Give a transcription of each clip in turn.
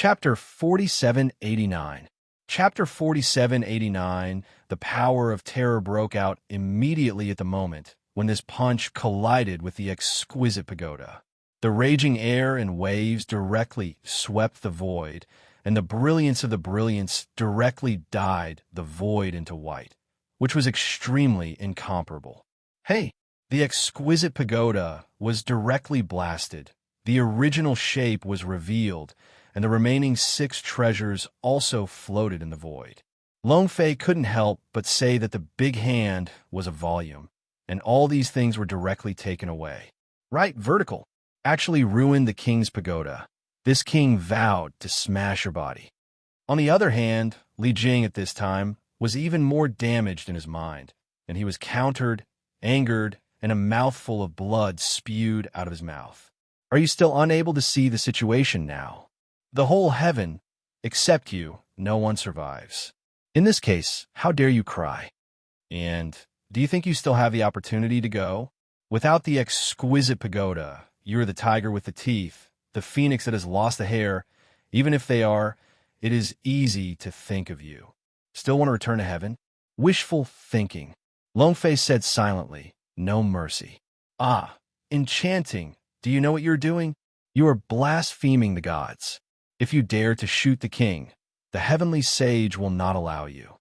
Chapter 4789. Chapter 4789, the power of terror broke out immediately at the moment when this punch collided with the exquisite pagoda. The raging air and waves directly swept the void, and the brilliance of the brilliance directly dyed the void into white, which was extremely incomparable. Hey, the exquisite pagoda was directly blasted, the original shape was revealed, and the remaining 6 treasures also floated in the void. Lone Fei couldn't help but say that the big hand was a volume, and all these things were directly taken away. Right, vertical. Actually ruined the king's pagoda. This king vowed to smash her body. On the other hand, Li Jing at this time was even more damaged in his mind, and he was countered, angered, and a mouthful of blood spewed out of his mouth. Are you still unable to see the situation now? The whole heaven, except you, no one survives. In this case, how dare you cry? And do you think you still have the opportunity to go? Without the exquisite pagoda, you're the tiger with the teeth, the phoenix that has lost a hair. Even if they are, it is easy to think of you. Still want to return to heaven? Wishful thinking. Lone Fei said silently, no mercy. Ah, enchanting. Do you know what you're doing? You are blaspheming the gods. If you dare to shoot the king, the heavenly sage will not allow you.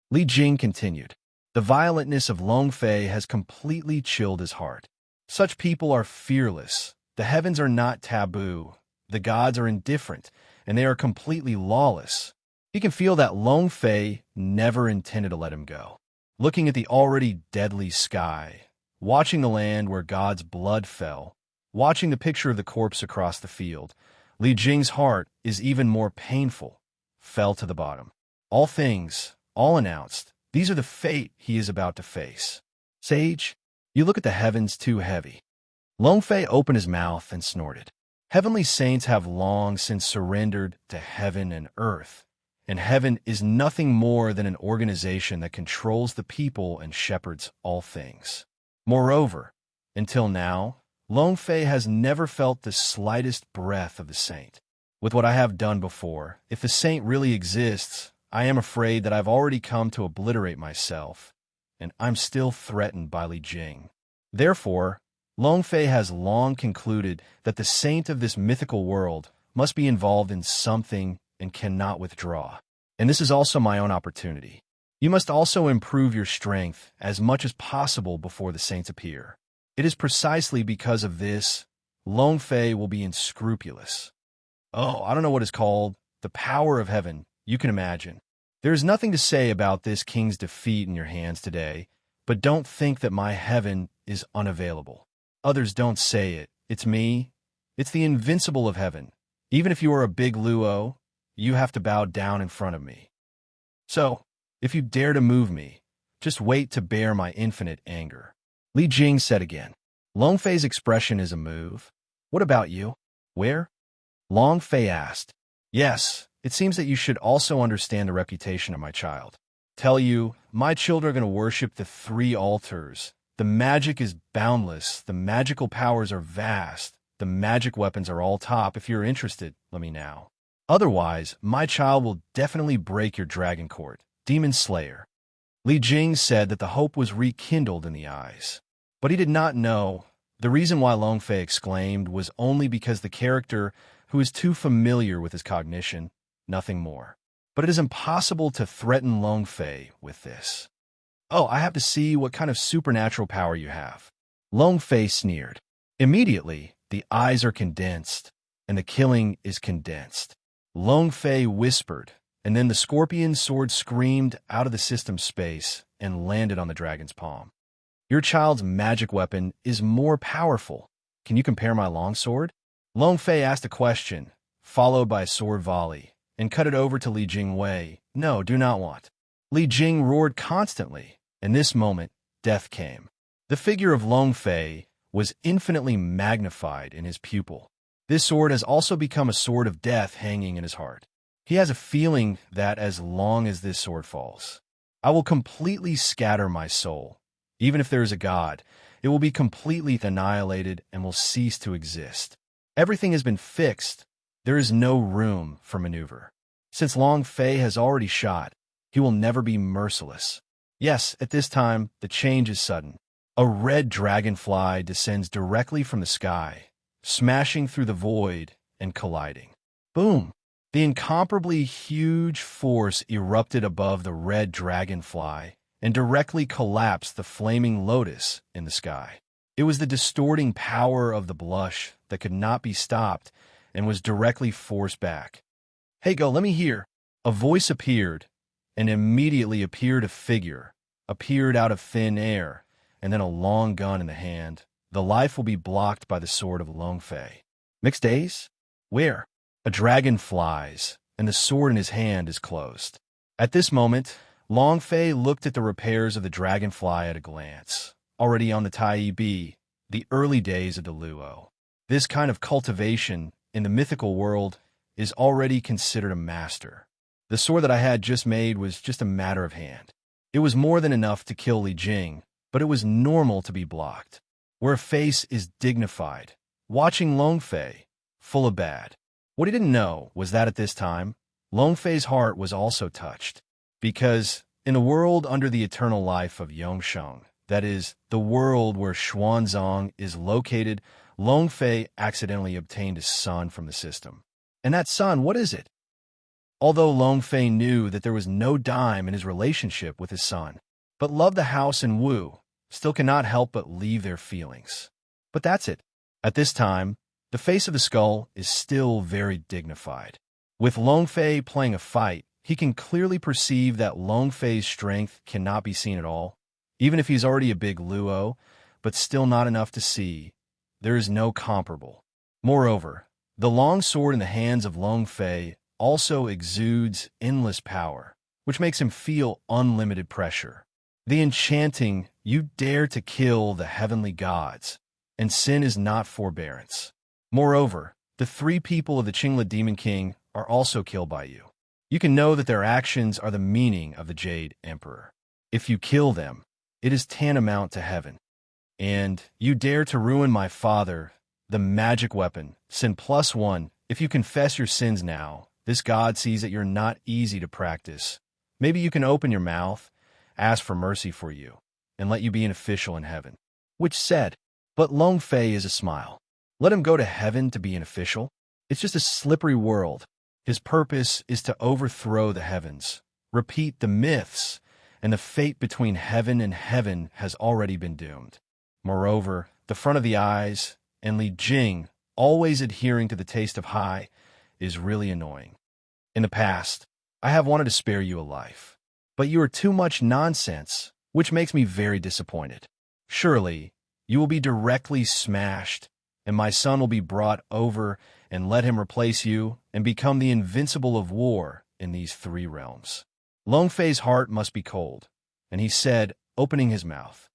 Li Jing continued. The violentness of Lone Fei has completely chilled his heart. Such people are fearless. The heavens are not taboo. The gods are indifferent, and they are completely lawless. He can feel that Lone Fei never intended to let him go. Looking at the already deadly sky, watching the land where God's blood fell, watching the picture of the corpse across the field, Li Jing's heart is even more painful, fell to the bottom. All things, all announced, these are the fate he is about to face. Sage, you look at the heavens too heavy. Lone Fei opened his mouth and snorted. Heavenly saints have long since surrendered to heaven and earth, and heaven is nothing more than an organization that controls the people and shepherds all things. Moreover, until now, Lone Fei has never felt the slightest breath of the saint. With what I have done before, if the saint really exists, I am afraid that I've already come to obliterate myself, and I'm still threatened by Li Jing. Therefore, Lone Fei has long concluded that the saint of this mythical world must be involved in something and cannot withdraw. And this is also my own opportunity. You must also improve your strength as much as possible before the saints appear. It is precisely because of this, Lone Fei will be unscrupulous. Oh, I don't know what it's called. The power of heaven, you can imagine. There is nothing to say about this king's defeat in your hands today, but don't think that my heaven is unavailable. Others don't say it. It's me. It's the Invincible of heaven. Even if you are a big Luo, you have to bow down in front of me. So, if you dare to move me, just wait to bear my infinite anger. Li Jing said again. Lone Fei's expression is a move. What about you? Where? Lone Fei asked. Yes, it seems that you should also understand the reputation of my child. Tell you, my children are going to worship the 3 altars. The magic is boundless. The magical powers are vast. The magic weapons are all top. If you're interested, let me know. Otherwise, my child will definitely break your dragon court, Demon Slayer. Li Jing said that the hope was rekindled in the eyes. But he did not know. The reason why Lone Fei exclaimed was only because the character who is too familiar with his cognition, nothing more. But it is impossible to threaten Lone Fei with this. Oh, I have to see what kind of supernatural power you have. Lone Fei sneered. Immediately, the eyes are condensed, and the killing is condensed. Lone Fei whispered, and then the scorpion sword screamed out of the system space and landed on the dragon's palm. Your child's magic weapon is more powerful. Can you compare my longsword? Lone Fei asked a question, followed by a sword volley, and cut it over to Li Jing Wei. No, do not want. Li Jing roared constantly. In this moment, death came. The figure of Lone Fei was infinitely magnified in his pupil. This sword has also become a sword of death hanging in his heart. He has a feeling that as long as this sword falls, I will completely scatter my soul. Even if there is a God, it will be completely annihilated and will cease to exist. Everything has been fixed. There is no room for maneuver. Since Long Fei has already shot, he will never be merciless. Yes, at this time, the change is sudden. A red dragonfly descends directly from the sky, smashing through the void and colliding. Boom! The incomparably huge force erupted above the red dragonfly and directly collapsed the flaming lotus in the sky. It was the distorting power of the blush that could not be stopped and was directly forced back. "Hey, go, let me hear." A voice appeared, and immediately appeared a figure, appeared out of thin air, and then a long gun in the hand. "The life will be blocked by the sword of Long Fei." "Mixed days? Where?" "A dragon flies, and the sword in his hand is closed." At this moment, Long Fei looked at the repairs of the dragonfly at a glance. Already on the Taibi, the early days of the Luo. This kind of cultivation in the mythical world is already considered a master. The sword that I had just made was just a matter of hand. It was more than enough to kill Li Jing, but it was normal to be blocked. Where a face is dignified, watching Long Fei, full of bad. What he didn't know was that at this time, Long Fei's heart was also touched. Because in the world under the eternal life of Yongsheng, that is, the world where Xuanzang is located, Long Fei accidentally obtained a son from the system. And that son, what is it? Although Long Fei knew that there was no dime in his relationship with his son, but loved the house and Wu, still cannot help but leave their feelings. But that's it. At this time, the face of the skull is still very dignified. With Long Fei playing a fight, he can clearly perceive that Long Fei's strength cannot be seen at all. Even if he's already a big Luo, but still not enough to see, there is no comparable. Moreover, the long sword in the hands of Long Fei also exudes endless power, which makes him feel unlimited pressure. The enchanting, "You dare to kill the heavenly gods, and sin is not forbearance." Moreover, the 3 people of the Qingla Demon King are also killed by you. You can know that their actions are the meaning of the Jade Emperor. If you kill them, it is tantamount to heaven. And "You dare to ruin my father, the magic weapon, sin +1. If you confess your sins now, this god sees that you're not easy to practice. Maybe you can open your mouth, ask for mercy for you, and let you be an official in heaven." Which said, but Long Fei is a smile. Let him go to heaven to be an official? It's just a slippery world. His purpose is to overthrow the heavens, repeat the myths, and the fate between heaven and heaven has already been doomed. Moreover, the front of the eyes, and Li Jing, always adhering to the taste of high, is really annoying. In the past, I have wanted to spare you a life, but you are too much nonsense, which makes me very disappointed. Surely, you will be directly smashed, and my son will be brought over and let him replace you and become the Invincible of war in these 3 realms. Long Fei's heart must be cold, and he said, opening his mouth.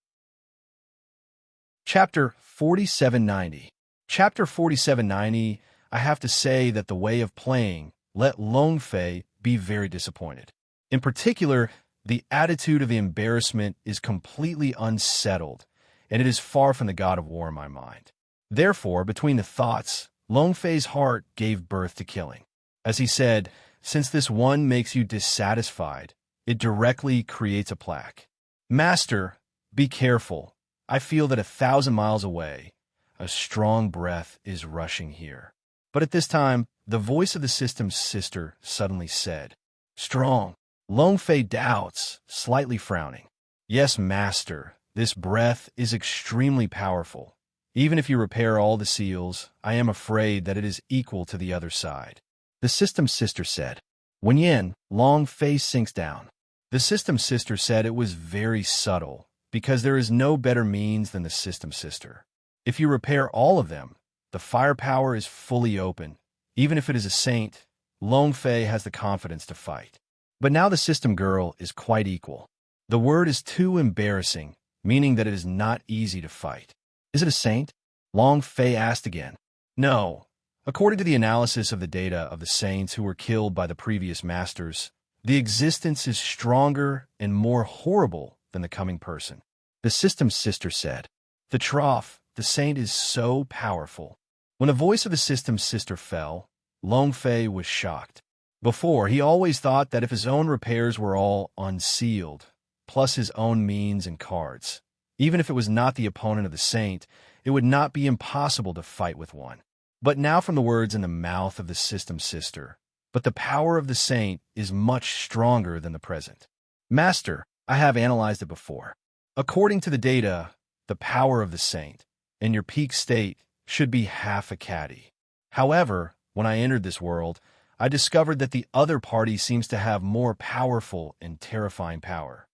Chapter 4790. Chapter 4790, I have to say that the way of playing let Long Fei be very disappointed. In particular, the attitude of the embarrassment is completely unsettled, and it is far from the god of war in my mind. Therefore, between the thoughts, Long Fei's heart gave birth to killing. As he said, "Since this one makes you dissatisfied, it directly creates a plaque. Master, be careful. I feel that 1,000 miles away, a strong breath is rushing here." But at this time, the voice of the system's sister suddenly said, "Strong." Long Fei doubts, slightly frowning. "Yes, master, this breath is extremely powerful. Even if you repair all the seals, I am afraid that it is equal to the other side." The system's sister said. When Yin, Long Fei sinks down. The system's sister said it was very subtle, because there is no better means than the system's sister. If you repair all of them, the firepower is fully open. Even if it is a saint, Long Fei has the confidence to fight. But now the system girl is quite equal. The word is too embarrassing, meaning that it is not easy to fight. Is it a saint? Long Fei asked again. No. According to the analysis of the data of the saints who were killed by the previous masters, the existence is stronger and more horrible than the coming person. The system's sister said. The trough, the saint is so powerful. When the voice of the system's sister fell, Long Fei was shocked. Before, he always thought that if his own repairs were all unsealed, plus his own means and cards, even if it was not the opponent of the saint, it would not be impossible to fight with one. But now from the words in the mouth of the system sister, but the power of the saint is much stronger than the present. Master, I have analyzed it before. According to the data, the power of the saint, in your peak state, should be half a caddy. However, when I entered this world, I discovered that the other party seems to have more powerful and terrifying power.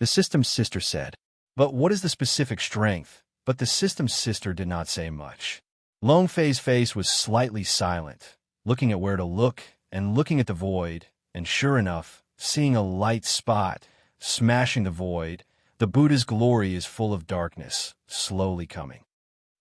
The system's sister said, but what is the specific strength? But the system's sister did not say much. Long Fei's face was slightly silent, looking at where to look and looking at the void, and sure enough, seeing a light spot, smashing the void, the Buddha's glory is full of darkness, slowly coming.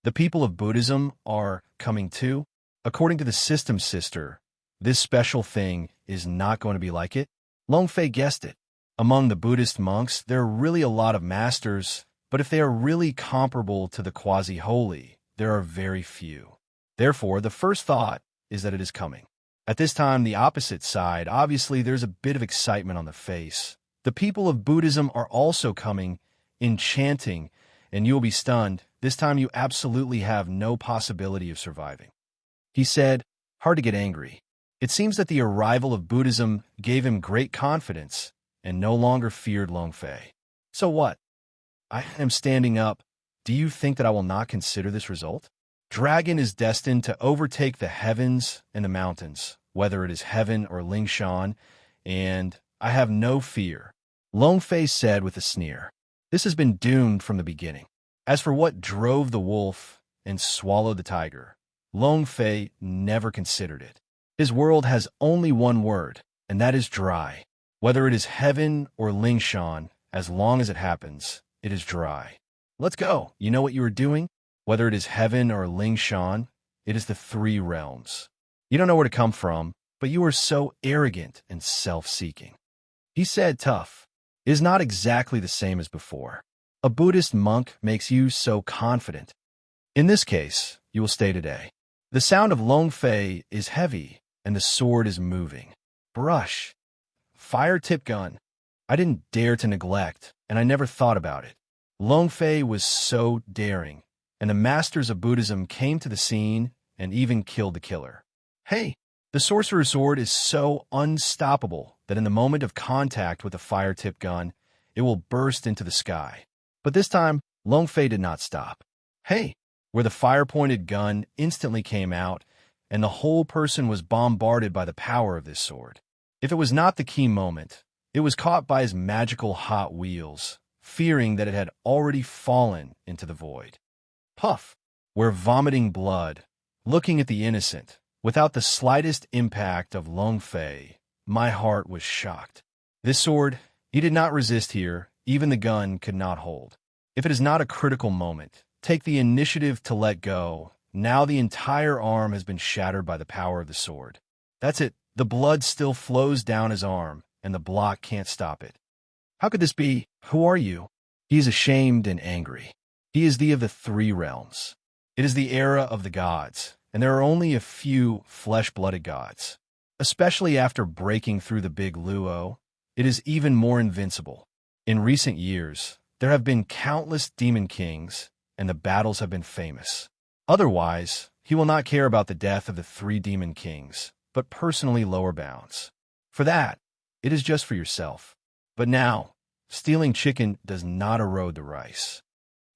The people of Buddhism are coming too. According to the system sister, this special thing is not going to be like it. Long Fei guessed it. Among the Buddhist monks, there are really a lot of masters, but if they are really comparable to the quasi-holy, there are very few. Therefore, the first thought is that it is coming. At this time, the opposite side, obviously there's a bit of excitement on the face. The people of Buddhism are also coming, enchanting, and you will be stunned. This time you absolutely have no possibility of surviving. He said, hard to get angry. It seems that the arrival of Buddhism gave him great confidence and no longer feared Long Fei. So what? I am standing up. Do you think that I will not consider this result? Dragon is destined to overtake the heavens and the mountains, whether it is heaven or Lingshan, and I have no fear. Long Fei said with a sneer. This has been doomed from the beginning. As for what drove the wolf and swallowed the tiger, Long Fei never considered it. His world has only one word, and that is dry. Whether it is heaven or Lingshan, as long as it happens, it is dry. Let's go. You know what you are doing? Whether it is heaven or Lingshan, it is the three realms. You don't know where to come from, but you are so arrogant and self-seeking. He said tough. It is not exactly the same as before. A Buddhist monk makes you so confident. In this case, you will stay today. The sound of Long Fei is heavy, and the sword is moving. Brush. Fire-tip gun. I didn't dare to neglect, and I never thought about it. Long Fei was so daring, and the masters of Buddhism came to the scene and even killed the killer. Hey, the sorcerer's sword is so unstoppable that in the moment of contact with a fire-tip gun, it will burst into the sky. But this time, Long Fei did not stop. Hey, where the fire-pointed gun instantly came out, and the whole person was bombarded by the power of this sword. If it was not the key moment, it was caught by his magical hot wheels, fearing that it had already fallen into the void. Puff, where vomiting blood, looking at the innocent, without the slightest impact of Long Fei, my heart was shocked. This sword, he did not resist here, even the gun could not hold. If it is not a critical moment, take the initiative to let go. Now the entire arm has been shattered by the power of the sword. That's it. The blood still flows down his arm, and the block can't stop it. How could this be? Who are you? He is ashamed and angry. He is the of the three realms. It is the era of the gods, and there are only a few flesh-blooded gods. Especially after breaking through the big Luo, it is even more invincible. In recent years, there have been countless demon kings, and the battles have been famous. Otherwise, he will not care about the death of the three demon kings, but personally lower bounds. For that, it is just for yourself. But now, stealing chicken does not erode the rice.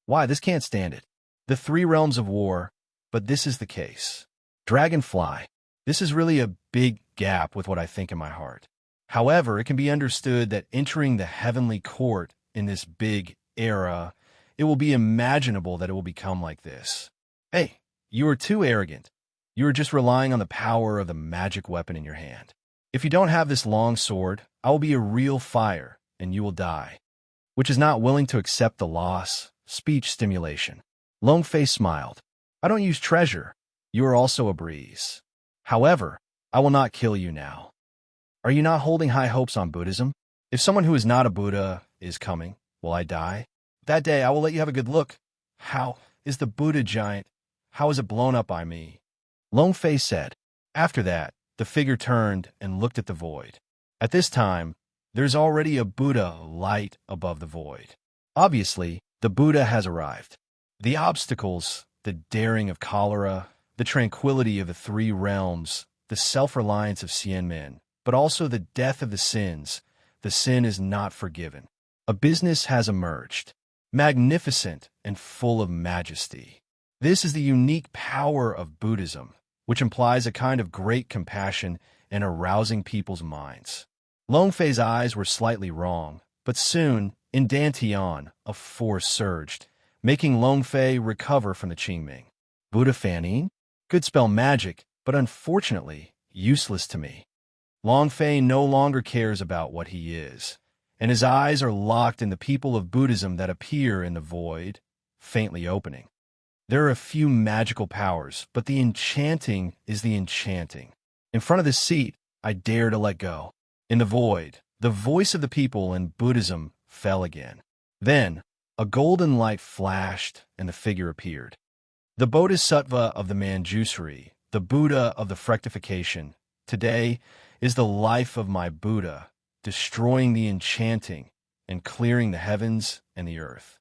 Why, this can't stand it. The three realms of war, but this is the case. Dragonfly, this is really a big gap with what I think in my heart. However, it can be understood that entering the heavenly court in this big era, it will be imaginable that it will become like this. Hey, you are too arrogant. You are just relying on the power of the magic weapon in your hand. If you don't have this long sword, I will be a real fire, and you will die. Which is not willing to accept the loss, speech stimulation. Long Fei smiled. I don't use treasure. You are also a breeze. However, I will not kill you now. Are you not holding high hopes on Buddhism? If someone who is not a Buddha is coming, will I die? That day I will let you have a good look. How is the Buddha giant? How is it blown up by me? Long Fei said, After that, the figure turned and looked at the void. At this time, there's already a Buddha light above the void. Obviously, the Buddha has arrived. The obstacles, the daring of cholera, the tranquility of the three realms, the self-reliance of Xianmen, but also the death of the sins. The sin is not forgiven. A business has emerged, magnificent and full of majesty. This is the unique power of Buddhism, which implies a kind of great compassion and arousing people's minds. Longfei's eyes were slightly wrong, but soon, in Dantian, a force surged, making Longfei recover from the Qingming. Buddha Fanning? Could spell magic, but unfortunately, useless to me. Longfei no longer cares about what he is, and his eyes are locked in the people of Buddhism that appear in the void, faintly opening. There are a few magical powers, but the enchanting is the enchanting. In front of this seat, I dare to let go. In the void, the voice of the people in Buddhism fell again. Then, a golden light flashed, and the figure appeared. The Bodhisattva of the Manjushri, the Buddha of the fructification, today is the life of my Buddha, destroying the enchanting and clearing the heavens and the earth.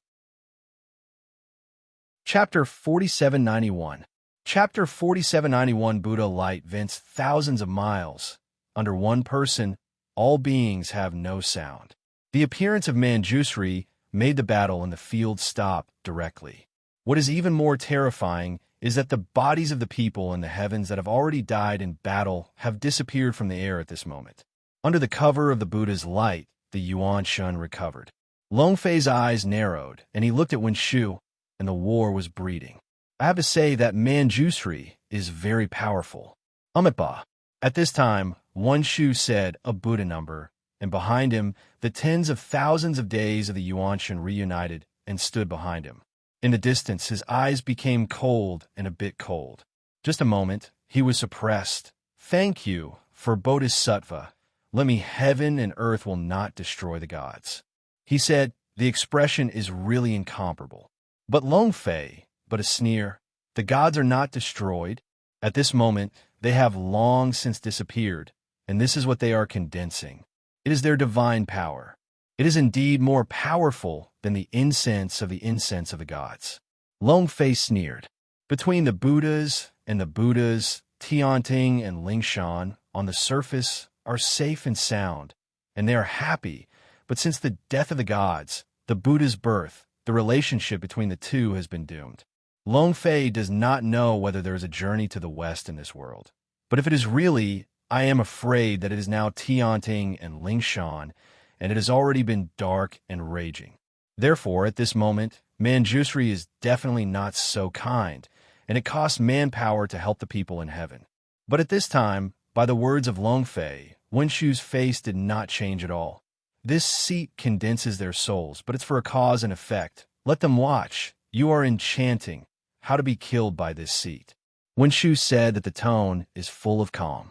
Chapter 4791. Chapter 4791. Buddha light vents thousands of miles. Under one person, all beings have no sound. The appearance of Manjushri made the battle in the field stop directly. What is even more terrifying is that the bodies of the people in the heavens that have already died in battle have disappeared from the air at this moment. Under the cover of the Buddha's light, the Yuan Shun recovered. Longfei's eyes narrowed, and he looked at Wen Shu, and the war was breeding. I have to say that Manjushri is very powerful. Amitabha. At this time, Wen Shu said a Buddha number, and behind him, the tens of thousands of days of the Yuan Shun reunited and stood behind him. In the distance, his eyes became cold and a bit cold. Just a moment, he was suppressed. Thank you for Bodhisattva. Let me heaven and earth will not destroy the gods. He said, the expression is really incomparable. But Longfei, but a sneer. The gods are not destroyed. At this moment, they have long since disappeared, and this is what they are condensing. It is their divine power. It is indeed more powerful than the incense of the gods. Longfei sneered. Between the Buddhas, Tianting and Lingshan, on the surface, are safe and sound, and they are happy, but since the death of the gods, the Buddha's birth, the relationship between the two has been doomed. Longfei does not know whether there is a journey to the west in this world. But if it is really, I am afraid that it is now Tianting and Lingshan, and it has already been dark and raging. Therefore, at this moment, Manjushri is definitely not so kind, and it costs manpower to help the people in heaven. But at this time, by the words of Longfei, Wen Shu's face did not change at all. This seat condenses their souls, but it's for a cause and effect. Let them watch. You are enchanting. How to be killed by this seat. Wen Shu said that the tone is full of calm.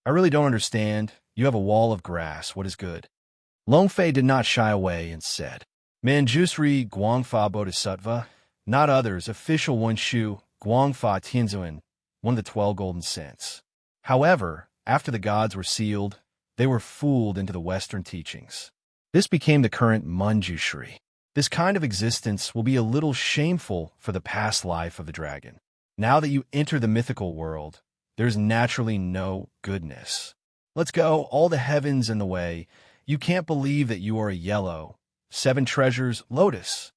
I really don't understand. You have a wall of grass. What is good? Longfei did not shy away and said, Manjushri Guangfa Bodhisattva, not others, official Wen Shu, Guangfa Tianzuan, one of the 12 golden cents. However, after the gods were sealed, they were fooled into the Western teachings. This became the current Manjushri. This kind of existence will be a little shameful for the past life of the dragon. Now that you enter the mythical world, there's naturally no goodness. Let's go, all the heavens in the way. You can't believe that you are a yellow. 7 treasures, lotus.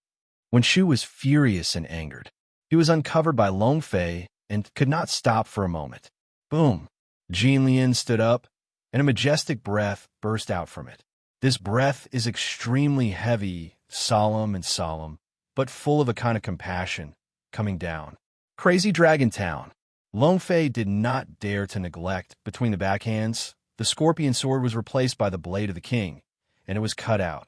Wen Shu was furious and angered. He was uncovered by Longfei and could not stop for a moment. Boom! Jin Lian stood up, and a majestic breath burst out from it. This breath is extremely heavy, solemn, but full of a kind of compassion, coming down. Crazy Dragon Town. Longfei did not dare to neglect. Between the backhands, the scorpion sword was replaced by the blade of the king, and it was cut out.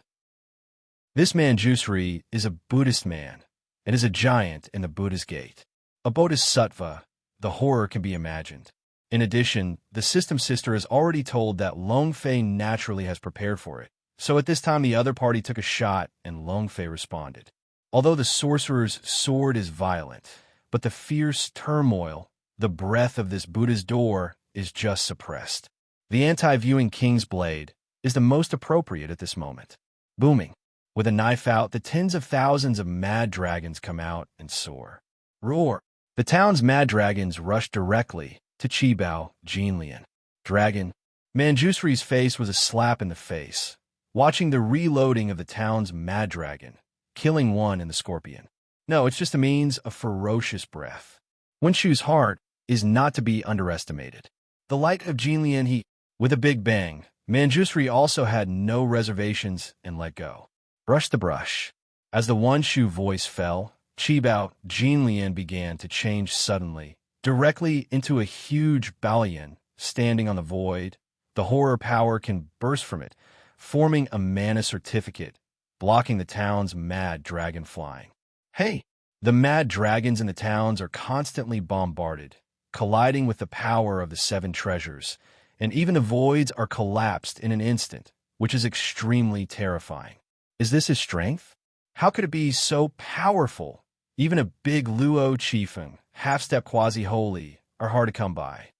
This Manjushri is a Buddhist man, and is a giant in the Buddha's gate. A bodhisattva, the horror can be imagined. In addition, the system sister has already told that Longfei naturally has prepared for it. So at this time the other party took a shot, and Longfei responded. Although the sorcerer's sword is violent, but the fierce turmoil, the breath of this Buddha's door, is just suppressed. The anti-viewing king's blade is the most appropriate at this moment. Booming. With a knife out, the tens of thousands of mad dragons come out and soar. Roar. The town's mad dragons rush directly to Qibao Jinlian. Dragon. Manjusri's face was a slap in the face, watching the reloading of the town's mad dragon, killing one in the scorpion. No, it's just a means of ferocious breath. Wenshu's heart is not to be underestimated. The light of Jinlian with a big bang, Manjusri also had no reservations and let go. Brush the brush. As the Wenshu voice fell, Qibao Jinlian began to change suddenly, directly into a huge Balian standing on the void. The horror power can burst from it, forming a mana certificate, blocking the town's mad dragon flying. Hey! The mad dragons in the towns are constantly bombarded, colliding with the power of the seven treasures, and even the voids are collapsed in an instant, which is extremely terrifying. Is this his strength? How could it be so powerful? Even a big Luo chieftain, half-step quasi-holy, are hard to come by.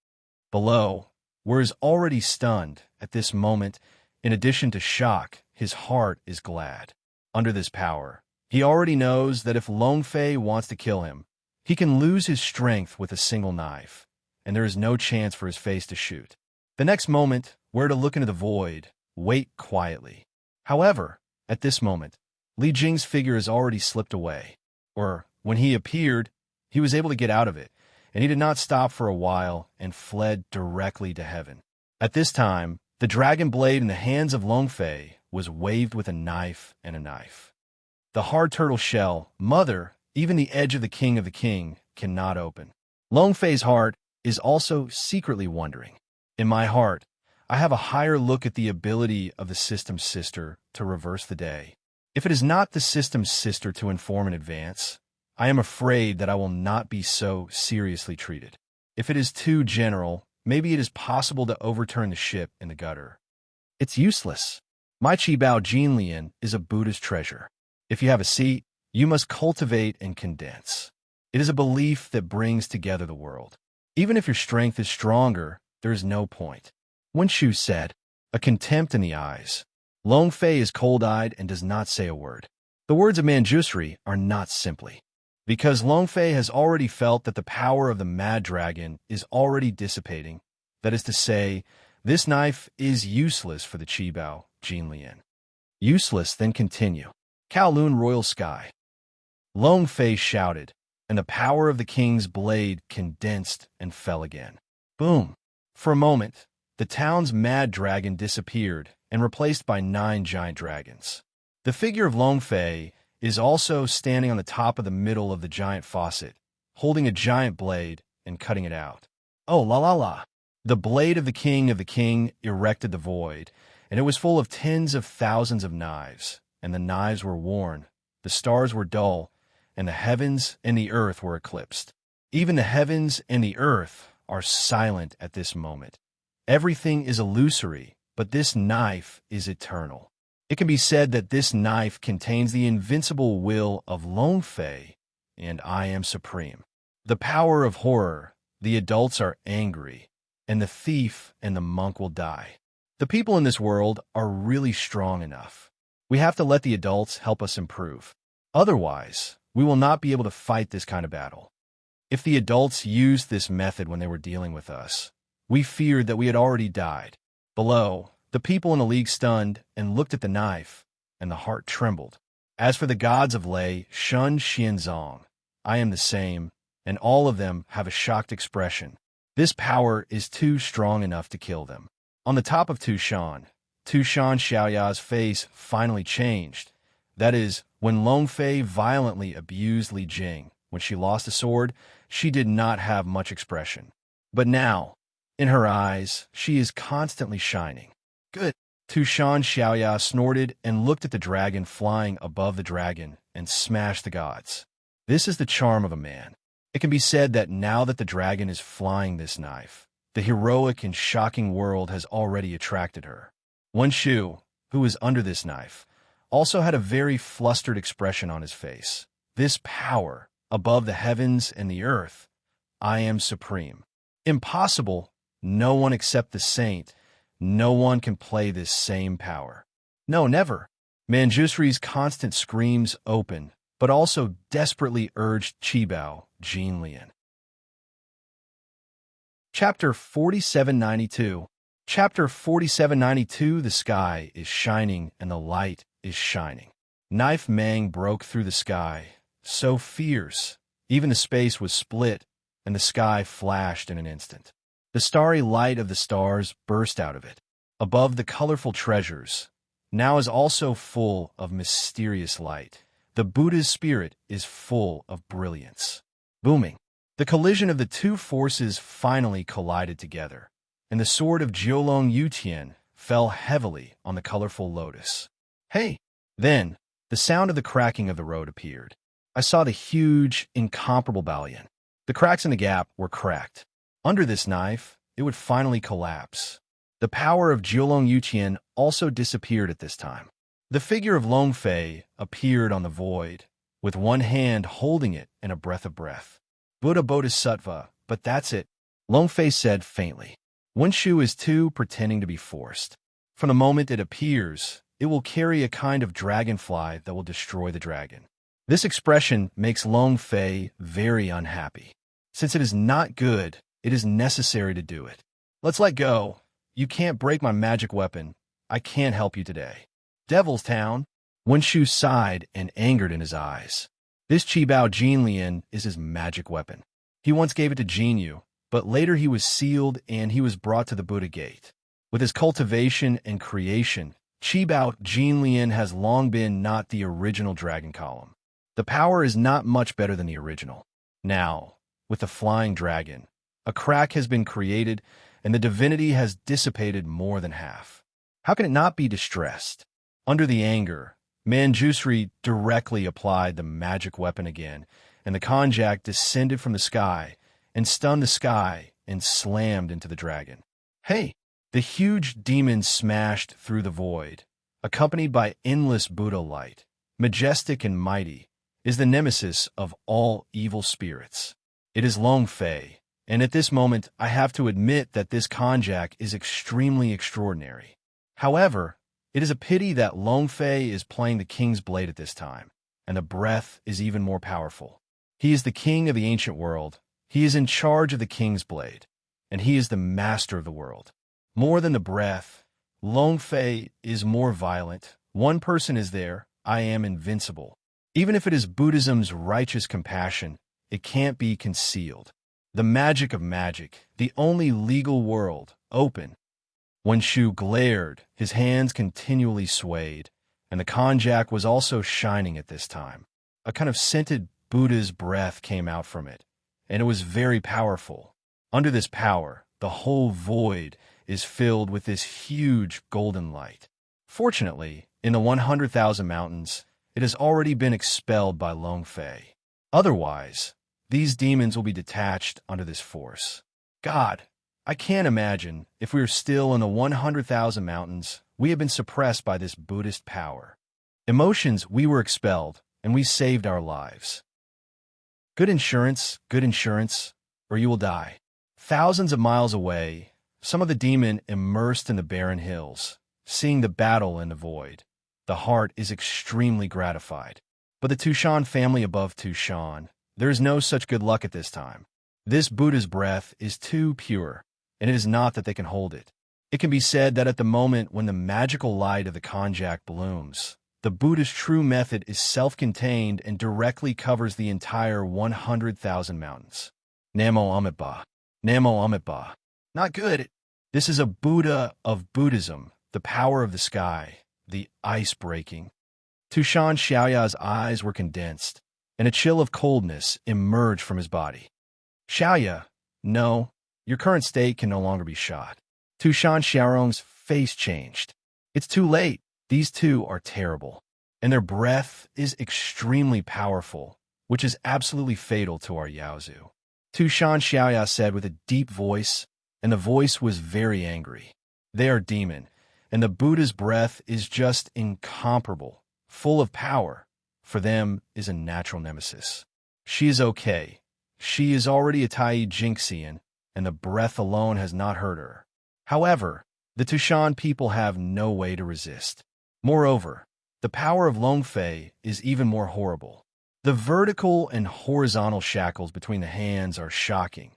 Below, where is already stunned at this moment, in addition to shock, his heart is glad. Under this power, he already knows that if Longfei wants to kill him, he can lose his strength with a single knife, and there is no chance for his face to shoot. The next moment, where to look into the void, wait quietly. However, at this moment, Li Jing's figure has already slipped away. Or, when he appeared, he was able to get out of it, and he did not stop for a while and fled directly to heaven. At this time, the dragon blade in the hands of Longfei was waved with a knife and a knife. The hard turtle shell, mother, even the edge of the king, cannot open. Longfei's heart is also secretly wondering. In my heart, I have a higher look at the ability of the system's sister to reverse the day. If it is not the system's sister to inform in advance, I am afraid that I will not be so seriously treated. If it is too general, maybe it is possible to overturn the ship in the gutter. It's useless. My Qibao Jinlian is a Buddha's treasure. If you have a seat, you must cultivate and condense. It is a belief that brings together the world. Even if your strength is stronger, there is no point. Wenshu said, a contempt in the eyes. Longfei is cold-eyed and does not say a word. The words of Manjusri are not simply. Because Longfei has already felt that the power of the mad dragon is already dissipating, that is to say, this knife is useless for the Qibao Jinlian. Useless, then continue. Kowloon Royal Sky. Longfei shouted, and the power of the king's blade condensed and fell again. Boom! For a moment, the town's mad dragon disappeared and replaced by 9 giant dragons. The figure of Longfei is also standing on the top of the middle of the giant faucet, holding a giant blade and cutting it out. Oh, la la la! The blade of the king erected the void, and it was full of tens of thousands of knives, and the knives were worn, the stars were dull, and the heavens and the earth were eclipsed. Even the heavens and the earth are silent at this moment. Everything is illusory, but this knife is eternal. It can be said that this knife contains the invincible will of Longfei, and I am supreme. The power of horror, the adults are angry, and the thief and the monk will die. The people in this world are really strong enough. We have to let the adults help us improve. Otherwise, we will not be able to fight this kind of battle. If the adults used this method when they were dealing with us, we feared that we had already died. Below, the people in the league stunned and looked at the knife, and the heart trembled. As for the gods of Lei, Shun, Xianzong, I am the same, and all of them have a shocked expression. This power is too strong enough to kill them. On the top of Tushan Xiaoya's face finally changed. That is, when Longfei violently abused Li Jing. When she lost a sword, she did not have much expression. But now, in her eyes, she is constantly shining. Good. Tushan Xiaoya snorted and looked at the dragon flying above the dragon and smashed the gods. This is the charm of a man. It can be said that now that the dragon is flying this knife, the heroic and shocking world has already attracted her. Wenshu, who was under this knife, also had a very flustered expression on his face. This power, above the heavens and the earth, I am supreme. Impossible, no one except the saint, no one can play this same power. No, never. Manjusri's constant screams opened, but also desperately urged Qibao, Jinlian. Chapter 4792. Chapter 4792. The sky is shining and the light is shining. Knife Mang broke through the sky, so fierce. Even the space was split, and the sky flashed in an instant. The starry light of the stars burst out of it. Above the colorful treasures, now is also full of mysterious light. The Buddha's spirit is full of brilliance. Booming. The collision of the two forces finally collided together, and the sword of Jiolong Yutian fell heavily on the colorful lotus. Hey! Then, the sound of the cracking of the road appeared. I saw the huge, incomparable Balian. The cracks in the gap were cracked. Under this knife, it would finally collapse. The power of Jiolong Yutian also disappeared at this time. The figure of Long Fei appeared on the void, with one hand holding it in a breath of breath. Buddha Bodhisattva, but that's it, Long Fei said faintly. One shoe is too pretending to be forced. From the moment it appears, it will carry a kind of dragonfly that will destroy the dragon. This expression makes Long Fei very unhappy. Since it is not good, it is necessary to do it. Let's let go. You can't break my magic weapon. I can't help you today. Devil's Town. Wen Shu sighed and angered in his eyes. This Qibao Jinlian is his magic weapon. He once gave it to Jinyu, but later he was sealed and he was brought to the Buddha Gate. With his cultivation and creation, Qibao Jinlian has long been not the original dragon column. The power is not much better than the original. Now, with the flying dragon, a crack has been created and the divinity has dissipated more than half. How can it not be distressed? Under the anger, Manjusri directly applied the magic weapon again, and the konjac descended from the sky and stunned the sky and slammed into the dragon. Hey! The huge demon smashed through the void, accompanied by endless Buddha light. Majestic and mighty is the nemesis of all evil spirits. It is Long Fei, and at this moment I have to admit that this konjac is extremely extraordinary. However, it is a pity that Long Fei is playing the king's blade at this time, and the breath is even more powerful. He is the king of the ancient world. He is in charge of the king's blade, and he is the master of the world. More than the breath, Long Fei is more violent. One person is there. I am invincible. Even if it is Buddhism's righteous compassion, it can't be concealed. The magic of magic, the only legal world, open. Wen Shu glared, his hands continually swayed, and the konjac was also shining at this time. A kind of scented Buddha's breath came out from it, and it was very powerful. Under this power, the whole void is filled with this huge golden light. Fortunately, in the 100,000 mountains, it has already been expelled by Long Fei. Otherwise, these demons will be detached under this force. God! I can't imagine, if we are still in the 100,000 mountains, we have been suppressed by this Buddhist power. Emotions, we were expelled, and we saved our lives. Good insurance, or you will die. Thousands of miles away, some of the demon immersed in the barren hills, seeing the battle in the void. The heart is extremely gratified. But the Tushan family above Tushan, there is no such good luck at this time. This Buddha's breath is too pure, and it is not that they can hold it. It can be said that at the moment when the magical light of the konjac blooms, the Buddha's true method is self-contained and directly covers the entire 100,000 mountains. Namo Amitabha. Namo Amitabha. Not good. This is a Buddha of Buddhism, the power of the sky, the ice breaking. Tushan Xiaoya's eyes were condensed, and a chill of coldness emerged from his body. Xiaoya, no, your current state can no longer be shot. Tushan Xiaorong's face changed. It's too late. These two are terrible, and their breath is extremely powerful, which is absolutely fatal to our Yaozu. Tushan Xiaoya said with a deep voice, and the voice was very angry. They are demon, and the Buddha's breath is just incomparable, full of power. For them is a natural nemesis. She is okay. She is already a Tai Jinxian, and the breath alone has not hurt her. However, the Tushan people have no way to resist. Moreover, the power of Longfei is even more horrible. The vertical and horizontal shackles between the hands are shocking,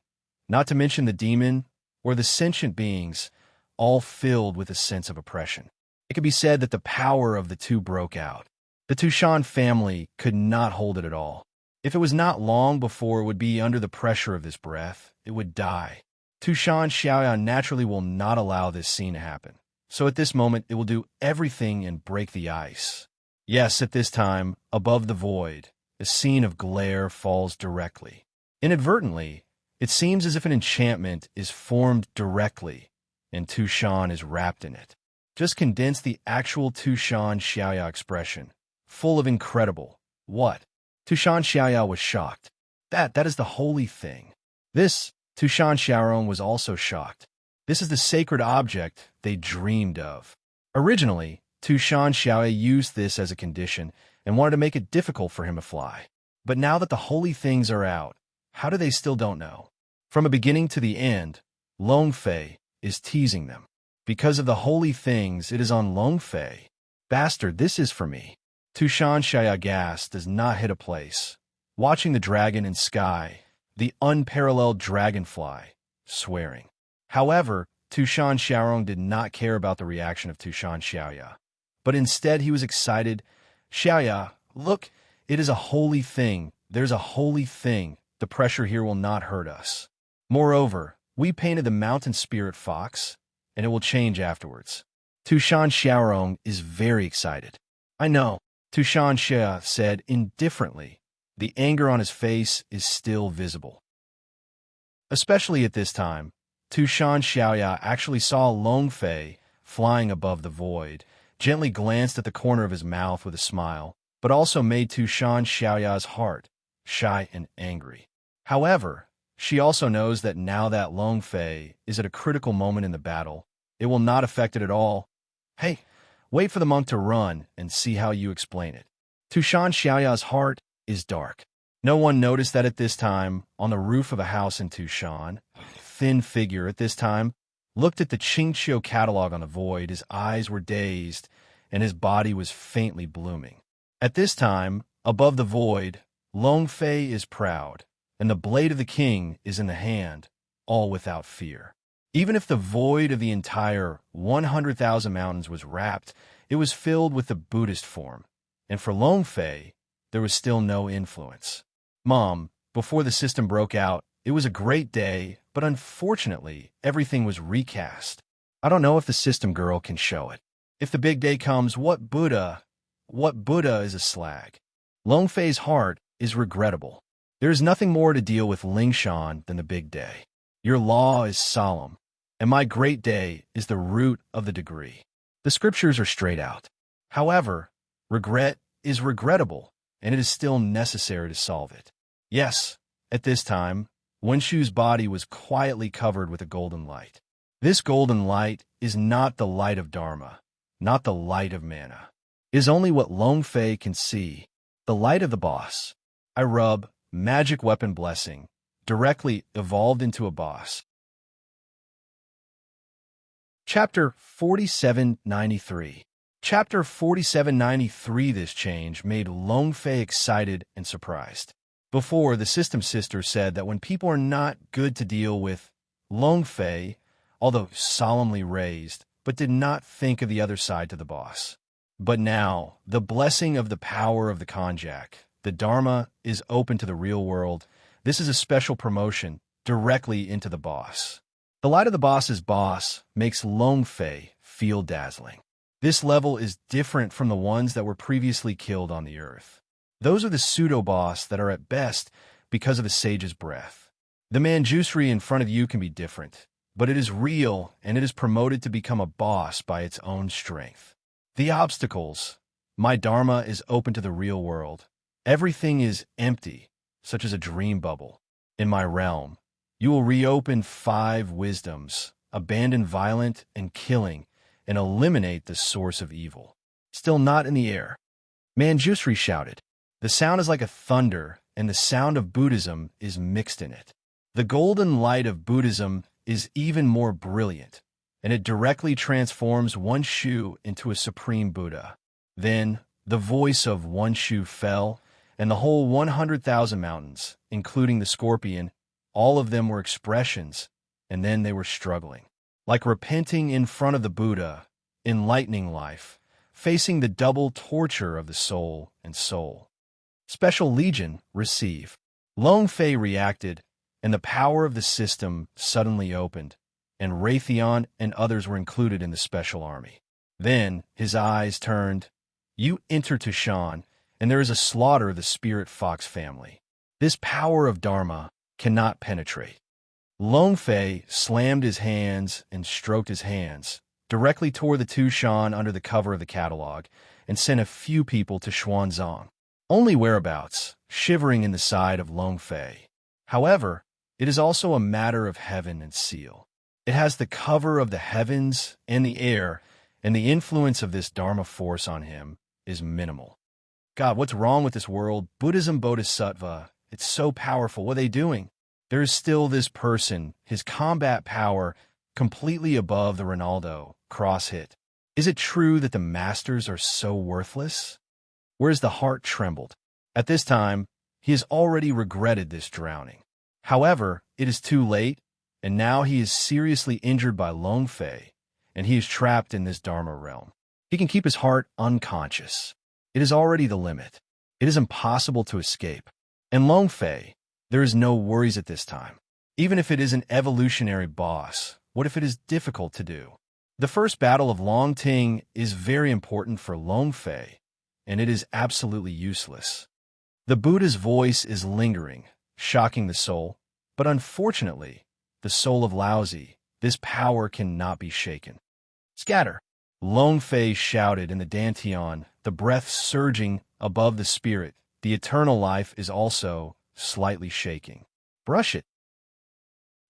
not to mention the demon or the sentient beings, all filled with a sense of oppression. It could be said that the power of the two broke out. The Tushan family could not hold it at all. If it was not long before it would be under the pressure of this breath, it would die. Tushan Xiaoyan naturally will not allow this scene to happen. So at this moment, it will do everything and break the ice. Yes, at this time, above the void, a scene of glare falls directly. Inadvertently, it seems as if an enchantment is formed directly, and Tushan is wrapped in it. Just condense the actual Tushan Xiaoya expression, full of incredible. What? Tushan Xiaoya was shocked. That is the holy thing. This, Tushan Xiaorong was also shocked. This is the sacred object they dreamed of. Originally, Tushan Xiaoya used this as a condition and wanted to make it difficult for him to fly. But now that the holy things are out, how do they still don't know? From a beginning to the end, Longfei is teasing them. Because of the holy things, it is on Longfei. Bastard, this is for me. Tushan Xiaoya gas does not hit a place. Watching the dragon in sky, the unparalleled dragonfly, swearing. However, Tushan Xiaorong did not care about the reaction of Tushan Xiaoya. But instead he was excited. Xiaoya, look, it is a holy thing. There's a holy thing. The pressure here will not hurt us. Moreover, we painted the mountain spirit fox, and it will change afterwards. Tushan Xiaorong is very excited. I know, Tushan Xia said indifferently. The anger on his face is still visible. Especially at this time, Tushan Xiaoya actually saw Longfei flying above the void, gently glanced at the corner of his mouth with a smile, but also made Tushan Xiaoya's heart shy and angry. However, she also knows that now that Longfei is at a critical moment in the battle, it will not affect it at all. Hey, wait for the monk to run and see how you explain it. Tushan Xiaoya's heart is dark. No one noticed that at this time, on the roof of a house in Tushan, a thin figure at this time looked at the Qingqiu catalog on the void. His eyes were dazed, and his body was faintly blooming. At this time, above the void, Longfei is proud, and the blade of the king is in the hand, all without fear. Even if the void of the entire 100,000 mountains was wrapped, it was filled with the Buddhist form, and for Longfei, there was still no influence. Mom, before the system broke out, it was a great day, but unfortunately, everything was recast. I don't know if the system girl can show it. If the big day comes, what Buddha is a slag? Longfei's heart is regrettable. There is nothing more to deal with Lingshan than the big day. Your law is solemn, and my great day is the root of the degree. The scriptures are straight out. However, regret is regrettable, and it is still necessary to solve it. Yes, at this time, Wenshu's body was quietly covered with a golden light. This golden light is not the light of Dharma, not the light of mana. It is only what Longfei can see, the light of the boss. I rub magic weapon blessing, directly evolved into a boss. Chapter 4793. Chapter 4793. This change made Longfei excited and surprised. Before, the system sister said that when people are not good to deal with, Longfei, although solemnly raised, but did not think of the other side to the boss. But now, the blessing of the power of the Konjak, the Dharma, is open to the real world. This is a special promotion directly into the boss. The light of the boss's boss makes Longfei feel dazzling. This level is different from the ones that were previously killed on the earth. Those are the pseudo-boss that are at best because of a sage's breath. The Manjusri in front of you can be different, but it is real and it is promoted to become a boss by its own strength. The obstacles. My Dharma is open to the real world. Everything is empty, such as a dream bubble. In my realm, you will reopen 5 wisdoms, abandon violent and killing, and eliminate the source of evil. Still not in the air. Manjusri shouted. The sound is like a thunder, and the sound of Buddhism is mixed in it. The golden light of Buddhism is even more brilliant, and it directly transforms one Shu into a supreme Buddha. Then, the voice of one Shu fell, and the whole 100,000 mountains, including the scorpion, all of them were expressions, and then they were struggling. Like repenting in front of the Buddha, enlightening life, facing the double torture of the soul and soul. Special Legion, receive. Long Fei reacted, and the power of the system suddenly opened, and Raytheon and others were included in the special army. Then his eyes turned. You enter to Shan, and there is a slaughter of the spirit fox family. This power of Dharma cannot penetrate. Long Fei slammed his hands and stroked his hands, directly toward the two Shan under the cover of the catalog, and sent a few people to Xuanzang. Only whereabouts, shivering in the side of Long Fei. However, it is also a matter of heaven and seal. It has the cover of the heavens and the air, and the influence of this Dharma force on him is minimal. God, what's wrong with this world? Buddhism Bodhisattva, it's so powerful. What are they doing? There is still this person, his combat power, completely above the Ronaldo cross-hit. Is it true that the masters are so worthless? Where's the heart trembled? At this time, he has already regretted this drowning. However, it is too late, and now he is seriously injured by Long Fei, and he is trapped in this Dharma realm. He can keep his heart unconscious. It is already the limit. It is impossible to escape. And Long Fei, there is no worries at this time. Even if it is an evolutionary boss, what if it is difficult to do? The first battle of Long Ting is very important for Long Fei, and it is absolutely useless. The Buddha's voice is lingering, shocking the soul, but unfortunately, the soul of Laozi, this power cannot be shaken. Scatter! Long Fei shouted in the Dantian, the breath surging above the spirit. The eternal life is also slightly shaking. Brush it.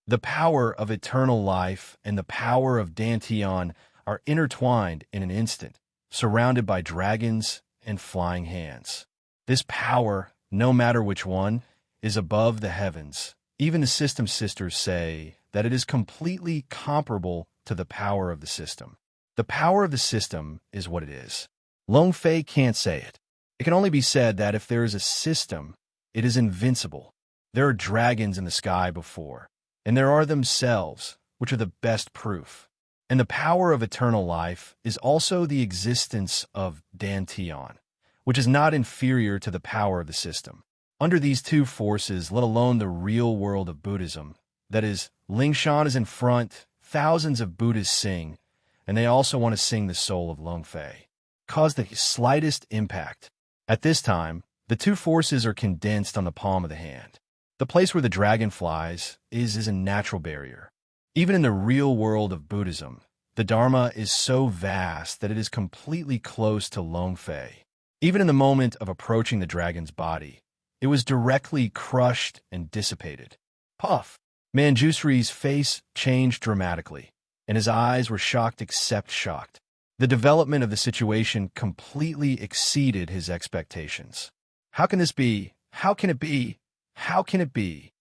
The power of eternal life and the power of Dantian are intertwined in an instant, surrounded by dragons and flying hands. This power, no matter which one, is above the heavens. Even the system sisters say that it is completely comparable to the power of the system. The power of the system is what it is. Long Fei can't say it. It can only be said that if there is a system, it is invincible. There are dragons in the sky before, and there are themselves, which are the best proof. And the power of eternal life is also the existence of Dantian, which is not inferior to the power of the system. Under these two forces, let alone the real world of Buddhism, that is, Lingshan is in front, thousands of Buddhists sing, and they also want to sing the soul of Long Fei. Cause the slightest impact. At this time, the two forces are condensed on the palm of the hand. The place where the dragon flies is a natural barrier. Even in the real world of Buddhism, the Dharma is so vast that it is completely close to Long Fei. Even in the moment of approaching the dragon's body, it was directly crushed and dissipated. Puff! Manjusri's face changed dramatically, and his eyes were shocked except shocked. The development of the situation completely exceeded his expectations. How can this be? How can it be? How can it be?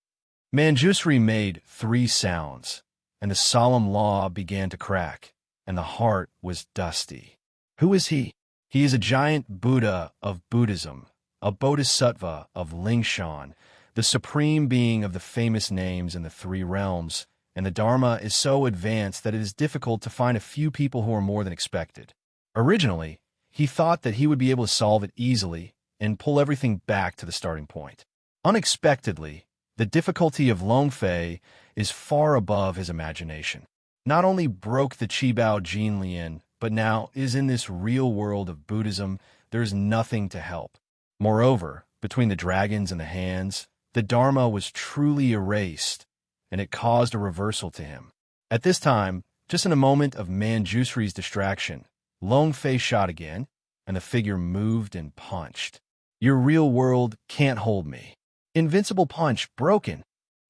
Manjusri made 3 sounds, and the solemn law began to crack, and the heart was dusty. Who is he? He is a giant Buddha of Buddhism, a bodhisattva of Lingshan, the supreme being of the famous names in the 3 realms, and the Dharma is so advanced that it is difficult to find a few people who are more than expected. Originally, he thought that he would be able to solve it easily and pull everything back to the starting point. Unexpectedly, the difficulty of Long Fei is far above his imagination. Not only broke the Qibao Jin Lian, but now is in this real world of Buddhism, there is nothing to help. Moreover, between the dragons and the hands, the Dharma was truly erased, and it caused a reversal to him. At this time, just in a moment of Manjusri's distraction, Long Fei shot again, and the figure moved and punched. Your real world can't hold me. Invincible punch broken.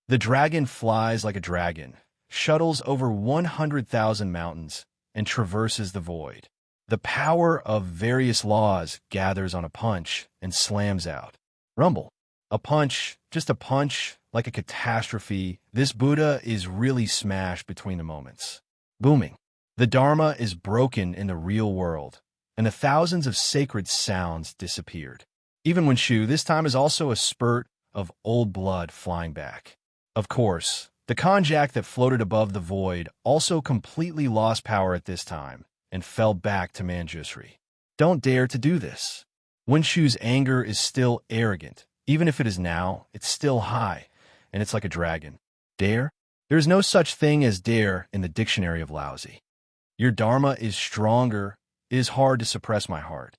The dragon flies like a dragon, shuttles over 100,000 mountains, and traverses the void. The power of various laws gathers on a punch and slams out. Rumble. A punch, just a punch, like a catastrophe. This Buddha is really smashed between the moments. Booming. The Dharma is broken in the real world, and the thousands of sacred sounds disappeared. Even when Shu, this time is also a spurt of old blood flying back. Of course, the konjac that floated above the void also completely lost power at this time and fell back to Manjusri. Don't dare to do this. Wenshu's anger is still arrogant. Even if it is now, it's still high, and it's like a dragon. Dare? There is no such thing as dare in the dictionary of lousy. Your dharma is stronger. It is hard to suppress my heart.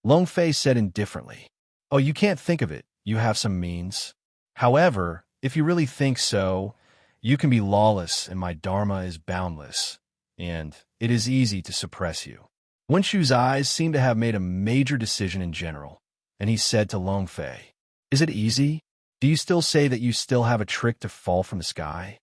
Long Fei said indifferently, "Oh, you can't think of it. You have some means. However, if you really think so, you can be lawless and my dharma is boundless, and it is easy to suppress you." Wenshu's eyes seemed to have made a major decision in general, and he said to Long Fei, "Is it easy? Do you still say that you still have a trick to fall from the sky?"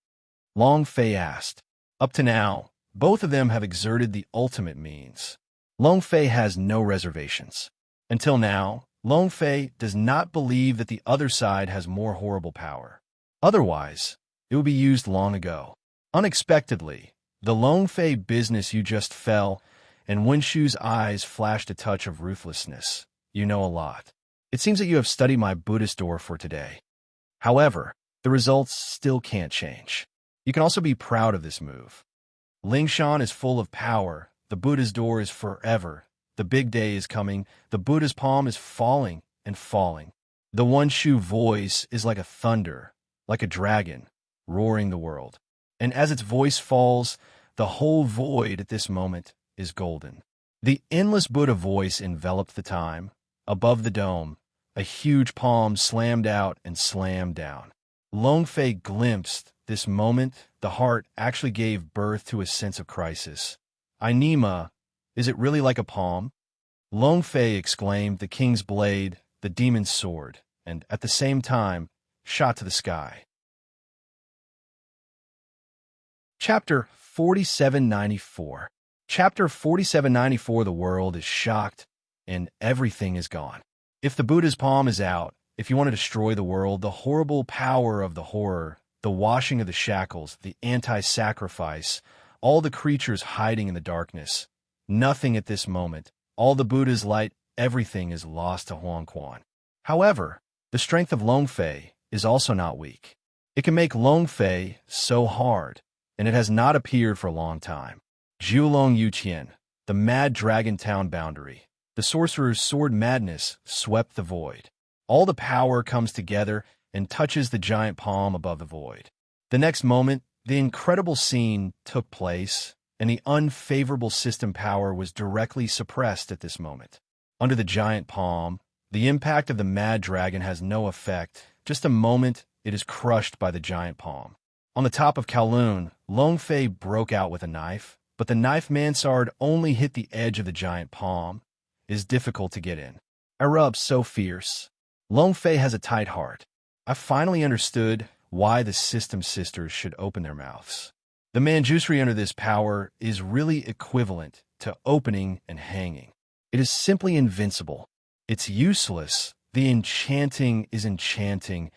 Long Fei asked. Up to now, both of them have exerted the ultimate means. Long Fei has no reservations. Until now, Long Fei does not believe that the other side has more horrible power. Otherwise, it would be used long ago. Unexpectedly, the Long Fei business you just fell, and Wenshu's eyes flashed a touch of ruthlessness. You know a lot. It seems that you have studied my Buddhist door for today. However, the results still can't change. You can also be proud of this move. Lingshan is full of power. The Buddha's door is forever. The big day is coming. The Buddha's palm is falling and falling. The Wenshu voice is like a thunder, like a dragon, roaring the world. And as its voice falls, the whole void at this moment is golden. The endless Buddha voice enveloped the time. Above the dome, a huge palm slammed out and slammed down. Long Fei glimpsed this moment. The heart actually gave birth to a sense of crisis. Ainima, is it really like a palm? Long Fei exclaimed, the king's blade, the demon's sword, and at the same time, shot to the sky. Chapter 4794. Chapter 4794. The world is shocked, and everything is gone. If the Buddha's palm is out, if you want to destroy the world, the horrible power of the horror, the washing of the shackles, the anti-sacrifice, all the creatures hiding in the darkness, nothing at this moment, all the Buddha's light, everything is lost to Huang Quan. However, the strength of Long Fei is also not weak. It can make Long Fei so hard, and it has not appeared for a long time. Zhulong Yuqian, the mad dragon town boundary. The sorcerer's sword madness swept the void. All the power comes together and touches the giant palm above the void. The next moment, the incredible scene took place, and the unfavorable system power was directly suppressed at this moment. Under the giant palm, the impact of the mad dragon has no effect. Just a moment, it is crushed by the giant palm. On the top of Kowloon, Long Fei broke out with a knife, but the knife mansard only hit the edge of the giant palm. It is difficult to get in. I rub so fierce. Long Fei has a tight heart. I finally understood why the system sisters should open their mouths. The Manjusri under this power is really equivalent to opening and hanging. It is simply invincible. It's useless. The enchanting is enchanting.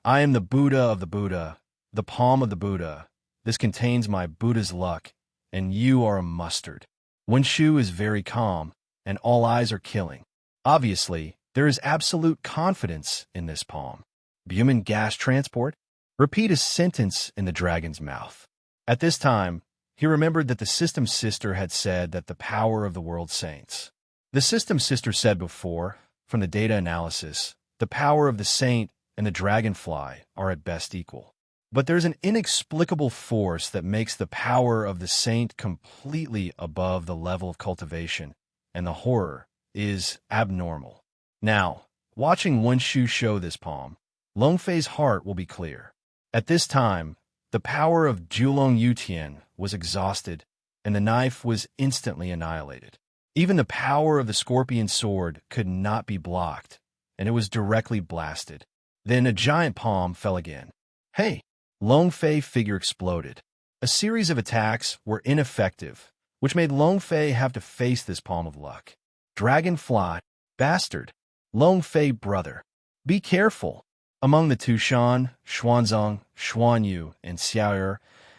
I am the Buddha of the Buddha, the palm of the Buddha. This contains my Buddha's luck, and you are a mustard. Wenshu is very calm, and all eyes are killing. Obviously, there is absolute confidence in this palm. Human gas transport? Repeat a sentence in the dragon's mouth. At this time, he remembered that the system sister had said that the power of the world saints. The system sister said before, from the data analysis, the power of the saint and the dragonfly are at best equal. But there's an inexplicable force that makes the power of the saint completely above the level of cultivation, and the horror is abnormal. Now, watching Wenshu show this palm, Long Fei's heart will be clear. At this time, the power of Zhulong Yutian was exhausted, and the knife was instantly annihilated. Even the power of the scorpion sword could not be blocked, and it was directly blasted. Then a giant palm fell again. Hey! Long Fei figure exploded. A series of attacks were ineffective, which made Long Fei have to face this palm of luck. Dragonfly, bastard, Long Fei brother. Be careful. Among the Tushan, Xuanzong, Xuanyu, and Xiaoer,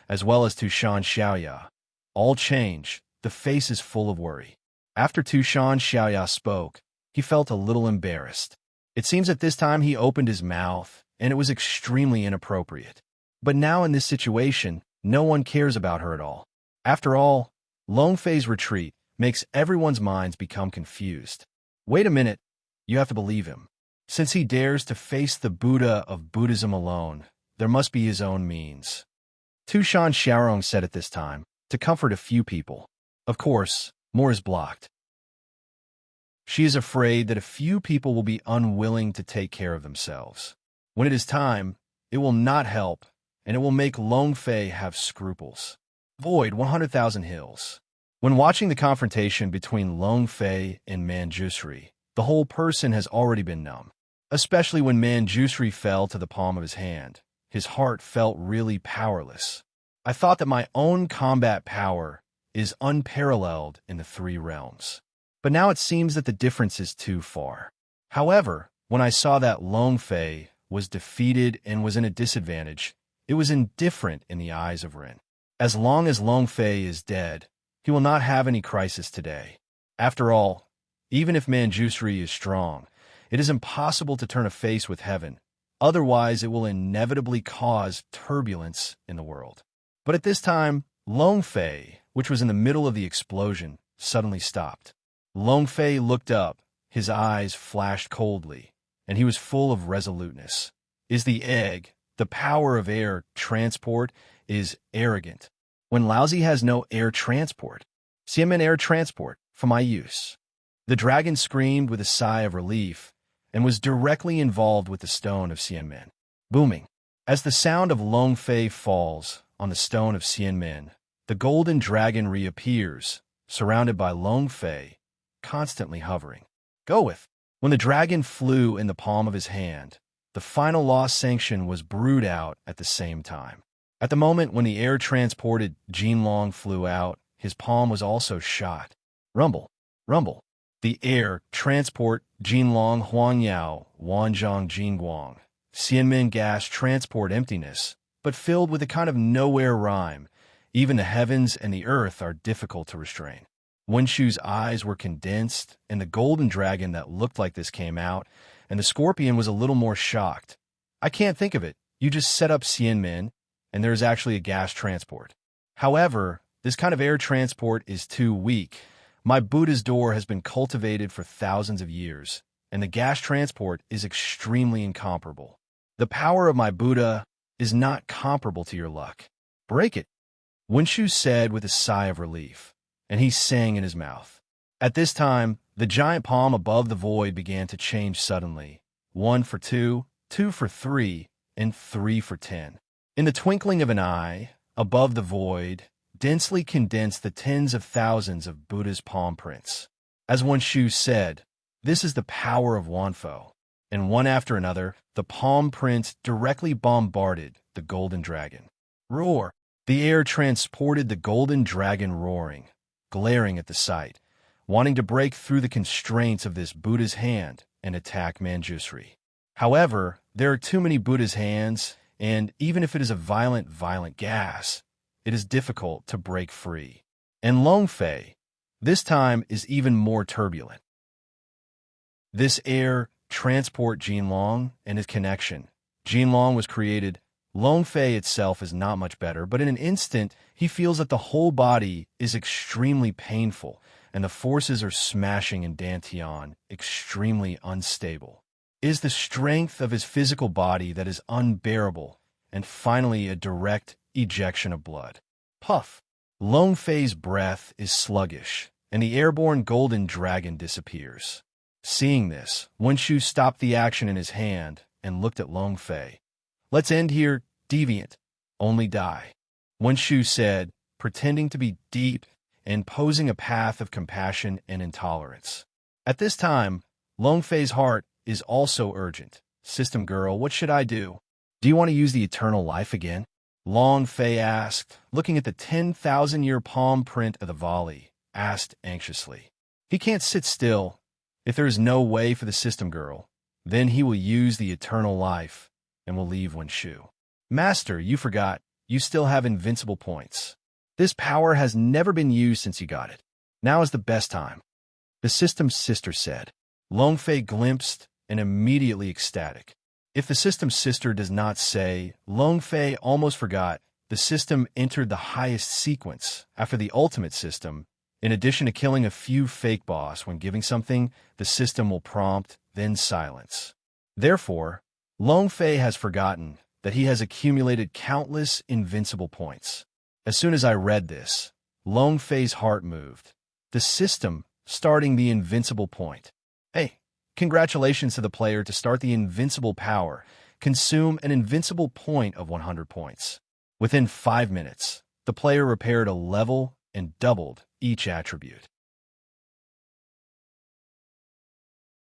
as well as Tushan Xiaoya, all change, the face is full of worry. After Tushan Xiaoya spoke, he felt a little embarrassed. It seems at this time he opened his mouth, and it was extremely inappropriate. But now in this situation, no one cares about her at all. After all, Long Fei's retreat makes everyone's minds become confused. Wait a minute, you have to believe him. Since he dares to face the Buddha of Buddhism alone, there must be his own means. Tushan Xiaorong said at this time, to comfort a few people. Of course, more is blocked. She is afraid that a few people will be unwilling to take care of themselves. When it is time, it will not help, and it will make Long Fei have scruples. Void 100,000 hills. When watching the confrontation between Long Fei and Manjusri, the whole person has already been numb. Especially when Manjusri fell to the palm of his hand, his heart felt really powerless. I thought that my own combat power is unparalleled in the three realms. But now it seems that the difference is too far. However, when I saw that Long Fei was defeated and was in a disadvantage, it was indifferent in the eyes of Rin. As long as Long Fei is dead, he will not have any crisis today. After all, even if Manjusri is strong, it is impossible to turn a face with heaven. Otherwise, it will inevitably cause turbulence in the world. But at this time, Long Fei, which was in the middle of the explosion, suddenly stopped. Long Fei looked up, his eyes flashed coldly, and he was full of resoluteness. Is the egg, the power of air transport, is arrogant. When Laozi has no air transport, Xianmen air transport, for my use. The dragon screamed with a sigh of relief, and was directly involved with the stone of Xianmen. Booming. As the sound of Long Fei falls on the stone of Xianmen, the golden dragon reappears, surrounded by Long Fei, constantly hovering. Go with. When the dragon flew in the palm of his hand, the final law sanction was brewed out at the same time. At the moment when the air-transported Jinlong flew out, his palm was also shot. Rumble, rumble. The air transport Jinlong Huangyao Wanzhong Jingguang. Xianmen gas transport emptiness, but filled with a kind of nowhere rhyme. Even the heavens and the earth are difficult to restrain. Wenshu's eyes were condensed, and the golden dragon that looked like this came out, and the scorpion was a little more shocked. I can't think of it. You just set up Xianmen, and there is actually a gas transport. However, this kind of air transport is too weak. My Buddha's door has been cultivated for thousands of years, and the gas transport is extremely incomparable. The power of my Buddha is not comparable to your luck. Break it, Wenshu said with a sigh of relief, and he sang in his mouth. At this time, the giant palm above the void began to change suddenly. 1 for 2, 2 for 3, and 3 for 10. In the twinkling of an eye, above the void, densely condensed the tens of thousands of Buddha's palm prints. As Wenshu said, this is the power of Wanfo. And one after another, the palm prints directly bombarded the golden dragon. Roar! The air transported the golden dragon roaring, glaring at the sight, wanting to break through the constraints of this Buddha's hand and attack Manjusri. However, there are too many Buddha's hands, and even if it is a violent gas, it is difficult to break free. And Long Fei, this time, is even more turbulent. This air transport Jinlong and his connection. Jinlong was created. Long Fei itself is not much better, but in an instant, he feels that the whole body is extremely painful, and the forces are smashing in Dantian, extremely unstable. It is the strength of his physical body that is unbearable, and finally a direct ejection of blood. Puff! Long Fei's breath is sluggish, and the airborne golden dragon disappears. Seeing this, Wenshu stopped the action in his hand and looked at Long Fei. Let's end here, deviant. Only die. Wenshu said, pretending to be deep and posing a path of compassion and intolerance. At this time, Long Fei's heart is also urgent. System girl, what should I do? Do you want to use the eternal life again? Long Fei asked, looking at the 10,000-year palm print of the volley, asked anxiously. He can't sit still. If there is no way for the system girl, Then he will use the eternal life and will leave Wenshu. Master, you forgot. You still have invincible points. This power has never been used since you got it. Now is the best time. The system's sister said. Longfei glimpsed and immediately ecstatic. If the system's sister does not say, Longfei almost forgot, the system entered the highest sequence after the ultimate system. In addition to killing a few fake boss when giving something, the system will prompt, then silence. Therefore, Longfei has forgotten that he has accumulated countless invincible points. As soon as I read this, Longfei's heart moved. The system starting the invincible point. Hey, congratulations to the player to start the invincible power. Consume an invincible point of 100 points. Within 5 minutes, the player repaired a level and doubled each attribute.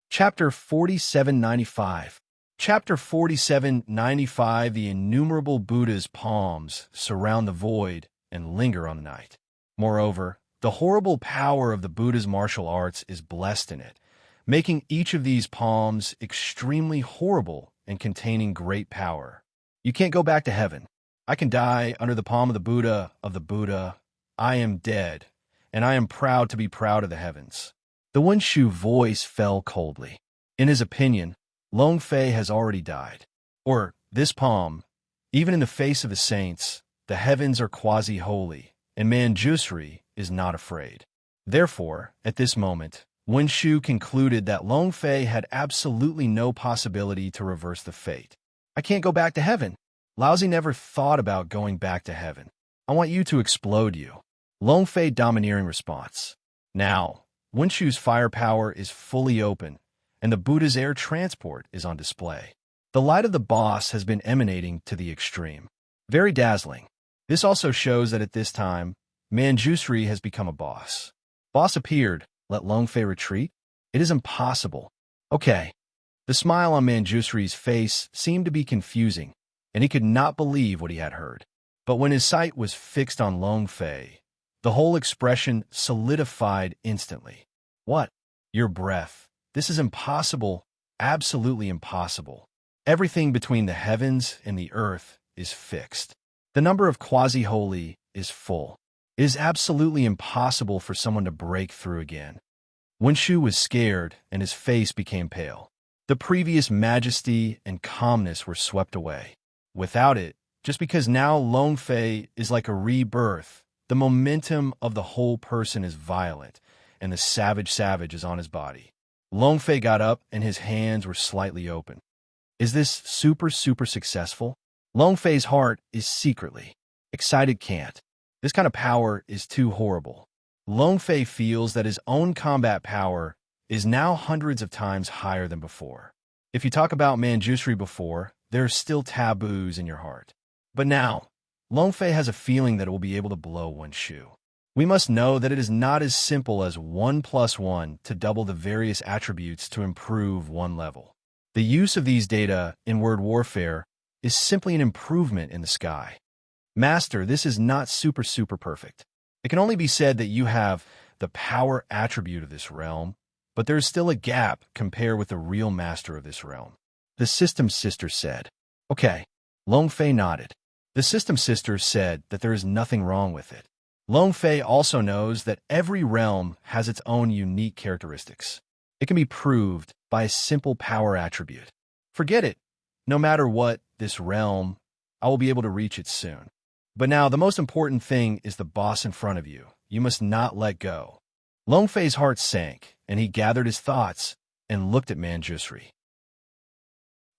Chapter 4795. Chapter 4795. The innumerable Buddha's palms surround the void and linger on the night. Moreover, the horrible power of the Buddha's martial arts is blessed in it, making each of these palms extremely horrible and containing great power. You can't go back to heaven. I can die under the palm of the Buddha. I am dead, and I am proud to be proud of the heavens. The Wenshu voice fell coldly. In his opinion, Longfei has already died. Or, this palm, even in the face of the saints, the heavens are quasi-holy, and Manjusri is not afraid. Therefore, at this moment, Wenshu concluded that Longfei had absolutely no possibility to reverse the fate. I can't go back to heaven. Laozi never thought about going back to heaven. I want you to explode you. Longfei domineering response. Now, Wenshu's firepower is fully open, and the Buddha's air transport is on display. The light of the boss has been emanating to the extreme. Very dazzling. This also shows that at this time, Manjusri has become a boss. Boss appeared. Let Longfei retreat? It is impossible. Okay. The smile on Manjusri's face seemed to be confusing, and he could not believe what he had heard. But when his sight was fixed on Longfei, the whole expression solidified instantly. What? Your breath. This is impossible, absolutely impossible. Everything between the heavens and the earth is fixed. The number of quasi-holy is full. It is absolutely impossible for someone to break through again. Wenshu was scared, and his face became pale. The previous majesty and calmness were swept away. Without it, just because now Longfei is like a rebirth, the momentum of the whole person is violent, and the savage is on his body. Longfei got up, and his hands were slightly open. Is this super successful? Longfei's heart is secretly excited. Can't. This kind of power is too horrible. Longfei feels that his own combat power is now hundreds of times higher than before. If you talk about Manjusri before, there are still taboos in your heart. But now, Longfei has a feeling that it will be able to blow Wenshu. We must know that it is not as simple as 1 + 1 to double the various attributes to improve one level. The use of these data in word warfare is simply an improvement in the sky. Master, this is not super perfect. It can only be said that you have the power attribute of this realm, but there is still a gap compared with the real master of this realm. The system's sister said. Okay. Longfei nodded. The system's sister said that there is nothing wrong with it. Longfei also knows that every realm has its own unique characteristics. It can be proved by a simple power attribute. Forget it. No matter what, this realm, I will be able to reach it soon. But now, the most important thing is the boss in front of you. You must not let go. Longfei's heart sank, and he gathered his thoughts and looked at Manjusri.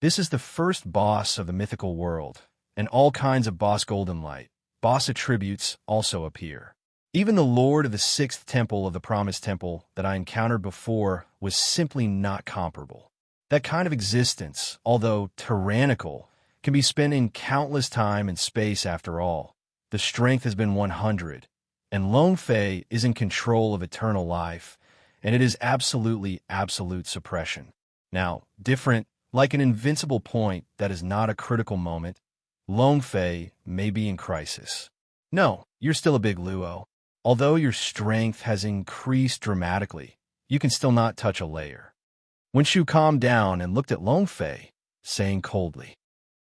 This is the first boss of the mythical world, and all kinds of boss golden light, boss attributes also appear. Even the lord of the 6th temple of the Promised Temple that I encountered before was simply not comparable. That kind of existence, although tyrannical, can be spent in countless time and space after all. The strength has been 100, and Longfei is in control of eternal life, and it is absolute suppression. Now, different, like an invincible point that is not a critical moment, Longfei may be in crisis. No, you're still a big Luo. Although your strength has increased dramatically, you can still not touch a layer. Wen Shu calmed down and looked at Long Fei, saying coldly,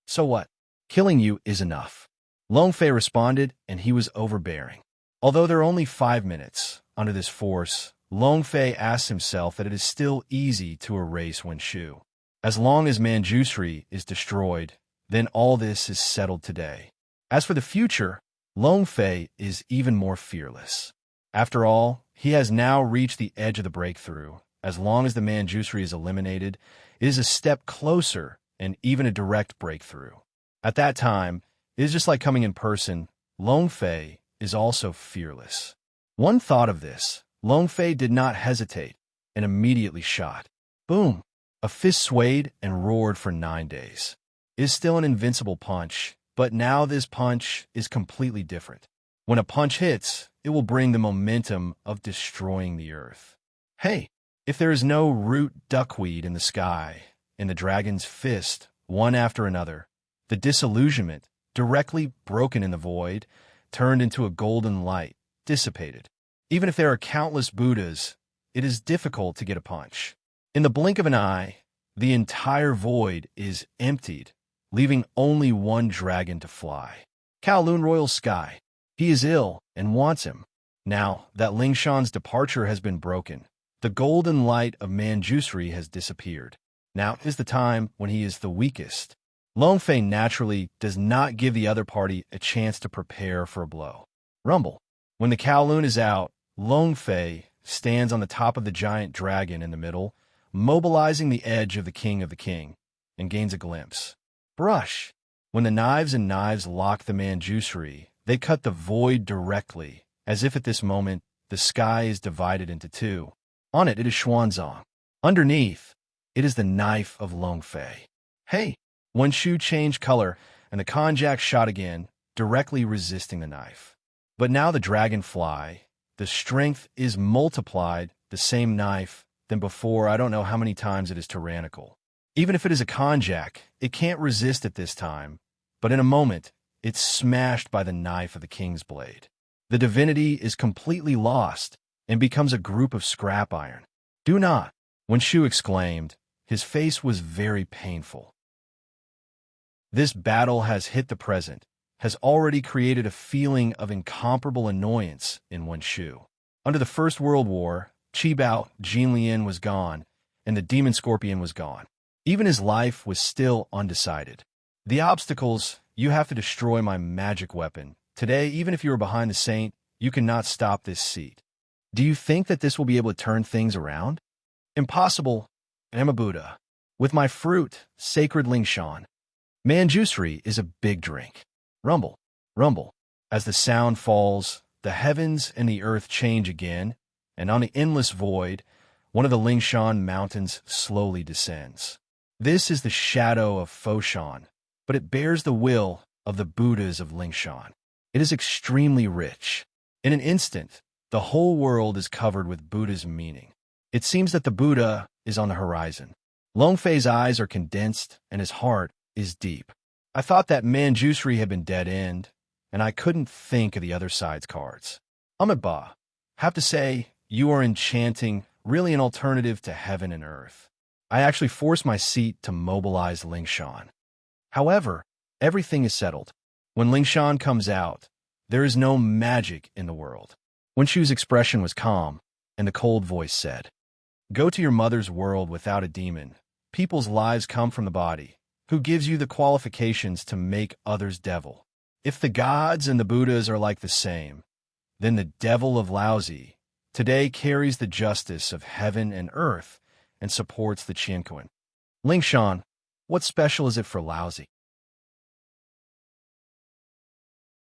"So what? Killing you is enough." Long Fei responded, and he was overbearing. Although there are only 5 minutes under this force, Long Fei asked himself that it is still easy to erase Wen Shu. As long as Manjusri is destroyed, then all this is settled today. As for the future, Long Fei is even more fearless. After all, he has now reached the edge of the breakthrough. As long as the Manjusri is eliminated, it is a step closer and even a direct breakthrough. At that time, it is just like coming in person. Long Fei is also fearless. One thought of this, Long Fei did not hesitate and immediately shot. Boom! A fist swayed and roared for 9 days. It is still an invincible punch, but now this punch is completely different. When a punch hits, it will bring the momentum of destroying the earth. Hey, if there is no root duckweed in the sky, in the dragon's fist, one after another, the disillusionment, directly broken in the void, turned into a golden light, dissipated. Even if there are countless Buddhas, it is difficult to get a punch. In the blink of an eye, the entire void is emptied, leaving only one dragon to fly. Kowloon Royal Sky. He is ill and wants him. Now that Lingshan's departure has been broken, the golden light of Manjusri has disappeared. Now is the time when he is the weakest. Long Fei naturally does not give the other party a chance to prepare for a blow. Rumble. When the Kowloon is out, Long Fei stands on the top of the giant dragon in the middle, mobilizing the edge of the king, and gains a glimpse. Brush. When the knives and knives lock the Manjusri, they cut the void directly, as if at this moment the sky is divided into two. On it is Xuanzang. Underneath, it is the knife of Long Fei. Hey! Wen Shu changed color, and the konjac shot again, directly resisting the knife. But now the dragonfly, the strength is multiplied, the same knife, than before. I don't know how many times it is tyrannical. Even if it is a konjac, it can't resist at this time, but in a moment, it's smashed by the knife of the king's blade. The divinity is completely lost and becomes a group of scrap iron. Do not, Wen Shu exclaimed. His face was very painful. This battle has hit the present, has already created a feeling of incomparable annoyance in Wen Shu. Under the First World War, Qibao Jinlian was gone, and the demon scorpion was gone. Even his life was still undecided. The obstacles, you have to destroy my magic weapon. Today, even if you are behind the saint, you cannot stop this seat. Do you think that this will be able to turn things around? Impossible. I am a Buddha. With my fruit, sacred Lingshan. Manjusri is a big drink. Rumble, rumble. As the sound falls, the heavens and the earth change again, and on the endless void, one of the Lingshan mountains slowly descends. This is the shadow of Foshan, but it bears the will of the Buddhas of Lingshan. It is extremely rich. In an instant, the whole world is covered with Buddha's meaning. It seems that the Buddha is on the horizon. Long Fei's eyes are condensed, and his heart is deep. I thought that Manjusri had been dead-end, and I couldn't think of the other side's cards. Amitabha, have to say, you are enchanting, really an alternative to heaven and earth. I actually forced my seat to mobilize Lingshan. However, everything is settled. When Lingshan comes out, there is no magic in the world. Wen Shu's expression was calm, and the cold voice said, "Go to your mother's world without a demon. People's lives come from the body. Who gives you the qualifications to make others devil? If the gods and the Buddhas are like the same, then the devil of Laozi today carries the justice of heaven and earth and supports the Qianquan. Lingshan, what special is it for Laozi?"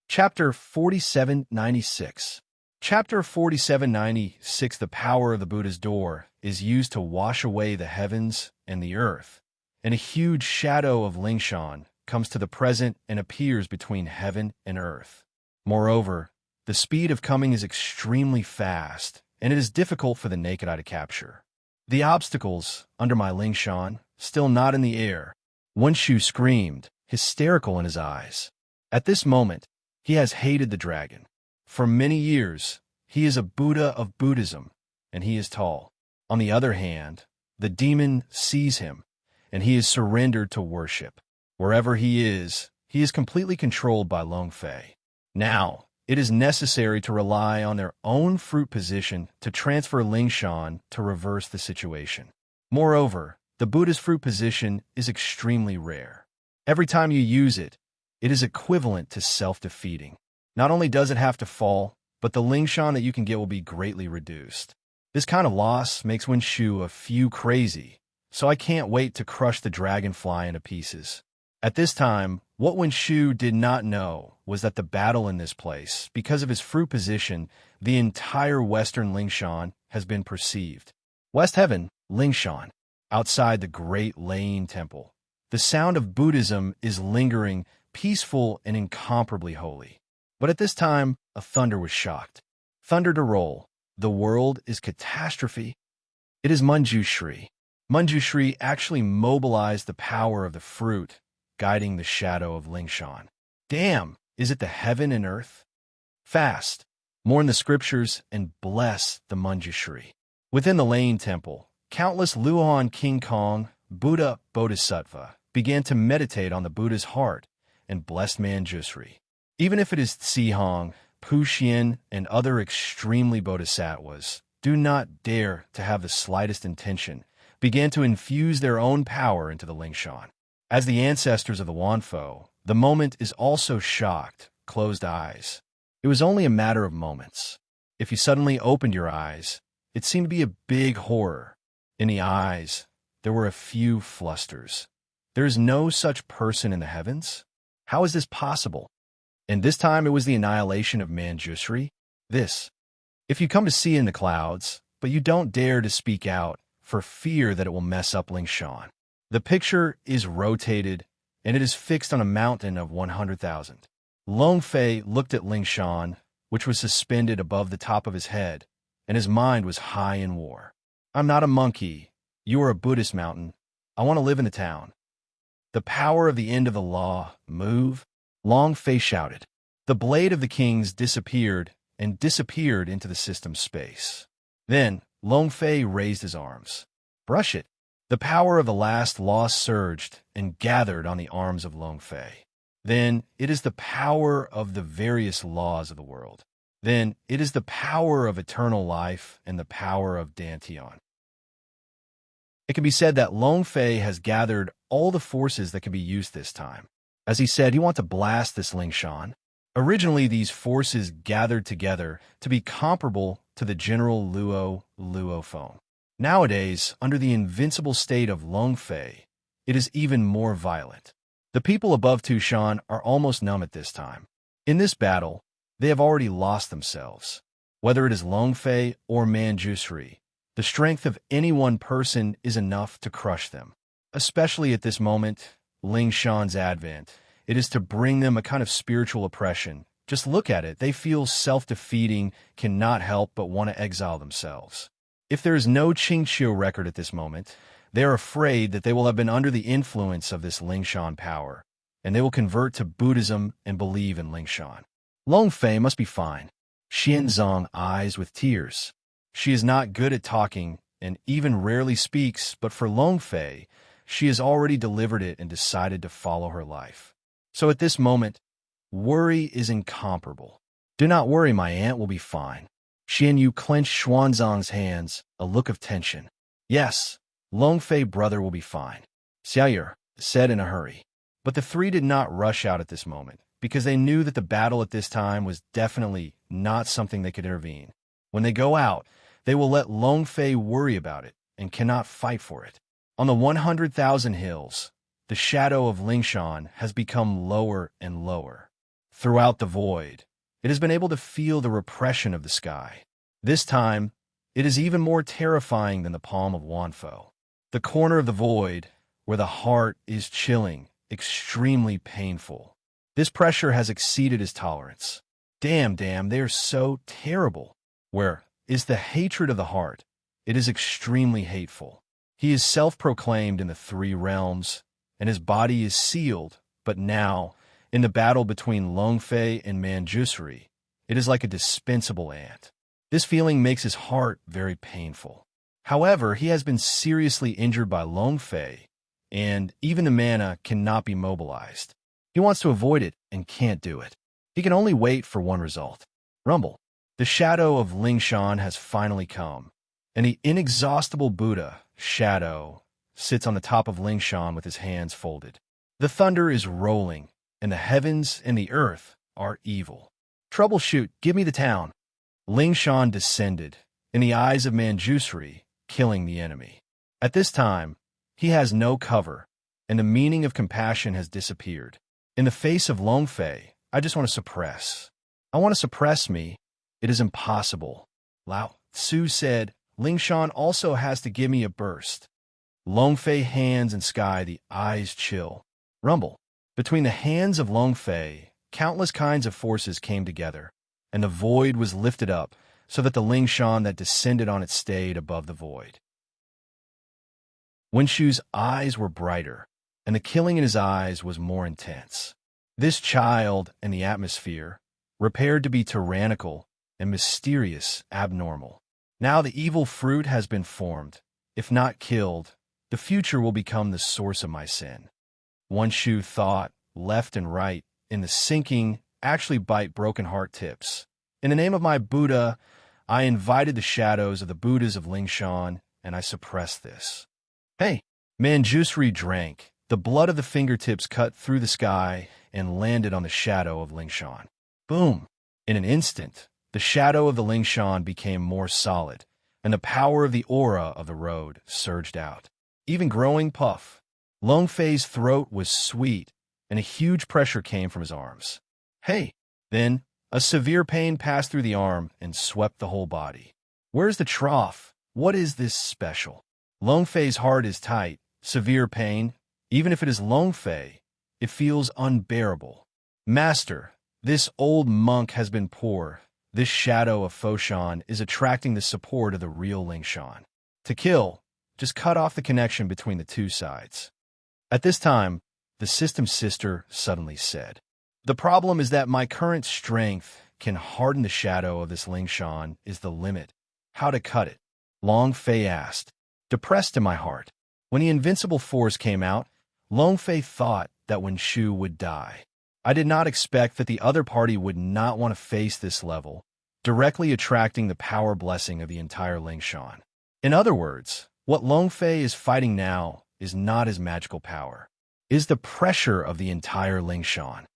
Chapter 4796. Chapter 4796. The power of the Buddha's door is used to wash away the heavens and the earth, and a huge shadow of Lingshan comes to the present and appears between heaven and earth. Moreover, the speed of coming is extremely fast, and it is difficult for the naked eye to capture. The obstacles under my Lingshan, still not in the air. Wen Shu screamed, hysterical in his eyes. At this moment, he has hated the dragon. For many years, he is a Buddha of Buddhism, and he is tall. On the other hand, The demon sees him, and he is surrendered to worship. Wherever he is completely controlled by Long Fei. Now, it is necessary to rely on their own fruit position to transfer Lingshan to reverse the situation. Moreover, the Buddha's fruit position is extremely rare. Every time you use it, it is equivalent to self-defeating. Not only does it have to fall, but the Lingshan that you can get will be greatly reduced. This kind of loss makes Wen Shu a few crazy, so I can't wait to crush the dragonfly into pieces. At this time, what Wen Shu did not know was that the battle in this place, because of his fruit position, the entire western Lingshan has been perceived. West Heaven, Lingshan, outside the great Lane Temple. The sound of Buddhism is lingering, peaceful, and incomparably holy. But at this time, a thunder was shocked. Thunder to roll. The world is catastrophe. It is Manjushri. Manjushri actually mobilized the power of the fruit, guiding the shadow of Lingshan. Damn, is it the heaven and earth? Fast, mourn the scriptures, and bless the Manjushri. Within the Lane Temple, countless Luohan King Kong, Buddha Bodhisattva, began to meditate on the Buddha's heart and blessed Manjushri. Even if it is Tsihong, Puxian, and other extremely bodhisattvas, do not dare to have the slightest intention, began to infuse their own power into the Lingshan. As the ancestors of the Wanfo, the moment is also shocked, closed eyes. It was only a matter of moments. If you suddenly opened your eyes, it seemed to be a big horror. In the eyes, there were a few flusters. There is no such person in the heavens? How is this possible? And this time it was the annihilation of Manjushri? This. If you come to see in the clouds, but you don't dare to speak out for fear that it will mess up Lingshan. The picture is rotated, and it is fixed on a mountain of 100,000. Long Fei looked at Lingshan, which was suspended above the top of his head, and his mind was high in war. I'm not a monkey. You are a Buddhist mountain. I want to live in the town. The power of the end of the law, move. Long Fei shouted. The blade of the kings disappeared and disappeared into the system space. Then, Long Fei raised his arms. Brush it. The power of the last law surged and gathered on the arms of Long Fei. Then, it is the power of the various laws of the world. Then, it is the power of eternal life and the power of Dantian. It can be said that Long Fei has gathered all the forces that can be used this time. As he said, he wants to blast this Lingshan. Originally, these forces gathered together to be comparable to the general Luo foam. Nowadays, under the invincible state of Long Fei, it is even more violent. The people above Tushan are almost numb at this time. In this battle, they have already lost themselves. Whether it is Long Fei or Manjushri, the strength of any one person is enough to crush them. Especially at this moment, Lingshan's advent, it is to bring them a kind of spiritual oppression. Just look at it. They feel self-defeating, cannot help but want to exile themselves. If there is no Qingqiu record at this moment, they are afraid that they will have been under the influence of this Lingshan power, and they will convert to Buddhism and believe in Lingshan. Long Fei must be fine. Xianzong eyes with tears. She is not good at talking and even rarely speaks, but for Long Fei, she has already delivered it and decided to follow her life. So at this moment, worry is incomparable. Do not worry, my aunt will be fine. Xian Yu clenched Xuanzang's hands, a look of tension. Yes, Long Fei brother will be fine, Xiaoyer said in a hurry. But the three did not rush out at this moment, because they knew that the battle at this time was definitely not something they could intervene. When they go out, they will let Long Fei worry about it and cannot fight for it. On the 100,000 hills, the shadow of Lingshan has become lower and lower. Throughout the void, it has been able to feel the repression of the sky. This time, it is even more terrifying than the palm of Wanfo. The corner of the void, where the heart is chilling, extremely painful. This pressure has exceeded his tolerance. Damn, they are so terrible. Where is the hatred of the heart? It is extremely hateful. He is self-proclaimed in the three realms, and his body is sealed, but now, in the battle between Long Fei and Manjushri, it is like a dispensable ant. This feeling makes his heart very painful. However, he has been seriously injured by Long Fei, and even the mana cannot be mobilized. He wants to avoid it and can't do it. He can only wait for one result. Rumble. The shadow of Lingshan has finally come, and the inexhaustible Buddha, Shadow, sits on the top of Lingshan with his hands folded. The thunder is rolling, and the heavens and the earth are evil. Troubleshoot, give me the town. Lingshan descended, in the eyes of Manjusri, killing the enemy. At this time, he has no cover, and the meaning of compassion has disappeared. In the face of Long Fei, I just want to suppress. I want to suppress me. It is impossible. Lao Tzu said, Lingshan also has to give me a burst. Long Fei hands and sky, the eyes chill. Rumble. Between the hands of Long Fei, countless kinds of forces came together, and the void was lifted up so that the Lingshan that descended on it stayed above the void. Wenshu's eyes were brighter, and the killing in his eyes was more intense. This child and the atmosphere, repaired to be tyrannical and mysterious, abnormal. Now the evil fruit has been formed. If not killed, the future will become the source of my sin. Wenshu thought, left and right, in the sinking, actually bite broken heart tips. In the name of my Buddha, I invited the shadows of the Buddhas of Lingshan, and I suppressed this. Hey! Manjusri drank. The blood of the fingertips cut through the sky and landed on the shadow of Lingshan. Boom! In an instant, the shadow of the Lingshan became more solid, and the power of the aura of the road surged out. Even growing puff. Long Fei's throat was sweet, and a huge pressure came from his arms. Hey! Then, a severe pain passed through the arm and swept the whole body. Where's the trough? What is this special? Long Fei's heart is tight. Severe pain. Even if it is Long Fei, it feels unbearable. Master, this old monk has been poor. This shadow of Foshan is attracting the support of the real Lingshan. To kill, just cut off the connection between the two sides. At this time, the system sister suddenly said, the problem is that my current strength can harden the shadow of this Lingshan is the limit. How to cut it? Long Fei asked, depressed in my heart. When the invincible force came out, Long Fei thought that Wenshu would die. I did not expect that the other party would not want to face this level, directly attracting the power blessing of the entire Lingshan. In other words, what Long Fei is fighting now is not his magical power, is the pressure of the entire Lingshan.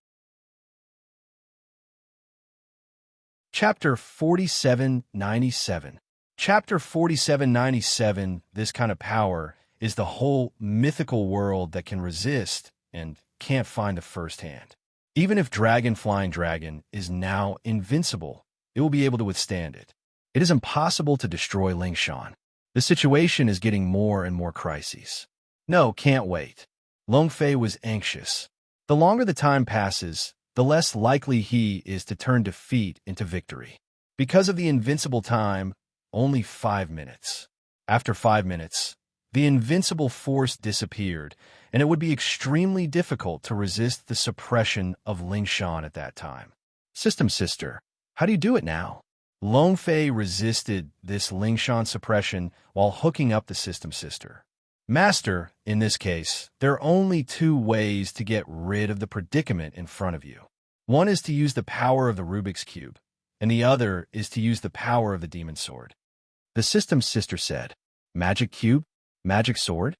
Chapter 4797. Chapter 4797, this kind of power, is the whole mythical world that can resist and can't find the first hand. Even if Dragon Flying Dragon is now invincible, it will be able to withstand it. It is impossible to destroy Lingshan. The situation is getting more and more crises. No, can't wait. Long Fei was anxious. The longer the time passes, the less likely he is to turn defeat into victory. Because of the invincible time, only 5 minutes. After 5 minutes, the invincible force disappeared, and it would be extremely difficult to resist the suppression of Lingshan at that time. System Sister, how do you do it now? Long Fei resisted this Lingshan suppression while hooking up the System Sister. Master, in this case, there are only 2 ways to get rid of the predicament in front of you. One is to use the power of the Rubik's Cube, and the other is to use the power of the Demon Sword. The System Sister said, Magic Cube? Magic Sword?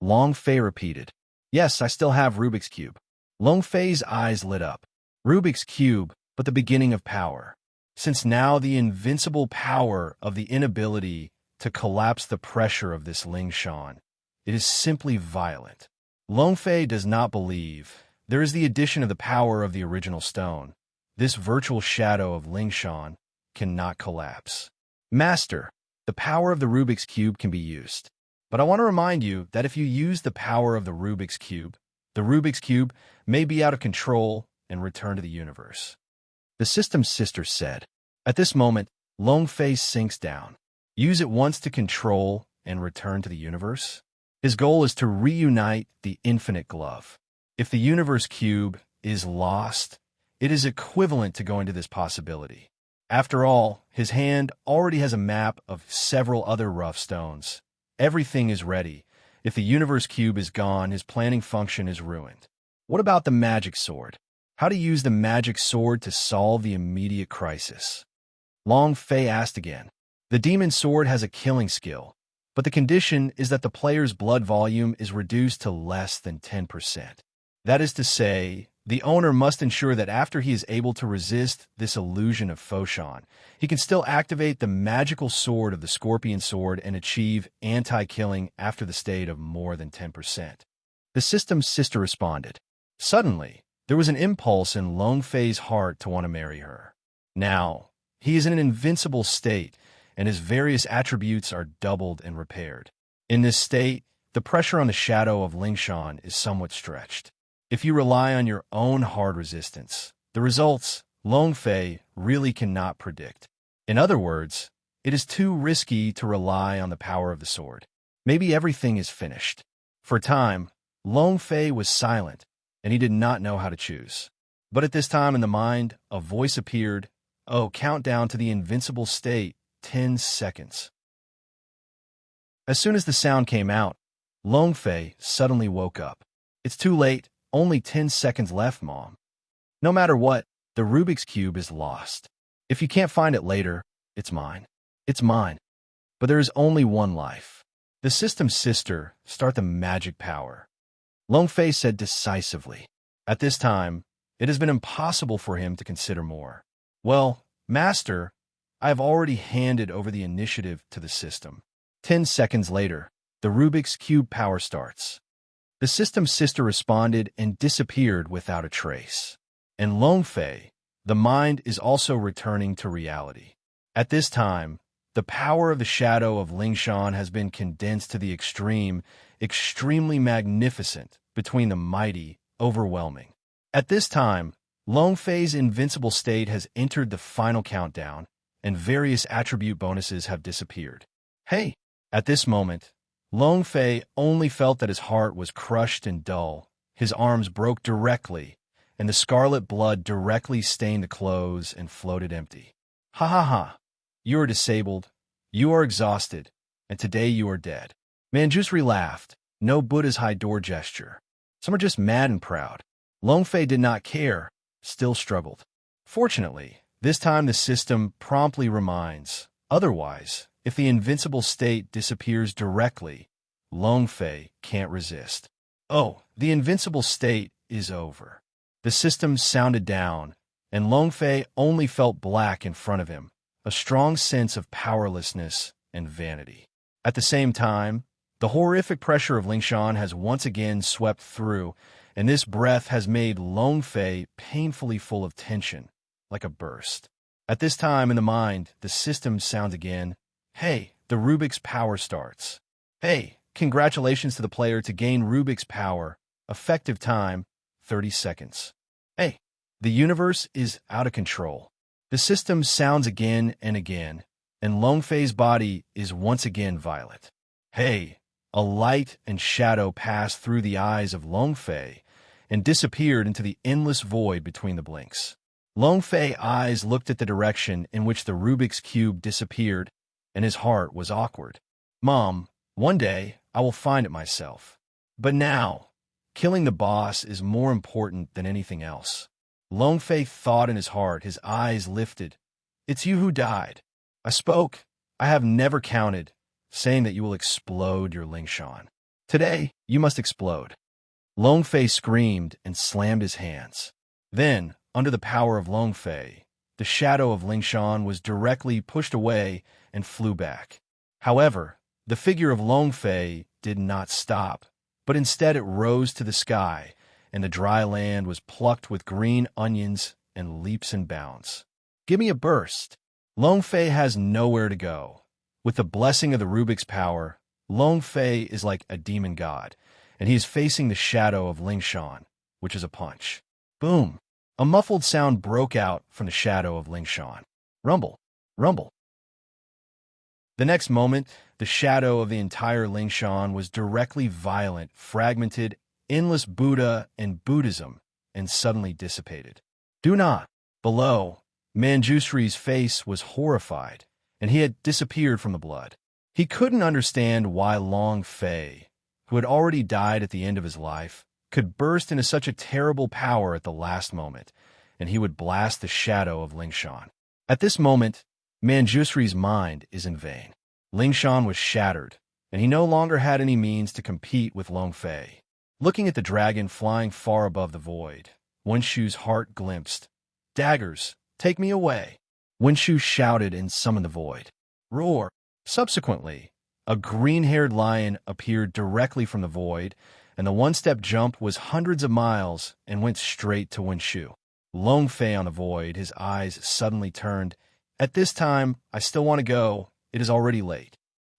Long Fei repeated, Yes, I still have Rubik's Cube. Long Fei's eyes lit up. Rubik's Cube, but the beginning of power. Since now the invincible power of the inability to collapse the pressure of this Lingshan, it is simply violent. Long Fei does not believe there is the addition of the power of the original stone. This virtual shadow of Lingshan cannot collapse. Master, the power of the Rubik's Cube can be used. But I want to remind you that if you use the power of the Rubik's Cube may be out of control and return to the universe. The System Sister said. At this moment, Long Fei sinks down. Use it once to control and return to the universe? His goal is to reunite the infinite glove. If the universe cube is lost, it is equivalent to going to this possibility. After all, his hand already has a map of several other rough stones. Everything is ready. If the universe cube is gone, his planning function is ruined. What about the magic sword? How to use the magic sword to solve the immediate crisis? Long Fei asked again. The demon sword has a killing skill, but the condition is that the player's blood volume is reduced to less than 10%. That is to say, the owner must ensure that after he is able to resist this illusion of Foshan, he can still activate the magical sword of the Scorpion Sword and achieve anti-killing after the state of more than 10%. The system's sister responded. Suddenly, there was an impulse in Long Fei's heart to want to marry her. Now, he is in an invincible state, and his various attributes are doubled and repaired. In this state, the pressure on the shadow of Lingshan is somewhat stretched. If you rely on your own hard resistance, the results Long Fei really cannot predict. In other words, it is too risky to rely on the power of the sword. Maybe everything is finished. For a time, Long Fei was silent, and he did not know how to choose. But at this time in the mind, a voice appeared. Oh, countdown to the invincible state, 10 seconds. As soon as the sound came out, Long Fei suddenly woke up. It's too late. Only 10 seconds left, Mom. No matter what, the Rubik's Cube is lost. If you can't find it later, it's mine. It's mine. But there is only one life. The system's sister, start the magic power. Long Fei said decisively. At this time, it has been impossible for him to consider more. Well, Master, I have already handed over the initiative to the system. 10 seconds later, the Rubik's Cube power starts. The system's sister responded and disappeared without a trace. And Long Fei, the mind is also returning to reality. At this time, the power of the shadow of Lingshan has been condensed to the extreme, extremely magnificent, between the mighty, overwhelming. At this time, Long Fei's invincible state has entered the final countdown, and various attribute bonuses have disappeared. Hey! At this moment, Long Fei only felt that his heart was crushed and dull, his arms broke directly, and the scarlet blood directly stained the clothes and floated empty. Ha ha ha! You are disabled, you are exhausted, and today you are dead. Manjusri laughed, no Buddha's high door gesture. Some are just mad and proud. Long Fei did not care, still struggled. Fortunately, this time the system promptly reminds, otherwise, if the invincible state disappears directly, Long Fei can't resist. Oh, the invincible state is over. The system sounded down, and Long Fei only felt black in front of him, a strong sense of powerlessness and vanity. At the same time, the horrific pressure of Lingshan has once again swept through, and this breath has made Long Fei painfully full of tension, like a burst. At this time in the mind, the system sounds again. Hey, the Rubik's power starts. Hey, congratulations to the player to gain Rubik's power. Effective time, 30 seconds. Hey, the universe is out of control. The system sounds again and again, and Long Fei's body is once again violet. Hey, a light and shadow passed through the eyes of Long Fei and disappeared into the endless void between the blinks. Long Fei's eyes looked at the direction in which the Rubik's Cube disappeared, and his heart was awkward. Mom, one day I will find it myself. But now, killing the boss is more important than anything else. Long Fei thought in his heart, his eyes lifted. It's you who died. I spoke. I have never counted, saying that you will explode your Lingshan. Today, you must explode. Long Fei screamed and slammed his hands. Then, under the power of Long Fei, the shadow of Lingshan was directly pushed away and flew back. However, the figure of Long Fei did not stop, but instead it rose to the sky, and the dry land was plucked with green onions and leaps and bounds. Give me a burst. Long Fei has nowhere to go. With the blessing of the Rubik's power, Long Fei is like a demon god, and he is facing the shadow of Lingshan, which is a punch. Boom! A muffled sound broke out from the shadow of Lingshan. Rumble! Rumble! The next moment, the shadow of the entire Lingshan was directly violent, fragmented, endless Buddha and Buddhism, and suddenly dissipated. Do not! Below, Manjushri's face was horrified, and he had disappeared from the blood. He couldn't understand why Long Fei, who had already died at the end of his life, could burst into such a terrible power at the last moment, and he would blast the shadow of Lingshan. At this moment, Manjushri's mind is in vain. Lingshan was shattered, and he no longer had any means to compete with Long Fei. Looking at the dragon flying far above the void, Wenshu's heart glimpsed. "Daggers, take me away!" Wenshu shouted and summoned the void. Roar! Subsequently, a green-haired lion appeared directly from the void, and the one-step jump was hundreds of miles and went straight to Wenshu. Long Fei on the void, his eyes suddenly turned. "At this time, I still want to go. It is already late."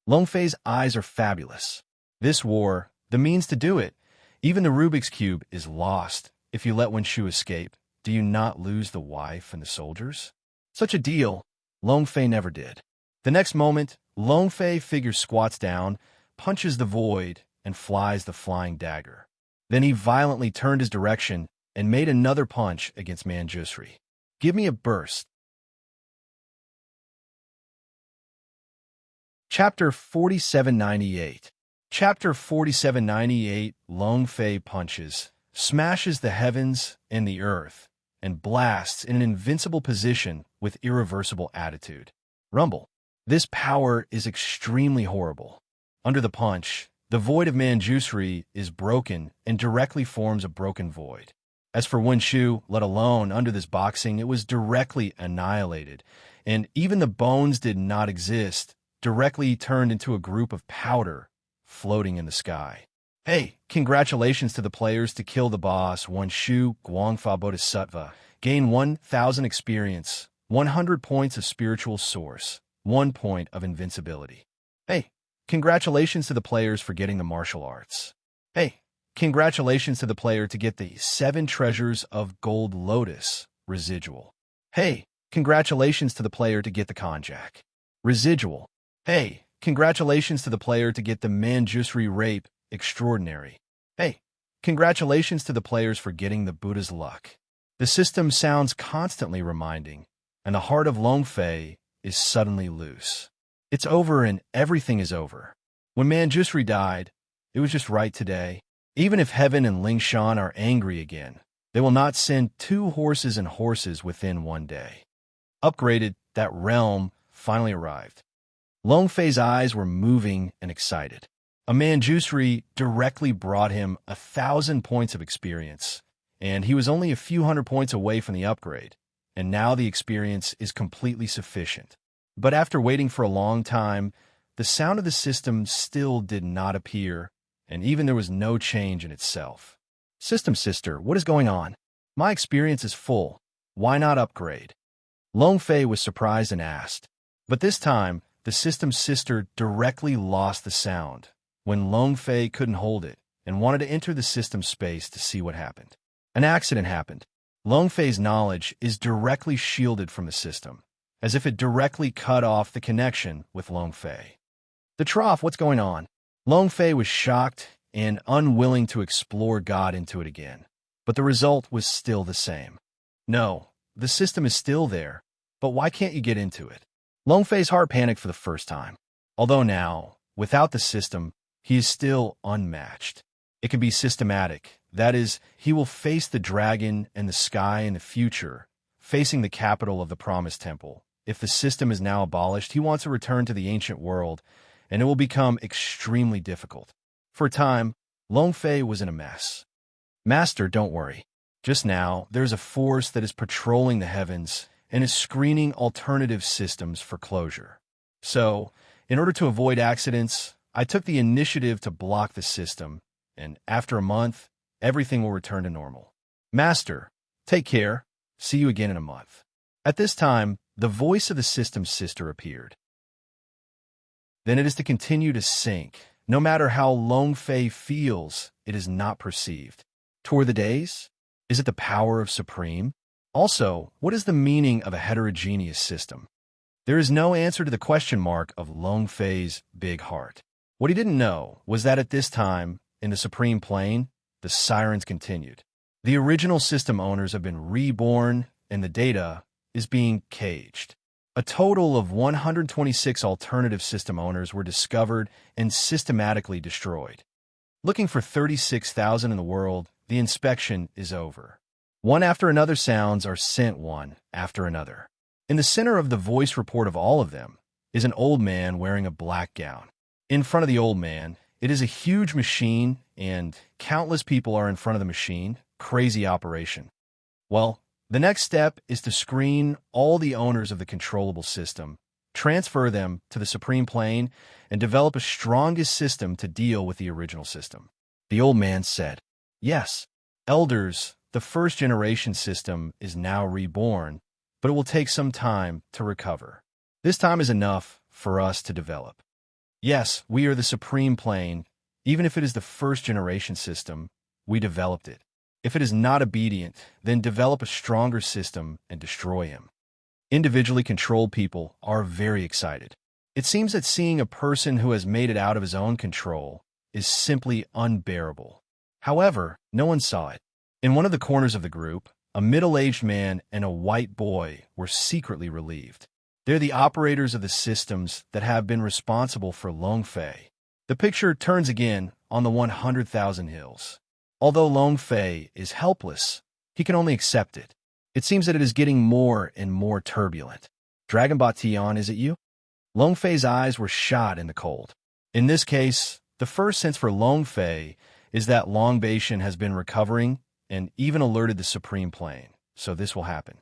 Long Fei's eyes are fabulous. This war, the means to do it. Even the Rubik's Cube is lost if you let Wenshu escape. Do you not lose the wife and the soldiers? Such a deal, Long Fei never did. The next moment, Long Fei figure squats down, punches the void, and flies the flying dagger. Then he violently turned his direction and made another punch against Manjushri. "Give me a burst." Chapter 4798. Chapter 4798. Long Fei punches, smashes the heavens and the earth, and blasts in an invincible position with irreversible attitude. Rumble. This power is extremely horrible. Under the punch, the void of Manjushri is broken and directly forms a broken void. As for Wenshu, let alone under this boxing, it was directly annihilated, and even the bones did not exist, directly turned into a group of powder floating in the sky. Hey, congratulations to the players to kill the boss, Wenshu Guangfa Bodhisattva. Gain 1,000 experience, 100 points of spiritual source, 1 point of invincibility. Hey, congratulations to the players for getting the martial arts. Hey, congratulations to the player to get the 7 treasures of gold lotus, residual. Hey, congratulations to the player to get the konjac, residual. Hey, congratulations to the player to get the Manjushri rape, extraordinary. Hey, congratulations to the players for getting the Buddha's luck. The system sounds constantly reminding, and the heart of Long Fei is suddenly loose. It's over and everything is over. When Manjushri died, it was just right today. Even if Heaven and Lingshan are angry again, they will not send 2 horses and horses within 1 day. Upgraded, that realm finally arrived. Long Fei's eyes were moving and excited. A Manjushri directly brought him 1,000 points of experience, and he was only a few hundred points away from the upgrade, and now the experience is completely sufficient. But after waiting for a long time, the sound of the system still did not appear, and even there was no change in itself. System Sister, what is going on? My experience is full. Why not upgrade? Long Fei was surprised and asked. But this time, the System Sister directly lost the sound when Long Fei couldn't hold it and wanted to enter the system space to see what happened. An accident happened. Long Fei's knowledge is directly shielded from the system, as if it directly cut off the connection with Long Fei. The trough, what's going on? Long Fei was shocked and unwilling to explore God into it again, but the result was still the same. No, the system is still there, but why can't you get into it? Long Fei's heart panicked for the first time. Although now, without the system, he is still unmatched. It can be systematic. That is, he will face the dragon and the sky in the future, facing the capital of the Promised Temple. If the system is now abolished, he wants to return to the ancient world, and it will become extremely difficult. For a time, Long Fei was in a mess. Master, don't worry. Just now, there's a force that is patrolling the heavens and is screening alternative systems for closure. So, in order to avoid accidents, I took the initiative to block the system, and after a month, everything will return to normal. Master, take care. See you again in a month. At this time, the voice of the System Sister appeared. Then it is to continue to sink. No matter how Long Fei feels, it is not perceived. Toward the days? Is it the power of Supreme? Also, what is the meaning of a heterogeneous system? There is no answer to the question mark of Long Fei's big heart. What he didn't know was that at this time, in the Supreme Plane, the sirens continued. The original system owners have been reborn, and the data is being caged. A total of 126 alternative system owners were discovered and systematically destroyed. Looking for 36,000 in the world, the inspection is over. One after another sounds are sent one after another. In the center of the voice report of all of them is an old man wearing a black gown. In front of the old man, it is a huge machine, and countless people are in front of the machine. Crazy operation. Well, the next step is to screen all the owners of the controllable system, transfer them to the supreme plane, and develop a strongest system to deal with the original system. The old man said, "Yes, elders, the first generation system is now reborn, but it will take some time to recover. This time is enough for us to develop. Yes, we are the supreme plane. Even if it is the first generation system, we developed it. If it is not obedient, then develop a stronger system and destroy him." Individually controlled people are very excited. It seems that seeing a person who has made it out of his own control is simply unbearable. However, no one saw it. In one of the corners of the group, a middle-aged man and a white boy were secretly relieved. They're the operators of the systems that have been responsible for Longfei. The picture turns again on the 100,000 hills. Although Longfei is helpless, he can only accept it. It seems that it is getting more and more turbulent. Dragonbot Tion, is it you? Longfei's eyes were shot in the cold. In this case, the first sense for Longfei is that Longbation has been recovering and even alerted the Supreme Plane, so this will happen.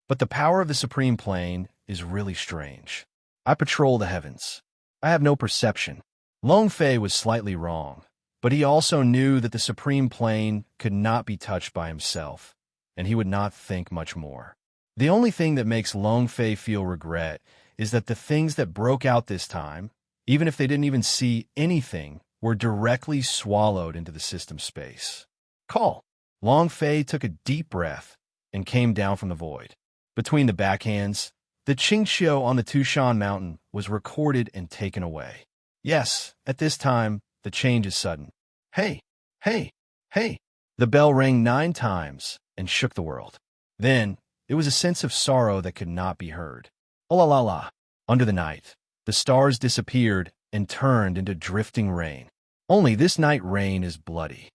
But the power of the Supreme Plane is really strange. I patrol the heavens. I have no perception. Longfei was slightly wrong, but he also knew that the Supreme Plane could not be touched by himself, and he would not think much more. The only thing that makes Longfei feel regret is that the things that broke out this time, even if they didn't even see anything, were directly swallowed into the system space. Call. Longfei took a deep breath and came down from the void. Between the backhands, the Qingxiu on the Tushan Mountain was recorded and taken away. Yes, at this time, the change is sudden. Hey, hey, hey. The bell rang 9 times and shook the world. Then, it was a sense of sorrow that could not be heard. Oh la la la. Under the night, the stars disappeared and turned into drifting rain. Only this night rain is bloody.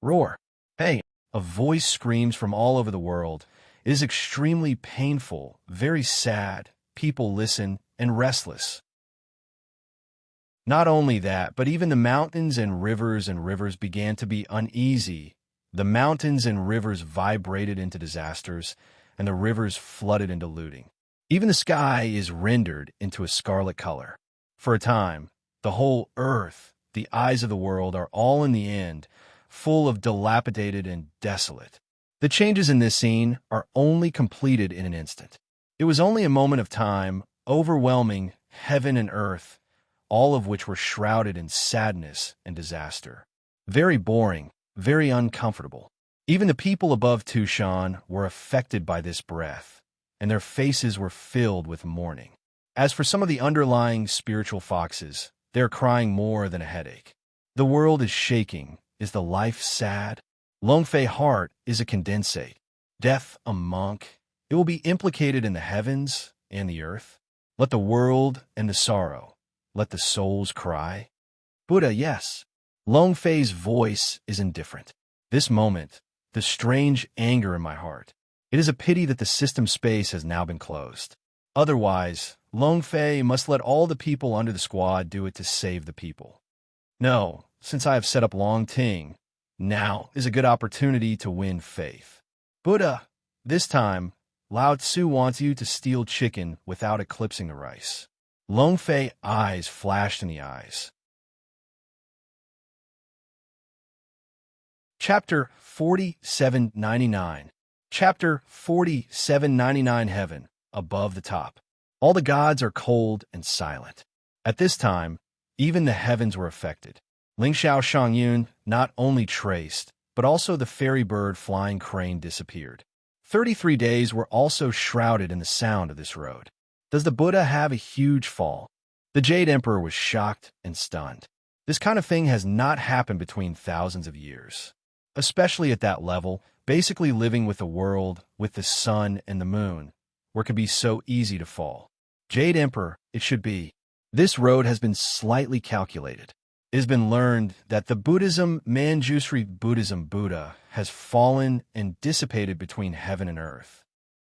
Roar. Hey. A voice screams from all over the world. It is extremely painful, very sad. People listen and restless. Not only that, but even the mountains and rivers began to be uneasy. The mountains and rivers vibrated into disasters, and the rivers flooded into looting. Even the sky is rendered into a scarlet color. For a time, the whole earth, the eyes of the world, are all in the end, full of dilapidated and desolate. The changes in this scene are only completed in an instant. It was only a moment of time, overwhelming heaven and earth, all of which were shrouded in sadness and disaster. Very boring, very uncomfortable. Even the people above Tushan were affected by this breath, and their faces were filled with mourning. As for some of the underlying spiritual foxes, they are crying more than a headache. The world is shaking. Is the life sad? Longfei heart is a condensate. Death a monk. It will be implicated in the heavens and the earth. Let the world and the sorrow. Let the souls cry. Buddha, yes. Longfei's voice is indifferent. This moment, the strange anger in my heart. It is a pity that the system space has now been closed. Otherwise, Longfei must let all the people under the squad do it to save the people. No, since I have set up Long Ting, now is a good opportunity to win faith. Buddha, this time, Lao Tzu wants you to steal chicken without eclipsing the rice. Longfei eyes flashed in the eyes. Chapter 4799. Chapter 4799. Heaven, above the top. All the gods are cold and silent. At this time, even the heavens were affected. Lingxiao Shangyun not only traced, but also the fairy bird flying crane disappeared. 33 days were also shrouded in the sound of this road. Does the Buddha have a huge fall? The Jade Emperor was shocked and stunned. This kind of thing has not happened between thousands of years. Especially at that level, basically living with the world, with the sun and the moon, where it could be so easy to fall. Jade Emperor, it should be. This road has been slightly calculated. It has been learned that the Manjushri Buddhism Buddha has fallen and dissipated between heaven and earth.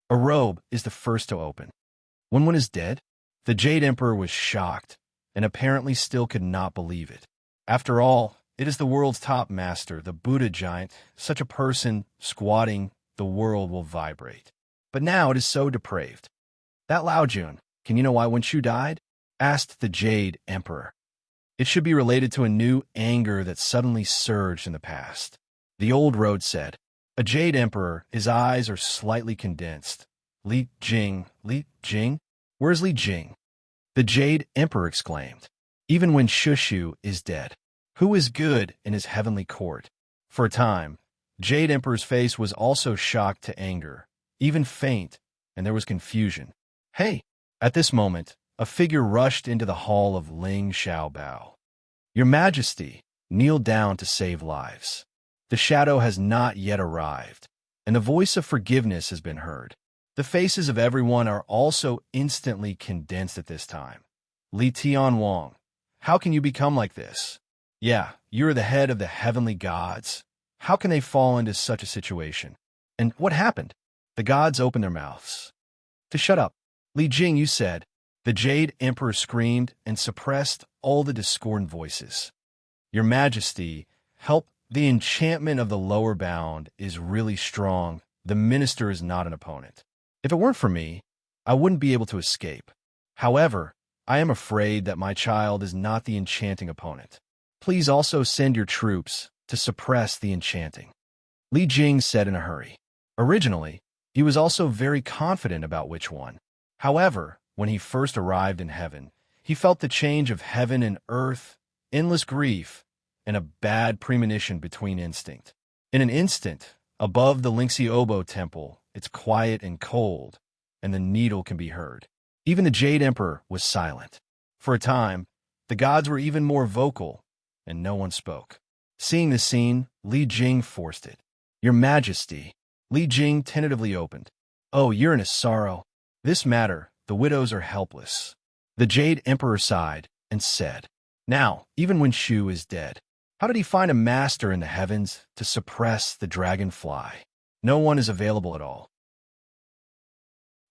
A robe is the first to open. When one is dead, the Jade Emperor was shocked and apparently still could not believe it. After all, it is the world's top master, the Buddha giant. Such a person squatting, the world will vibrate. But now it is so depraved. That Lao Jun, can you know why Wen Shu died? Asked the Jade Emperor. It should be related to a new anger that suddenly surged in the past. The old road said, a Jade Emperor, his eyes are slightly condensed. Li Jing, where's Li Jing? The Jade Emperor exclaimed, even when Shushu is dead, who is good in his heavenly court? For a time, Jade Emperor's face was also shocked to anger, even faint, and there was confusion. Hey! At this moment, a figure rushed into the hall of Ling Xiaobao. Your Majesty, kneel down to save lives. The shadow has not yet arrived, and the voice of forgiveness has been heard. The faces of everyone are also instantly condensed at this time. Li Tianwang, how can you become like this? Yeah, you are the head of the heavenly gods. How can they fall into such a situation? And what happened? The gods opened their mouths. To shut up. Li Jing, you said. The Jade Emperor screamed and suppressed all the discordant voices. Your Majesty, help. The enchantment of the lower bound is really strong. The minister is not an opponent. If it weren't for me, I wouldn't be able to escape. However, I am afraid that my child is not the enchanting opponent. Please also send your troops to suppress the enchanting. Li Jing said in a hurry. Originally, he was also very confident about which one. However, when he first arrived in heaven, he felt the change of heaven and earth, endless grief, and a bad premonition between instinct. In an instant, above the Lingxi temple, it's quiet and cold, and the needle can be heard. Even the Jade Emperor was silent. For a time, the gods were even more vocal, and no one spoke. Seeing the scene, Li Jing forced it. Your Majesty, Li Jing tentatively opened. Oh, you're in a sorrow. This matter, the widows are helpless. The Jade Emperor sighed and said, now, even when Shu is dead, how did he find a master in the heavens to suppress the dragonfly? No one is available at all.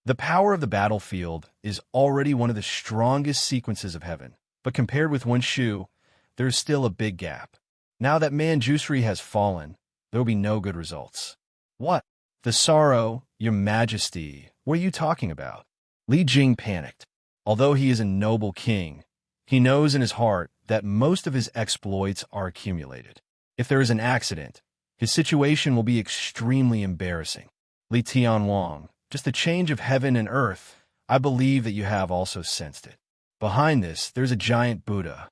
The power of the battlefield is already one of the strongest sequences of heaven, but compared with Wen Shu, there is still a big gap. Now that Manjushri has fallen, there will be no good results. What? The sorrow, Your Majesty, what are you talking about? Li Jing panicked. Although he is a noble king, he knows in his heart that most of his exploits are accumulated. If there is an accident, his situation will be extremely embarrassing. Li Tianwang, just the change of heaven and earth, I believe that you have also sensed it. Behind this, there's a giant Buddha.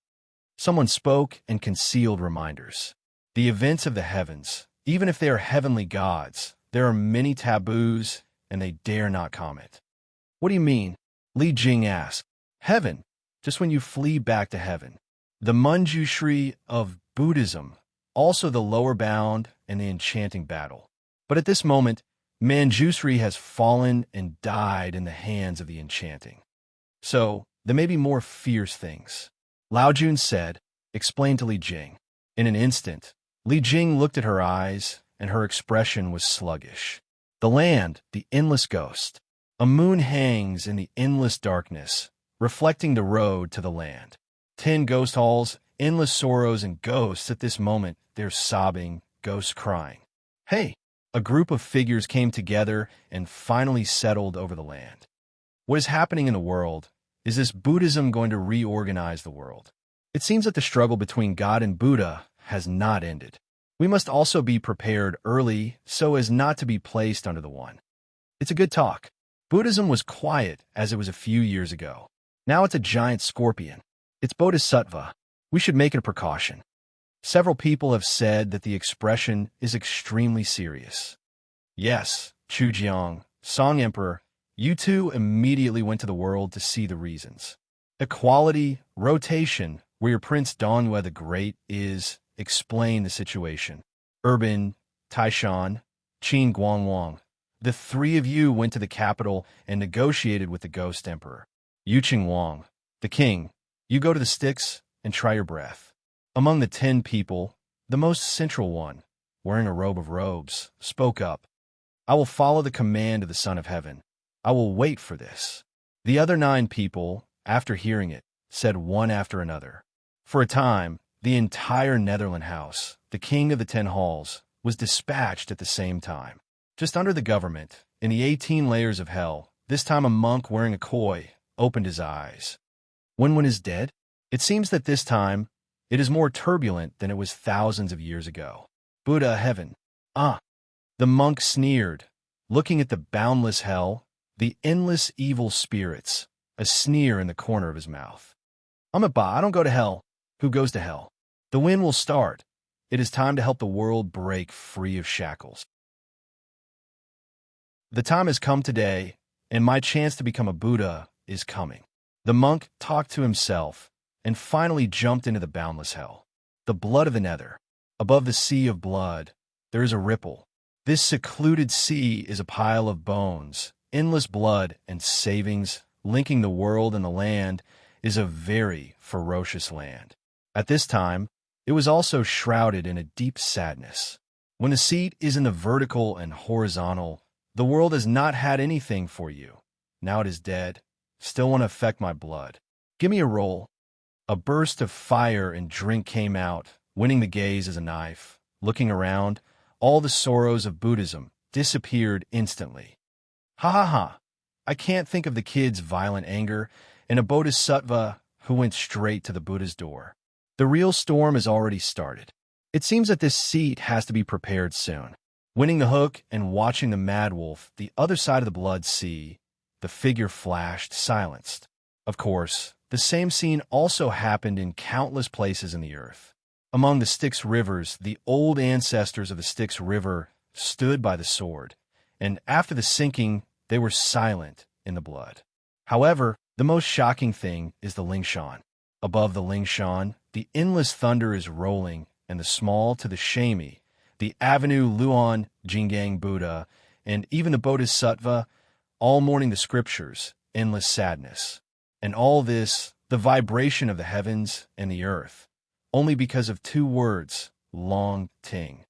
Someone spoke and concealed reminders. The events of the heavens, even if they are heavenly gods, there are many taboos, and they dare not comment. What do you mean? Li Jing asked. Heaven, just when you flee back to heaven. The Manjushri of Buddhism, also the lower bound and the enchanting battle. But at this moment, Manjushri has fallen and died in the hands of the enchanting. So, there may be more fierce things. Lao Jun said, explained to Li Jing. In an instant, Li Jing looked at her eyes, and her expression was sluggish. The land, the endless ghost. A moon hangs in the endless darkness, reflecting the road to the land. 10 ghost halls, endless sorrows and ghosts. At this moment, they're sobbing, ghosts crying. Hey! A group of figures came together and finally settled over the land. What is happening in the world? Is this Buddhism going to reorganize the world? It seems that the struggle between God and Buddha has not ended. We must also be prepared early so as not to be placed under the one. It's a good talk. Buddhism was quiet as it was a few years ago. Now it's a giant scorpion. It's Bodhisattva. We should make it a precaution. Several people have said that the expression is extremely serious. Yes, Chujiang, Song Emperor, you two immediately went to the world to see the reasons. Equality, rotation, where your Prince Dongyue the Great is, explain the situation. Urban, Taishan, Qin Guangwang, The three of you went to the capital and negotiated with the ghost emperor. Yuqing Wang, the king, you go to the Styx and try your breath. Among the 10 people, the most central one, wearing a robe of robes, spoke up. I will follow the command of the Son of Heaven. I will wait for this. The other 9 people, after hearing it, said one after another. For a time, the entire Netherland house, the king of the 10 halls, was dispatched at the same time. Just under the government, in the 18 layers of hell, this time a monk wearing a koi opened his eyes. When one is dead? It seems that this time, it is more turbulent than it was thousands of years ago. Buddha, heaven. Ah! The monk sneered, looking at the boundless hell, the endless evil spirits, a sneer in the corner of his mouth. I don't go to hell. Who goes to hell? The wind will start. It is time to help the world break free of shackles. The time has come today, and my chance to become a Buddha is coming. The monk talked to himself and finally jumped into the boundless hell. The blood of the nether. Above the sea of blood, there is a ripple. This secluded sea is a pile of bones. Endless blood and savings linking the world and the land is a very ferocious land. At this time, it was also shrouded in a deep sadness. When the seat is in the vertical and horizontal, the world has not had anything for you. Now it is dead. Still want to affect my blood. Give me a roll. A burst of fire and drink came out, winning the gaze as a knife. Looking around, all the sorrows of Buddhism disappeared instantly. Ha ha ha. I can't think of the kid's violent anger and a bodhisattva who went straight to the Buddha's door. The real storm has already started. It seems that this seat has to be prepared soon. Winning the hook and watching the mad wolf, the other side of the blood sea, the figure flashed, silenced. Of course, the same scene also happened in countless places in the earth. Among the Styx rivers, the old ancestors of the Styx River stood by the sword, and after the sinking, they were silent in the blood. However, the most shocking thing is the Lingshan. Above the Lingshan, the endless thunder is rolling, and the small to the Shami, the Avenue Luan Jingang Buddha, and even the Bodhisattva, all mourning the scriptures, endless sadness. And all this, the vibration of the heavens and the earth, only because of 2 words, Long Ting.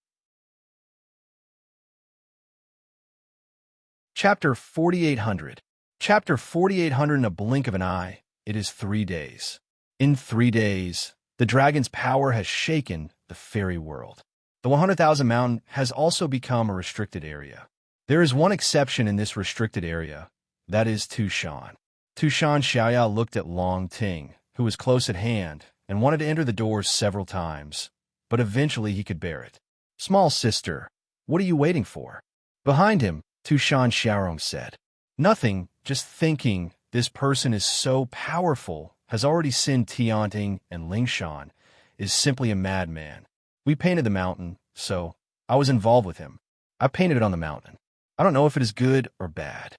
Chapter 4800. Chapter 4800 in a blink of an eye, it is 3 days. In 3 days, the dragon's power has shaken the fairy world. The 100,000 mountain has also become a restricted area. There is one exception in this restricted area, that is Tushan. Tushan Xiaoya looked at Long Ting, who was close at hand, and wanted to enter the doors several times, but eventually he could bear it. Small sister, what are you waiting for? Behind him, Tushan Xiaorong said. Nothing, just thinking this person is so powerful, has already sinned Tianting and Lingshan, is simply a madman. We painted the mountain, so I was involved with him. I painted it on the mountain. I don't know if it is good or bad.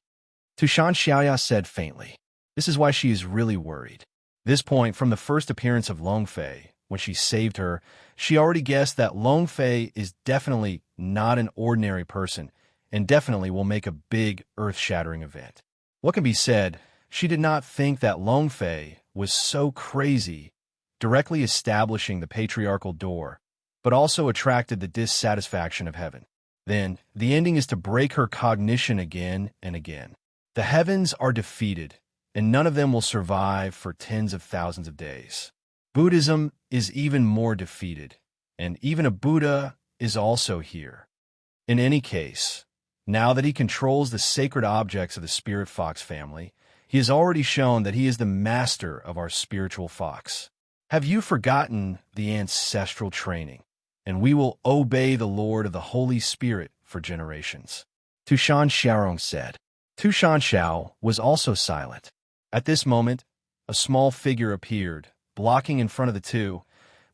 Tushan Xiaoya said faintly. This is why she is really worried. This point, from the first appearance of Long Fei, when she saved her, she already guessed that Long Fei is definitely not an ordinary person, and definitely will make a big, earth-shattering event. What can be said, she did not think that Long Fei was so crazy, directly establishing the patriarchal door, but also attracted the dissatisfaction of heaven. Then, the ending is to break her cognition again and again. The heavens are defeated, and none of them will survive for tens of thousands of days. Buddhism is even more defeated, and even a Buddha is also here. In any case, now that he controls the sacred objects of the spirit fox family, he has already shown that he is the master of our spiritual fox. Have you forgotten the ancestral training? And we will obey the Lord of the Holy Spirit for generations. Tushan Xiaorong said. Tushan Xiao was also silent. At this moment, a small figure appeared, blocking in front of the two.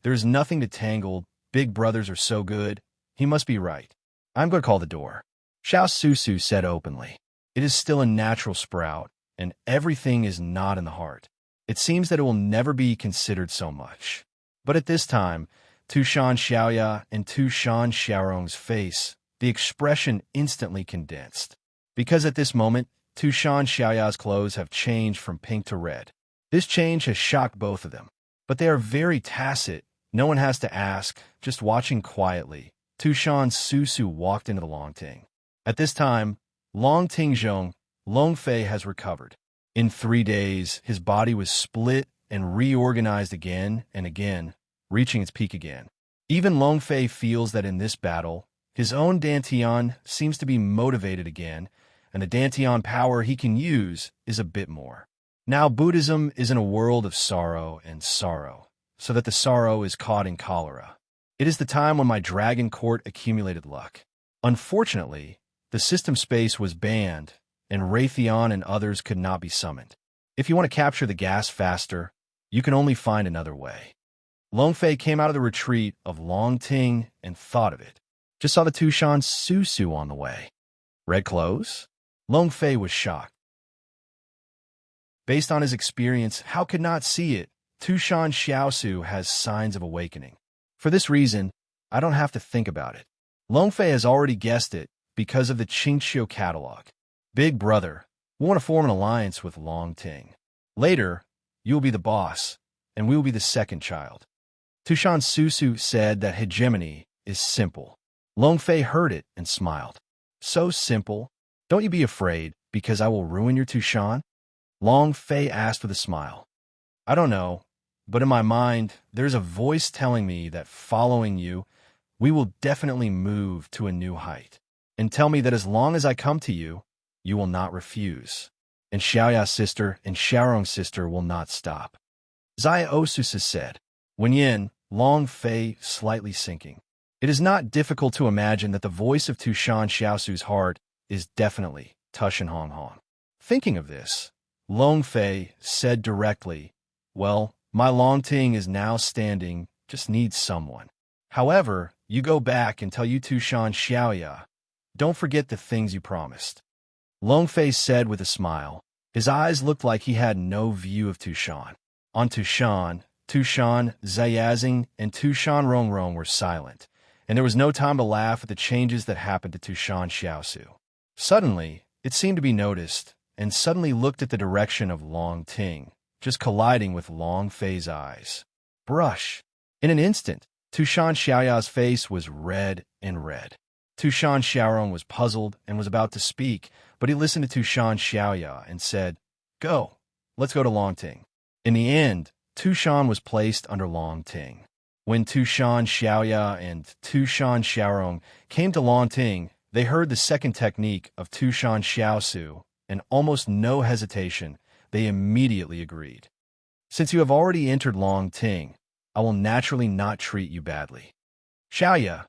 There is nothing to tangle. Big brothers are so good. He must be right. I'm going to call the door. Xiao Susu said openly. It is still a natural sprout, and everything is not in the heart. It seems that it will never be considered so much. But at this time, Tushan Xiaoya and Tushan Xiaorong's face, the expression instantly condensed. because at this moment, Tushan Xiaoya's clothes have changed from pink to red. This change has shocked both of them. But they are very tacit. No one has to ask, just watching quietly. Tushan Susu walked into the Longting. At this time, Longting Zhong, Longfei has recovered. In 3 days, his body was split and reorganized again and again, reaching its peak again. Even Longfei feels that in this battle, his own Dantian seems to be motivated again, and the Dantian power he can use is a bit more. Now Buddhism is in a world of sorrow and sorrow, so that the sorrow is caught in cholera. It is the time when my dragon court accumulated luck. Unfortunately, the system space was banned, and Raytheon and others could not be summoned. If you want to capture the gas faster, you can only find another way. Longfei came out of the retreat of Longting and thought of it. Just saw the Tushan Susu on the way. Red clothes? Longfei was shocked. Based on his experience, how could not see it? Tushan Xiaosu has signs of awakening. For this reason, I don't have to think about it. Longfei has already guessed it because of the Qingqiu catalog. Big brother, we want to form an alliance with Longting. Later, you will be the boss, and we will be the second child. Tushan Susu said that hegemony is simple. Longfei heard it and smiled. So simple. Don't you be afraid, because I will ruin your Tushan? Longfei asked with a smile. I don't know, but in my mind, there's a voice telling me that following you, we will definitely move to a new height. And tell me that as long as I come to you, you will not refuse. And Xiaoya's sister and Xiaorong's sister will not stop. Zaya Osusa said. Wenyin, Longfei slightly sinking. It is not difficult to imagine that the voice of Tushan Xiaosu's heart is definitely Tushan Honghong. Thinking of this, Longfei said directly, well, my Longting is now standing, just needs someone. However, you go back and tell you Tushan Xiaoya, don't forget the things you promised. Longfei said with a smile. His eyes looked like he had no view of Tushan. On Tushan, Zayazing, and Tushan Rongrong were silent, and there was no time to laugh at the changes that happened to Tushan Xiaosu. Suddenly, it seemed to be noticed, and suddenly looked at the direction of Longting, just colliding with Longfei's eyes. Brush! In an instant, Tushan Xiaoya's face was red and red. Tushan Xiaorong was puzzled and was about to speak, but he listened to Tushan Xiaoya and said, Go, let's go to Longting. In the end, Tushan was placed under Longting. When Tushan Xiaoya and Tushan Xiaorong came to Longting, they heard the second technique of Tushan Xiaosu, and almost no hesitation, they immediately agreed. Since you have already entered Longting, I will naturally not treat you badly. Xiaoya,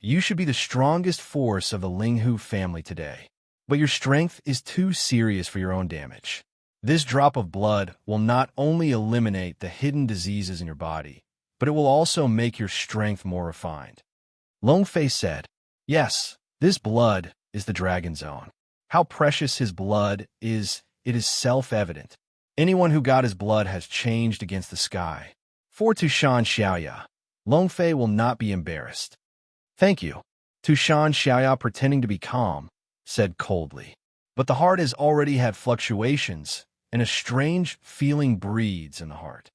you should be the strongest force of the Linghu family today, but your strength is too serious for your own damage. This drop of blood will not only eliminate the hidden diseases in your body, but it will also make your strength more refined. Longfei said, Yes, this blood is the dragon's own. How precious his blood is, it is self-evident. Anyone who got his blood has changed against the sky. For Tushan Xiaoya, Longfei will not be embarrassed. Thank you. Tushan Xiaoya, pretending to be calm, said coldly. But the heart has already had fluctuations, and a strange feeling breeds in the heart.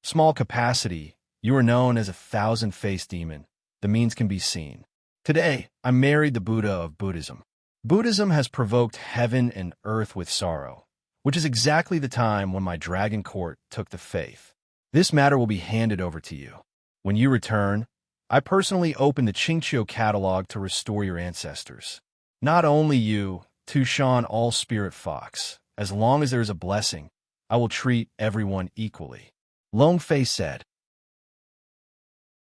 Small capacity, you are known as a thousand-faced demon. The means can be seen. Today, I married the Buddha of Buddhism. Buddhism has provoked heaven and earth with sorrow, which is exactly the time when my dragon court took the faith. This matter will be handed over to you. When you return, I personally open the Qingqiu catalog to restore your ancestors. Not only you, Tushan All-Spirit Fox. As long as there is a blessing, I will treat everyone equally. Longfei said.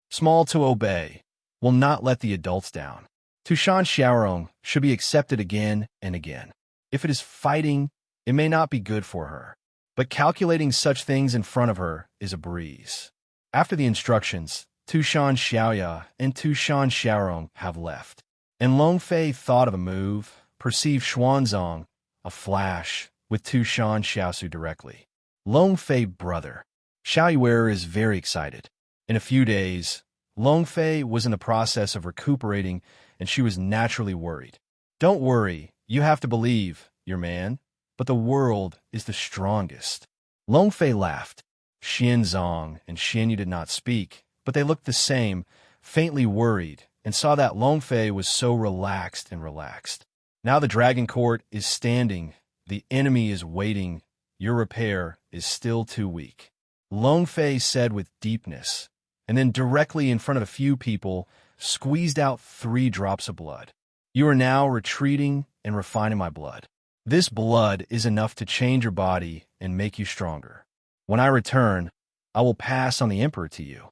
Small to obey, will not let the adults down. Tushan Xiaorong should be accepted again and again. If it is fighting, it may not be good for her, but calculating such things in front of her is a breeze. After the instructions, Tushan Xiaoya and Tushan Xiaorong have left, and Longfei thought of a move, perceived Xuanzong, a flash, with Tushan Xiaosu directly. Longfei brother. Xiaoyuer is very excited. In a few days, Longfei was in the process of recuperating, and she was naturally worried. Don't worry, You have to believe, your man, but the world is the strongest. Long Fei laughed. Xian Zong and Xian Yu did not speak, but they looked the same, faintly worried, and saw that Long Fei was so relaxed and relaxed. Now the Dragon Court is standing. The enemy is waiting. Your repair is still too weak. Long Fei said with deepness, and then directly in front of a few people, squeezed out 3 drops of blood. You are now retreating and refining my blood. This blood is enough to change your body and make you stronger. When I return, I will pass on the Emperor to you.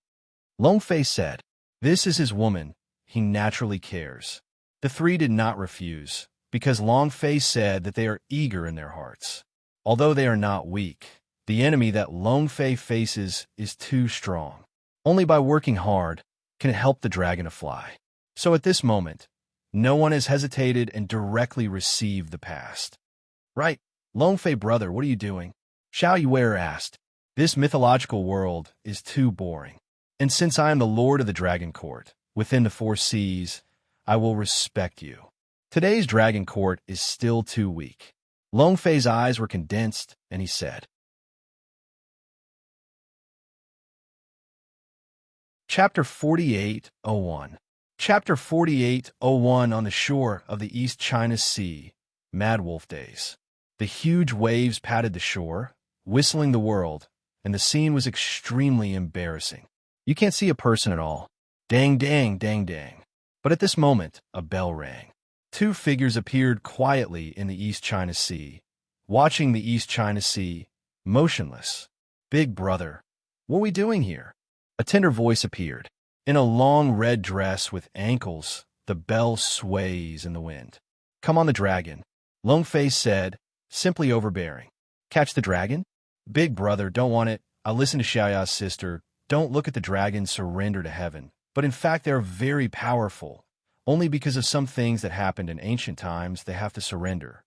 Long Fei said, this is his woman. He naturally cares. The 3 did not refuse, because Long Fei said that they are eager in their hearts. Although they are not weak, the enemy that Long Fei faces is too strong. Only by working hard can it help the dragon to fly. So at this moment, no one has hesitated and directly received the past. Right, Long Fei brother, what are you doing? Xiao Yuer asked. This mythological world is too boring. And since I am the Lord of the Dragon Court, within the 4 seas, I will respect you. Today's Dragon Court is still too weak. Long Fei's eyes were condensed, and he said, Chapter 48:01. Chapter 48:01. On the shore of the East China Sea, Mad Wolf Days. The huge waves patted the shore, whistling the world, and the scene was extremely embarrassing. You can't see a person at all. Dang, dang, dang, dang. But at this moment, a bell rang. 2 figures appeared quietly in the East China Sea, watching the East China Sea, motionless. Big brother, what are we doing here? A tender voice appeared. In a long red dress with ankles, the bell sways in the wind. Come on the dragon, Long Fei said, simply overbearing. Catch the dragon? Big brother, don't want it. I listen to Xiaoya's sister. Don't look at the dragon surrender to heaven. But in fact, they are very powerful. Only because of some things that happened in ancient times, they have to surrender.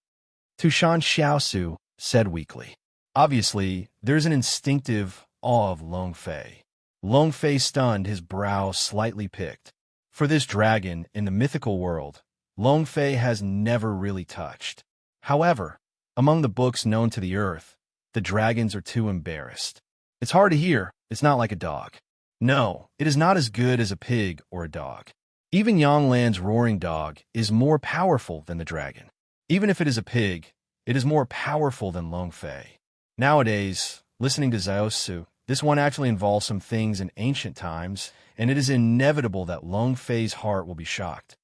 Tushan Xiaosu said weakly. Obviously, there's an instinctive awe of Long Fei. Long Fei stunned, his brow slightly picked. For this dragon in the mythical world, Long Fei has never really touched. However, among the books known to the earth, the dragons are too embarrassed. It's hard to hear. It's not like a dog. No, it is not as good as a pig or a dog. Even Yanglan's roaring dog is more powerful than the dragon. Even if it is a pig, it is more powerful than Long Fei. Nowadays, listening to Xiaosu, this one actually involves some things in ancient times, and it is inevitable that Long Fei's heart will be shocked.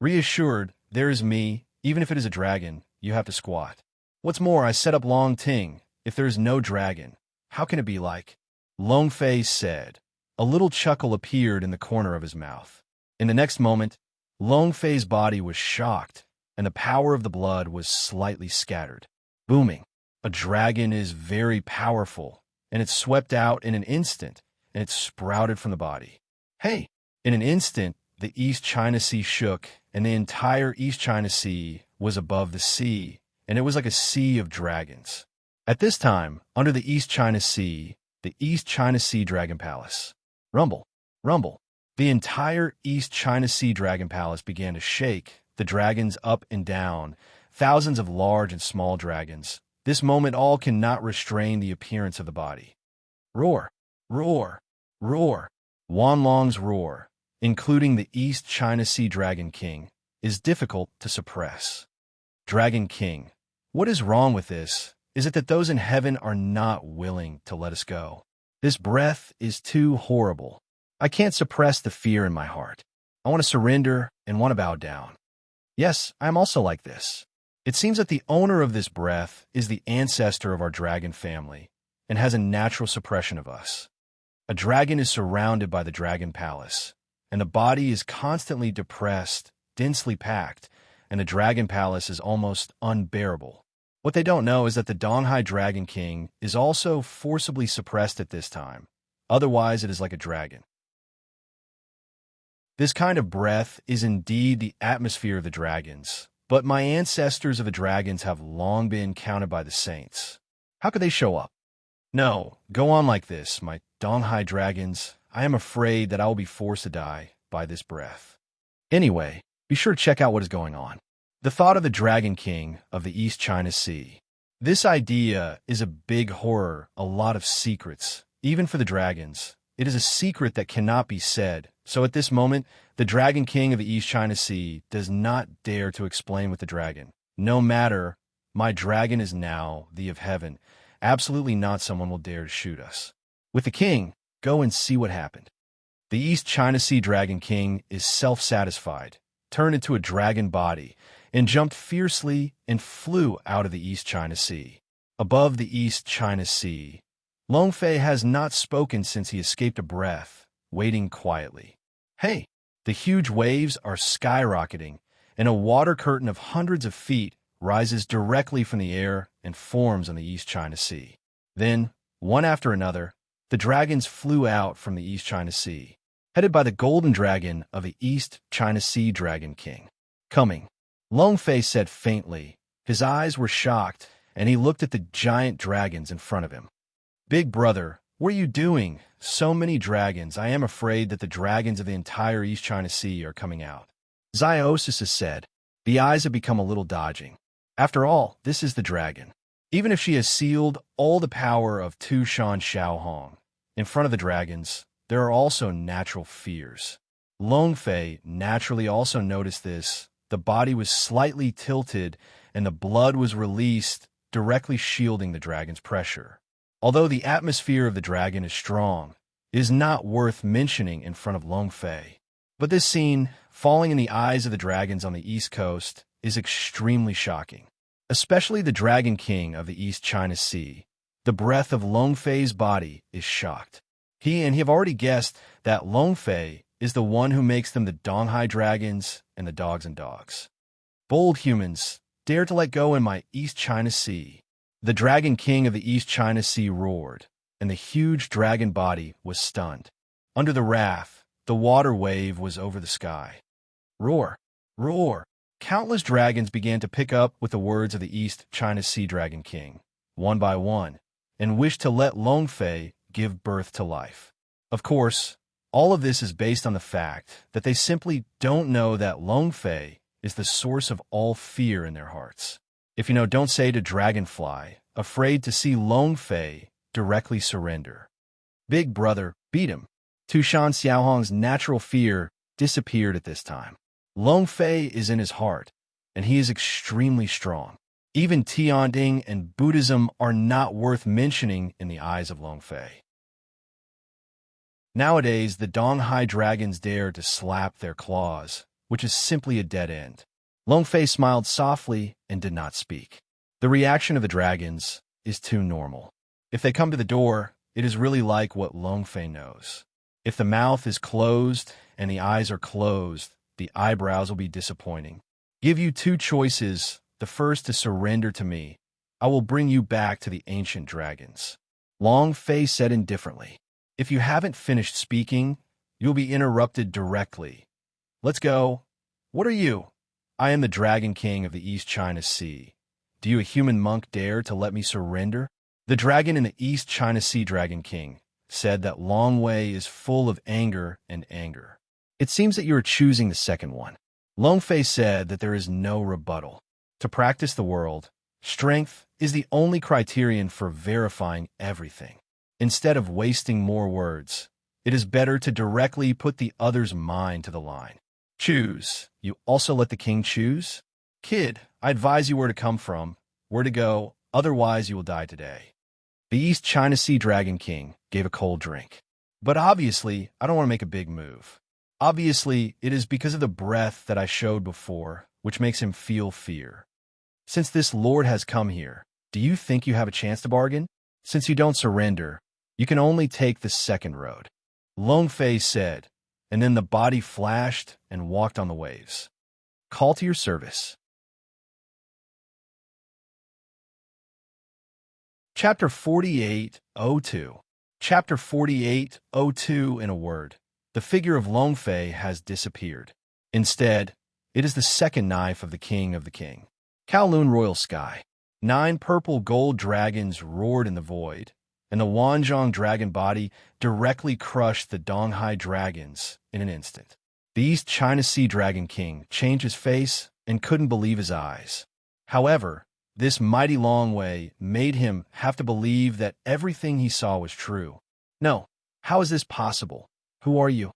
Reassured, there is me. Even if it is a dragon, you have to squat. What's more, I set up Long Ting. If there is no dragon, how can it be like? Long Fei said. A little chuckle appeared in the corner of his mouth. In the next moment, Long Fei's body was shocked, and the power of the blood was slightly scattered. Booming. A dragon is very powerful, and it swept out in an instant, and it sprouted from the body. Hey! In an instant, the East China Sea shook, and the entire East China Sea was above the sea, and it was like a sea of dragons. At this time, under the East China Sea, the East China Sea Dragon Palace. Rumble, rumble. The entire East China Sea Dragon Palace began to shake, the dragons up and down, thousands of large and small dragons. This moment all cannot restrain the appearance of the body. Roar, roar, roar. Wanlong's roar, including the East China Sea Dragon King, is difficult to suppress. Dragon King, what is wrong with this? Is it that those in heaven are not willing to let us go? This breath is too horrible. I can't suppress the fear in my heart. I want to surrender and want to bow down. Yes, I am also like this. It seems that the owner of this breath is the ancestor of our dragon family and has a natural suppression of us. A dragon is surrounded by the dragon palace, and the body is constantly depressed, densely packed, and the dragon palace is almost unbearable. What they don't know is that the Donghai Dragon King is also forcibly suppressed at this time. Otherwise, it is like a dragon. This kind of breath is indeed the atmosphere of the dragons, but my ancestors of the dragons have long been counted by the saints. How could they show up? No, go on like this, my Donghai dragons. I am afraid that I will be forced to die by this breath. Anyway, be sure to check out what is going on. The thought of the Dragon King of the East China Sea. This idea is a big horror, a lot of secrets, even for the dragons. It is a secret that cannot be said. So at this moment, the Dragon King of the East China Sea does not dare to explain with the dragon. No matter, my dragon is now the of heaven. Absolutely not someone will dare to shoot us. With the king, go and see what happened. The East China Sea Dragon King is self-satisfied, turned into a dragon body, and jumped fiercely and flew out of the East China Sea. Above the East China Sea, Long Fei has not spoken since he escaped a breath, waiting quietly. Hey, the huge waves are skyrocketing, and a water curtain of hundreds of feet rises directly from the air and forms on the East China Sea. Then, one after another, the dragons flew out from the East China Sea, headed by the golden dragon of the East China Sea Dragon King. Coming, Long Fei said faintly. His eyes were shocked, and he looked at the giant dragons in front of him. Big brother, what are you doing? So many dragons. I am afraid that the dragons of the entire East China Sea are coming out. Ziosis said. The eyes have become a little dodging. After all, this is the dragon. Even if she has sealed all the power of Tu Shan Xiaohong in front of the dragons, there are also natural fears. Long Fei naturally also noticed this. The body was slightly tilted, and the blood was released, directly shielding the dragon's pressure. Although the atmosphere of the dragon is strong, it is not worth mentioning in front of Long Fei. But this scene, falling in the eyes of the dragons on the East Coast, is extremely shocking. Especially the Dragon King of the East China Sea. The breath of Long Fei's body is shocked. He have already guessed that Long Fei is the one who makes them the Donghai dragons and the dogs and dogs. Bold humans, dare to let go in my East China Sea. The Dragon King of the East China Sea roared, and the huge dragon body was stunned. Under the wrath, the water wave was over the sky. Roar! Roar! Countless dragons began to pick up with the words of the East China Sea Dragon King, one by one, and wished to let Long Fei give birth to life. Of course, all of this is based on the fact that they simply don't know that Long Fei is the source of all fear in their hearts. If you know, don't say to Dragonfly, afraid to see Long Fei directly surrender. Big brother, beat him. Tu Shan Xiaohong's natural fear disappeared at this time. Long Fei is in his heart, and he is extremely strong. Even Tianding and Buddhism are not worth mentioning in the eyes of Long Fei. Nowadays, the Donghai dragons dare to slap their claws, which is simply a dead end. Long Fei smiled softly and did not speak. The reaction of the dragons is too normal. If they come to the door, it is really like what Long Fei knows. If the mouth is closed and the eyes are closed, the eyebrows will be disappointing. Give you two choices. The first to surrender to me. I will bring you back to the ancient dragons. Long Fei said indifferently. If you haven't finished speaking, you'll be interrupted directly. Let's go. What are you? I am the Dragon King of the East China Sea. Do you, a human monk, dare to let me surrender? The dragon in the East China Sea Dragon King said that Long Wei is full of anger and anger. It seems that you are choosing the second one. Long Fei said that there is no rebuttal. To practice the world, strength is the only criterion for verifying everything. Instead of wasting more words, it is better to directly put the other's mind to the line. Choose. You also let the king choose? Kid, I advise you where to come from, where to go, otherwise you will die today. The East China Sea Dragon King gave a cold drink. But obviously, I don't want to make a big move. Obviously, it is because of the breath that I showed before, which makes him feel fear. Since this lord has come here, do you think you have a chance to bargain? Since you don't surrender, you can only take the second road. Long Fei said, and then the body flashed and walked on the waves. Call to your service. Chapter 48:02. Chapter 48:02 in a word. The figure of Long Fei has disappeared. Instead, it is the second knife of the king of the king. Kowloon Royal Sky. 9 purple gold dragons roared in the void, and the Wanzhong dragon body directly crushed the Donghai dragons in an instant. The East China Sea Dragon King changed his face and couldn't believe his eyes. However, this mighty long way made him have to believe that everything he saw was true. No, how is this possible? Who are you?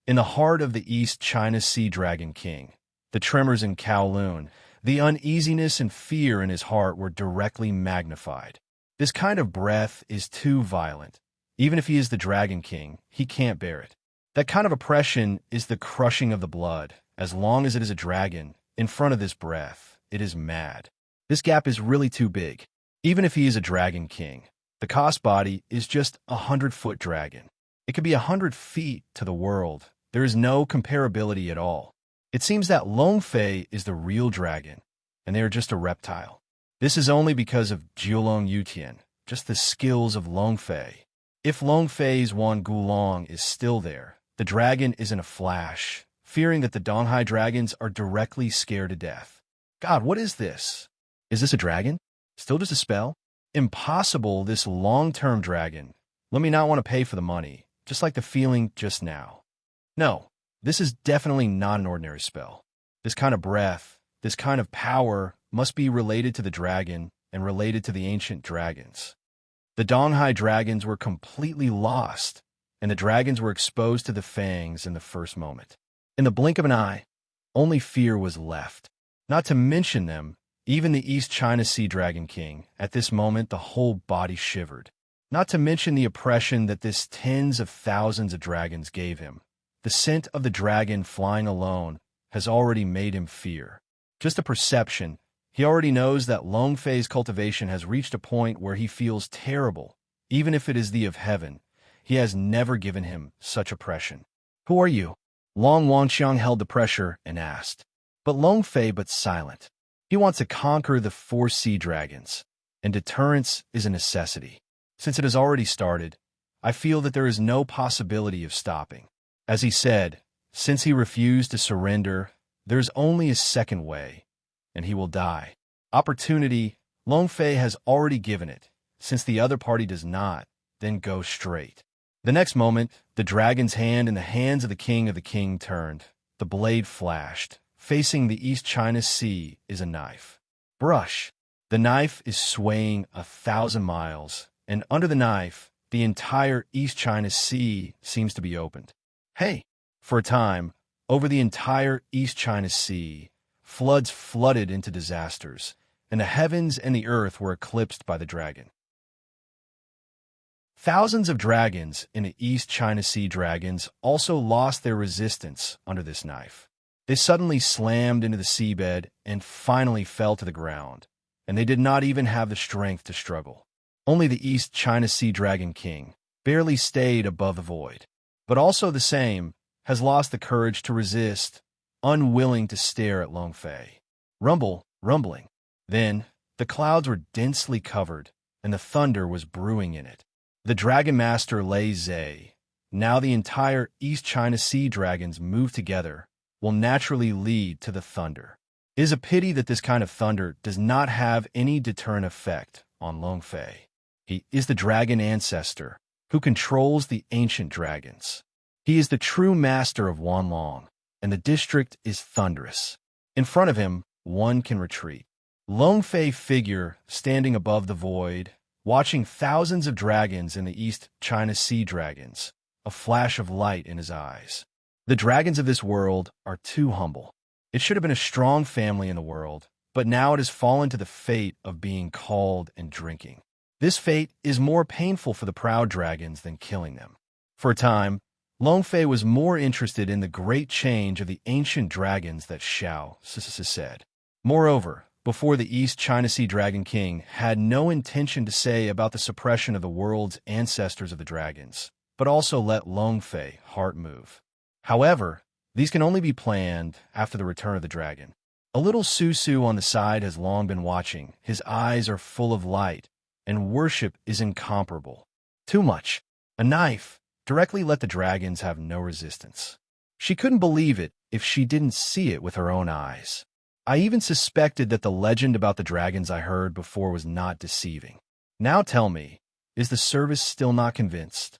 In the heart of the East China Sea Dragon King, the tremors in Kowloon, the uneasiness and fear in his heart were directly magnified. This kind of breath is too violent. Even if he is the Dragon King, he can't bear it. That kind of oppression is the crushing of the blood. As long as it is a dragon, in front of this breath, it is mad. This gap is really too big. Even if he is a Dragon King, the cost body is just 100-foot dragon. It could be 100 feet to the world. There is no comparability at all. It seems that Long Fei is the real dragon, and they are just a reptile. This is only because of Jiulong Yutian, just the skills of Long Fei. If Long Fei's Wan Gulong is still there, the dragon is in a flash, fearing that the Donghai dragons are directly scared to death. God, what is this? Is this a dragon? Still just a spell? Impossible, this long-term dragon. Let me not want to pay for the money, just like the feeling just now. No, this is definitely not an ordinary spell. This kind of breath, this kind of power must be related to the dragon and related to the ancient dragons. The Donghai dragons were completely lost, and the dragons were exposed to the fangs in the first moment. In the blink of an eye, only fear was left. Not to mention them, even the East China Sea Dragon King, at this moment the whole body shivered. Not to mention the oppression that this tens of thousands of dragons gave him. The scent of the dragon flying alone has already made him fear. Just a perception, he already knows that Long Fei's cultivation has reached a point where he feels terrible, even if it is the of heaven. He has never given him such oppression. Who are you? Long Wanxiang held the pressure and asked. But Long Fei but silent. He wants to conquer the 4 sea dragons, and deterrence is a necessity. Since it has already started, I feel that there is no possibility of stopping. As he said, since he refused to surrender, there is only a second way, and he will die. Opportunity, Long Fei has already given it. Since the other party does not, then go straight. The next moment, the dragon's hand in the hands of the king turned. The blade flashed. Facing the East China Sea is a knife. Brush. The knife is swaying 1,000 miles, and under the knife, the entire East China Sea seems to be opened. Hey! For a time, over the entire East China Sea, floods flooded into disasters, and the heavens and the earth were eclipsed by the dragon. Thousands of dragons in the East China Sea dragons also lost their resistance under this knife. They suddenly slammed into the seabed and finally fell to the ground, and they did not even have the strength to struggle. Only the East China Sea Dragon King barely stayed above the void, but also the same has lost the courage to resist, unwilling to stare at Long Fei. Rumbling. Then, the clouds were densely covered, and the thunder was brewing in it. The Dragon Master Lei Zhe, now the entire East China Sea dragons moved together, will naturally lead to the thunder. It is a pity that this kind of thunder does not have any deterrent effect on Long Fei. He is the dragon ancestor who controls the ancient dragons. He is the true master of Wanlong, and the district is thunderous. In front of him, one can retreat. Long Fei figure standing above the void, watching thousands of dragons in the East China Sea dragons, a flash of light in his eyes. The dragons of this world are too humble. It should have been a strong family in the world, but now it has fallen to the fate of being called and drinking. This fate is more painful for the proud dragons than killing them. For a time, Long Fei was more interested in the great change of the ancient dragons that Xiao said. Moreover, before the East China Sea Dragon King had no intention to say about the suppression of the world's ancestors of the dragons, but also let Long Fei heart move. However, these can only be planned after the return of the dragon. A little Susu on the side has long been watching. His eyes are full of light, and worship is incomparable. Too much. A knife directly let the dragons have no resistance. She couldn't believe it if she didn't see it with her own eyes. I even suspected that the legend about the dragons I heard before was not deceiving. Now tell me, is the service still not convinced?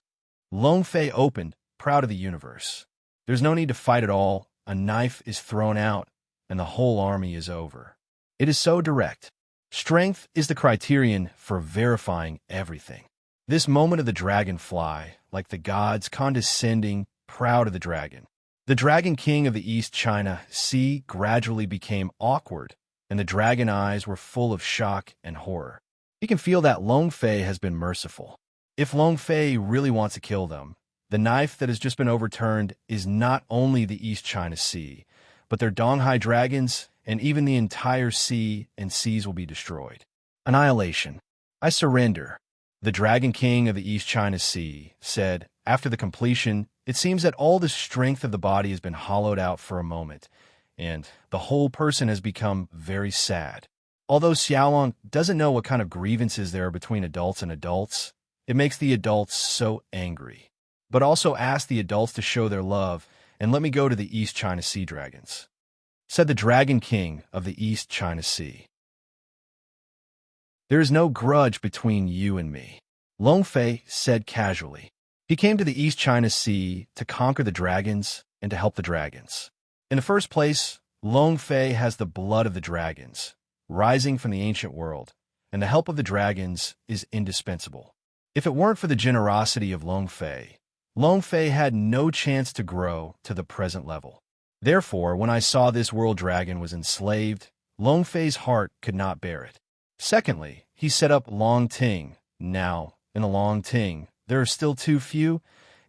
Long Fei opened, proud of the universe. There's no need to fight at all. A knife is thrown out, and the whole army is over. It is so direct. Strength is the criterion for verifying everything. This moment of the dragonfly, like the gods condescending, proud of the dragon. The Dragon King of the East China Sea gradually became awkward, and the dragon eyes were full of shock and horror. He can feel that Long Fei has been merciful. If Long Fei really wants to kill them, the knife that has just been overturned is not only the East China Sea, but their Donghai dragons, and even the entire sea and seas will be destroyed. Annihilation. I surrender. The Dragon King of the East China Sea said, after the completion, it seems that all the strength of the body has been hollowed out for a moment, and the whole person has become very sad. Although Xiaolong doesn't know what kind of grievances there are between adults and adults, it makes the adults so angry. But also ask the adults to show their love and let me go to the East China Sea dragons, said the Dragon King of the East China Sea. There is no grudge between you and me, Long Fei said casually. He came to the East China Sea to conquer the dragons and to help the dragons. In the first place, Long Fei has the blood of the dragons, rising from the ancient world, and the help of the dragons is indispensable. If it weren't for the generosity of Long Fei had no chance to grow to the present level. Therefore, when I saw this world dragon was enslaved, Long Fei's heart could not bear it. Secondly, he set up Long Ting. Now, in the Long Ting, there are still too few.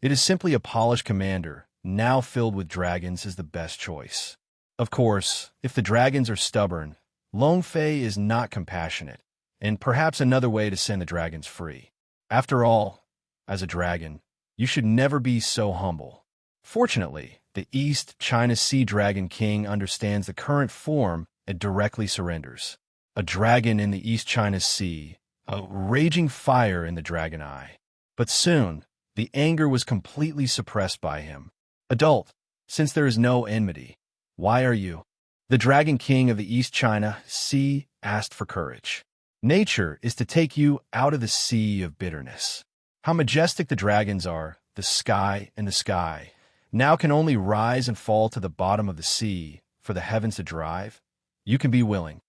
It is simply a polished commander, now filled with dragons, is the best choice. Of course, if the dragons are stubborn, Long Fei is not compassionate, and perhaps another way to send the dragons free. After all, as a dragon, you should never be so humble. Fortunately, the East China Sea Dragon King understands the current form and directly surrenders. A dragon in the East China Sea, a raging fire in the dragon eye. But soon, the anger was completely suppressed by him. Adult, since there is no enmity, why are you? The Dragon King of the East China Sea asked for courage. Nature is to take you out of the sea of bitterness. How majestic the dragons are, the sky now can only rise and fall to the bottom of the sea for the heavens to drive. You can be willing.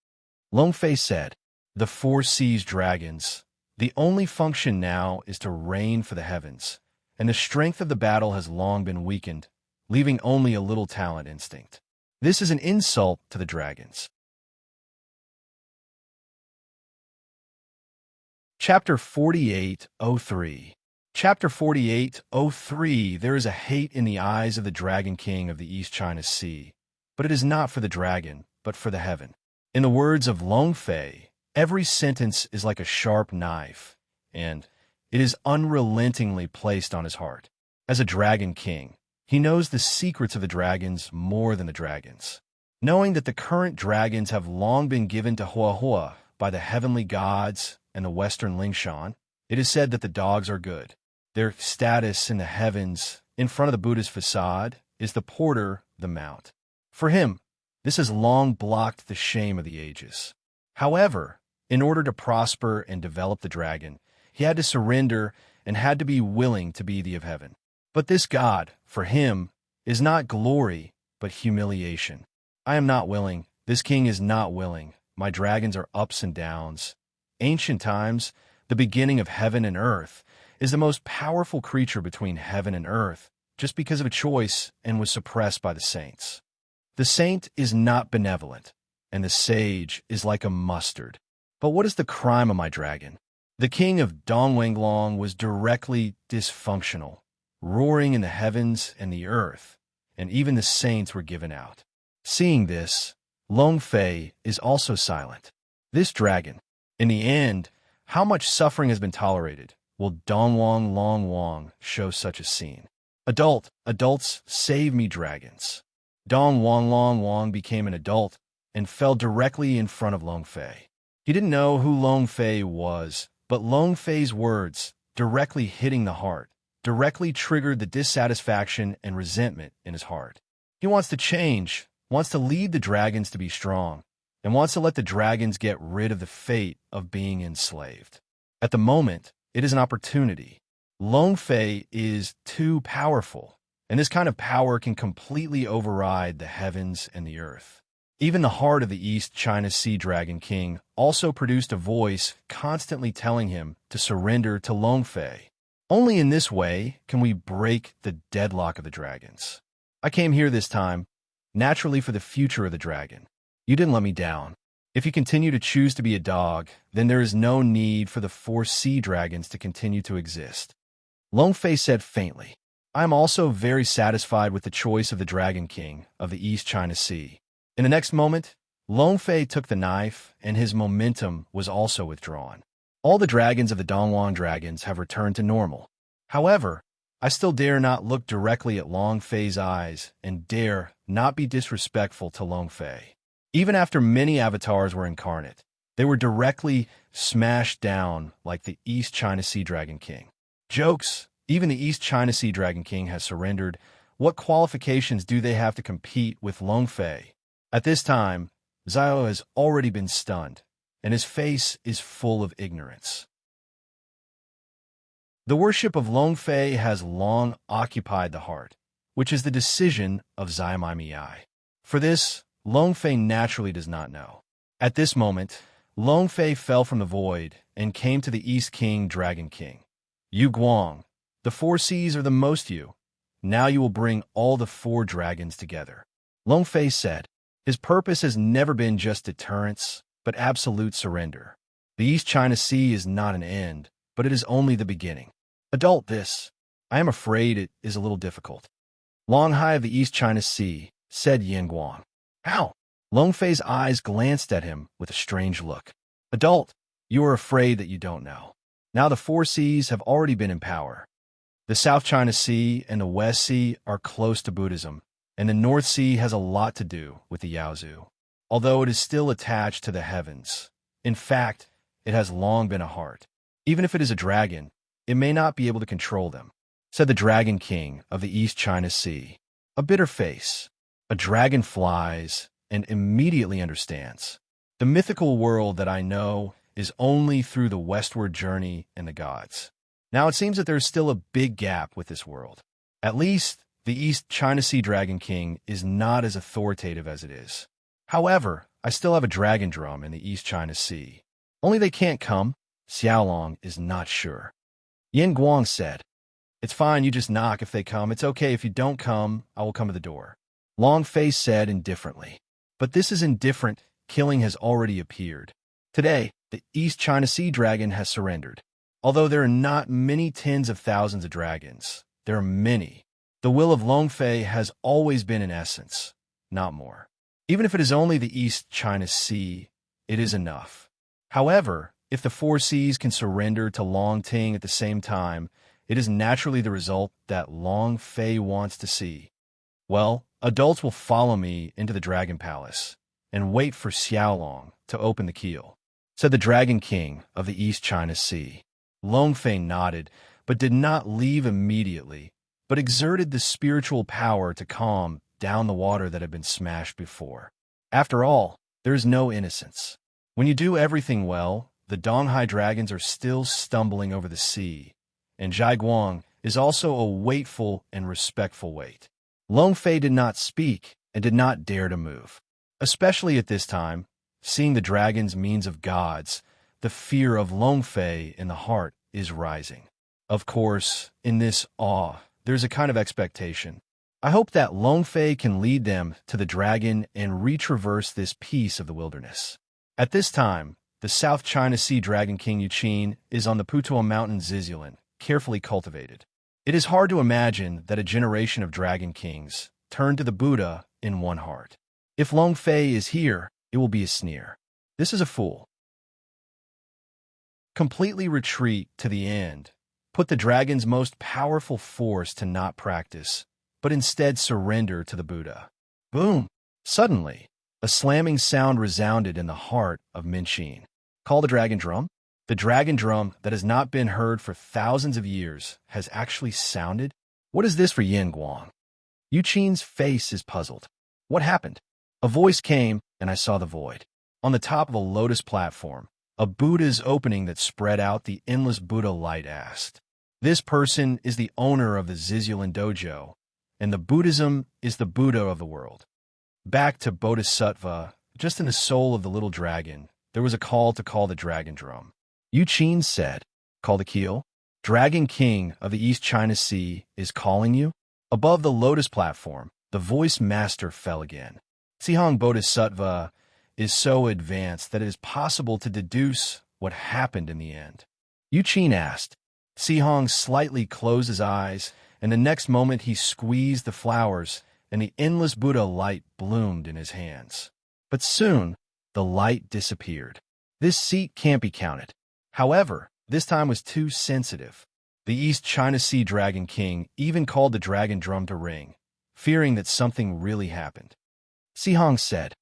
Long Fei said, the four seas dragons, the only function now is to reign for the heavens, and the strength of the battle has long been weakened, leaving only a little talent instinct. This is an insult to the dragons. Chapter 48:03. Chapter 48:03. There is a hate in the eyes of the Dragon King of the East China Sea, but it is not for the dragon, but for the heaven. In the words of Long Fei, every sentence is like a sharp knife, and it is unrelentingly placed on his heart. As a Dragon King, he knows the secrets of the dragons more than the dragons. Knowing that the current dragons have long been given to Huahua by the heavenly gods and the Western Lingshan, it is said that the dogs are good. Their status in the heavens, in front of the Buddha's facade, is the porter, the mount. For him, this has long blocked the shame of the ages. However, in order to prosper and develop the dragon, he had to surrender and had to be willing to be the of heaven. But this God, for him, is not glory, but humiliation. I am not willing. This king is not willing. My dragons are ups and downs. Ancient times, the beginning of heaven and earth, is the most powerful creature between heaven and earth, just because of a choice, and was suppressed by the saints. The saint is not benevolent, and the sage is like a mustard. But what is the crime of my dragon? The king of Dongwenglong was directly dysfunctional, roaring in the heavens and the earth, and even the saints were given out. Seeing this, Long Fei is also silent. This dragon, in the end, how much suffering has been tolerated? Will Dongwang Long Wang show such a scene? Adults, save me, dragons. Dong Wang Long Wang became an adult and fell directly in front of Long Fei. He didn't know who Long Fei was, but Long Fei's words, directly hitting the heart, directly triggered the dissatisfaction and resentment in his heart. He wants to change, wants to lead the dragons to be strong, and wants to let the dragons get rid of the fate of being enslaved. At the moment, it is an opportunity. Long Fei is too powerful, and this kind of power can completely override the heavens and the earth. Even the heart of the East China Sea Dragon King also produced a voice constantly telling him to surrender to Longfei. Only in this way can we break the deadlock of the dragons. I came here this time, naturally for the future of the dragon. You didn't let me down. If you continue to choose to be a dog, then there is no need for the 4 sea dragons to continue to exist. Longfei said faintly, I am also very satisfied with the choice of the Dragon King of the East China Sea. In the next moment, Longfei took the knife, and his momentum was also withdrawn. All the dragons of the Dongwang dragons have returned to normal. However, I still dare not look directly at Longfei's eyes and dare not be disrespectful to Longfei. Even after many avatars were incarnate, they were directly smashed down like the East China Sea Dragon King. Jokes, even the East China Sea Dragon King has surrendered. What qualifications do they have to compete with Longfei? At this time, Xiao has already been stunned, and his face is full of ignorance. The worship of Longfei has long occupied the heart, which is the decision of Xiaomai Miai. For this, Longfei naturally does not know. At this moment, Longfei fell from the void and came to the East King Dragon King. Yu Guang, the 4 seas are the most you. Now you will bring all the 4 dragons together. Longfei said, his purpose has never been just deterrence, but absolute surrender. The East China Sea is not an end, but it is only the beginning. Adult this, I am afraid it is a little difficult. Longhai of the East China Sea, said Yin Guang. How? Longfei's eyes glanced at him with a strange look. Adult, you are afraid that you don't know. Now the 4 seas have already been in power. The South China Sea and the West Sea are close to Buddhism, and the North Sea has a lot to do with the Yaozu, although it is still attached to the heavens. In fact, it has long been a heart. Even if it is a dragon, it may not be able to control them, said the Dragon King of the East China Sea. A bitter face. A dragon flies and immediately understands. The mythical world that I know is only through the westward journey and the gods. Now it seems that there is still a big gap with this world. At least, the East China Sea Dragon King is not as authoritative as it is. However, I still have a dragon drum in the East China Sea. Only they can't come. Xiaolong is not sure. Yin Guang said, It's fine, you just knock if they come. It's okay if you don't come, I will come to the door. Longfei said indifferently. But this is indifferent. Killing has already appeared. Today, the East China Sea Dragon has surrendered. Although there are not many tens of thousands of dragons, there are many. The will of Longfei has always been in essence, not more. Even if it is only the East China Sea, it is enough. However, if the 4 seas can surrender to Longting at the same time, it is naturally the result that Longfei wants to see. Well, adults will follow me into the Dragon Palace and wait for Xiaolong to open the keel, said the Dragon King of the East China Sea. Longfei nodded, but did not leave immediately, but exerted the spiritual power to calm down the water that had been smashed before. After all, there is no innocence. When you do everything well, the Donghai dragons are still stumbling over the sea, and Zhaiguang is also a waitful and respectful wait. Longfei did not speak and did not dare to move. Especially at this time, seeing the dragons means of gods, the fear of Longfei in the heart is rising. Of course, in this awe, there's a kind of expectation. I hope that Longfei can lead them to the dragon and retraverse this piece of the wilderness. At this time, the South China Sea Dragon King Yuqin is on the Putuo Mountain Zizulan, carefully cultivated. It is hard to imagine that a generation of dragon kings turned to the Buddha in one heart. If Longfei is here, it will be a sneer. This is a fool. Completely retreat to the end. Put the dragon's most powerful force to not practice, but instead surrender to the Buddha. Boom! Suddenly, a slamming sound resounded in the heart of Minqin. Call the dragon drum? The dragon drum that has not been heard for thousands of years has actually sounded? What is this for Yin Guang? Yuqin's face is puzzled. What happened? A voice came, and I saw the void. On the top of a lotus platform, a Buddha's opening that spread out the endless Buddha light asked. This person is the owner of the Zizulan dojo, and the Buddhism is the Buddha of the world. Back to Bodhisattva, just in the soul of the little dragon, there was a call to call the dragon drum. Yu Qin said, "Call the keel. Dragon King of the East China Sea is calling you." Above the lotus platform, the voice master fell again. Sihong Bodhisattva is so advanced that it is possible to deduce what happened in the end. Yu Qin asked. Sihong slightly closed his eyes, and the next moment he squeezed the flowers, and the endless Buddha light bloomed in his hands. But soon, the light disappeared. This seat can't be counted. However, this time was too sensitive. The East China Sea Dragon King even called the dragon drum to ring, fearing that something really happened. Sihong said,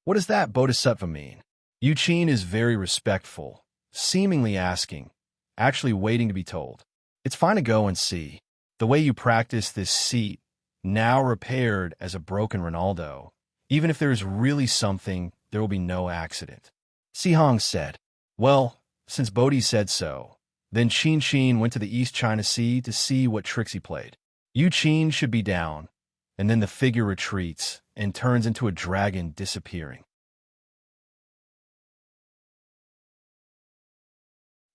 "What does that Bodhisattva mean?" Yu Qin is very respectful, seemingly asking, actually waiting to be told. "It's fine to go and see. The way you practice this seat, now repaired as a broken Ronaldo, even if there is really something, there will be no accident." Sihong said, "Well, since Bodhi said so, then Qin went to the East China Sea to see what tricks he played. Yu Qin should be down, and then the figure retreats and turns into a dragon disappearing."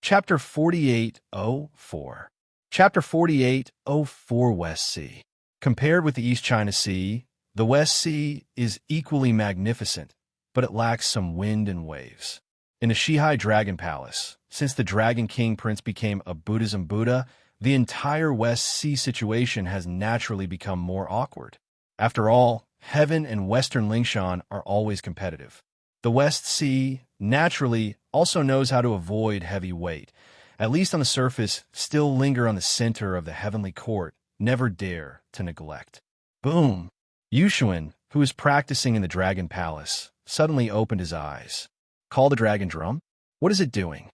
Chapter 4804. Chapter 4804 West Sea. Compared with the East China Sea, the West Sea is equally magnificent, but it lacks some wind and waves. In the Shihai Dragon Palace, since the Dragon King Prince became a Buddhism Buddha, the entire West Sea situation has naturally become more awkward. After all, heaven and Western Lingshan are always competitive. The West Sea, naturally, also knows how to avoid heavy weight, at least on the surface, still linger on the center of the heavenly court, never dare to neglect. Boom! Yushuan, who is practicing in the Dragon Palace, suddenly opened his eyes. Call the dragon drum? What is it doing?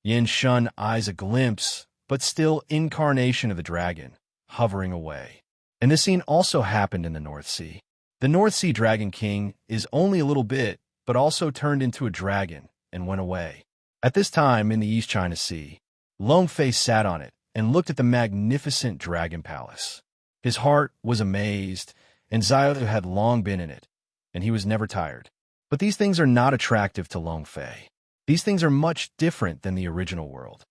Yin Shun eyes a glimpse, but still incarnation of the dragon, hovering away. And this scene also happened in the North Sea. The North Sea Dragon King is only a little bit, but also turned into a dragon and went away. At this time in the East China Sea, Long Fei sat on it and looked at the magnificent Dragon Palace. His heart was amazed, and Zio had long been in it, and he was never tired. But these things are not attractive to Long Fei. These things are much different than the original world.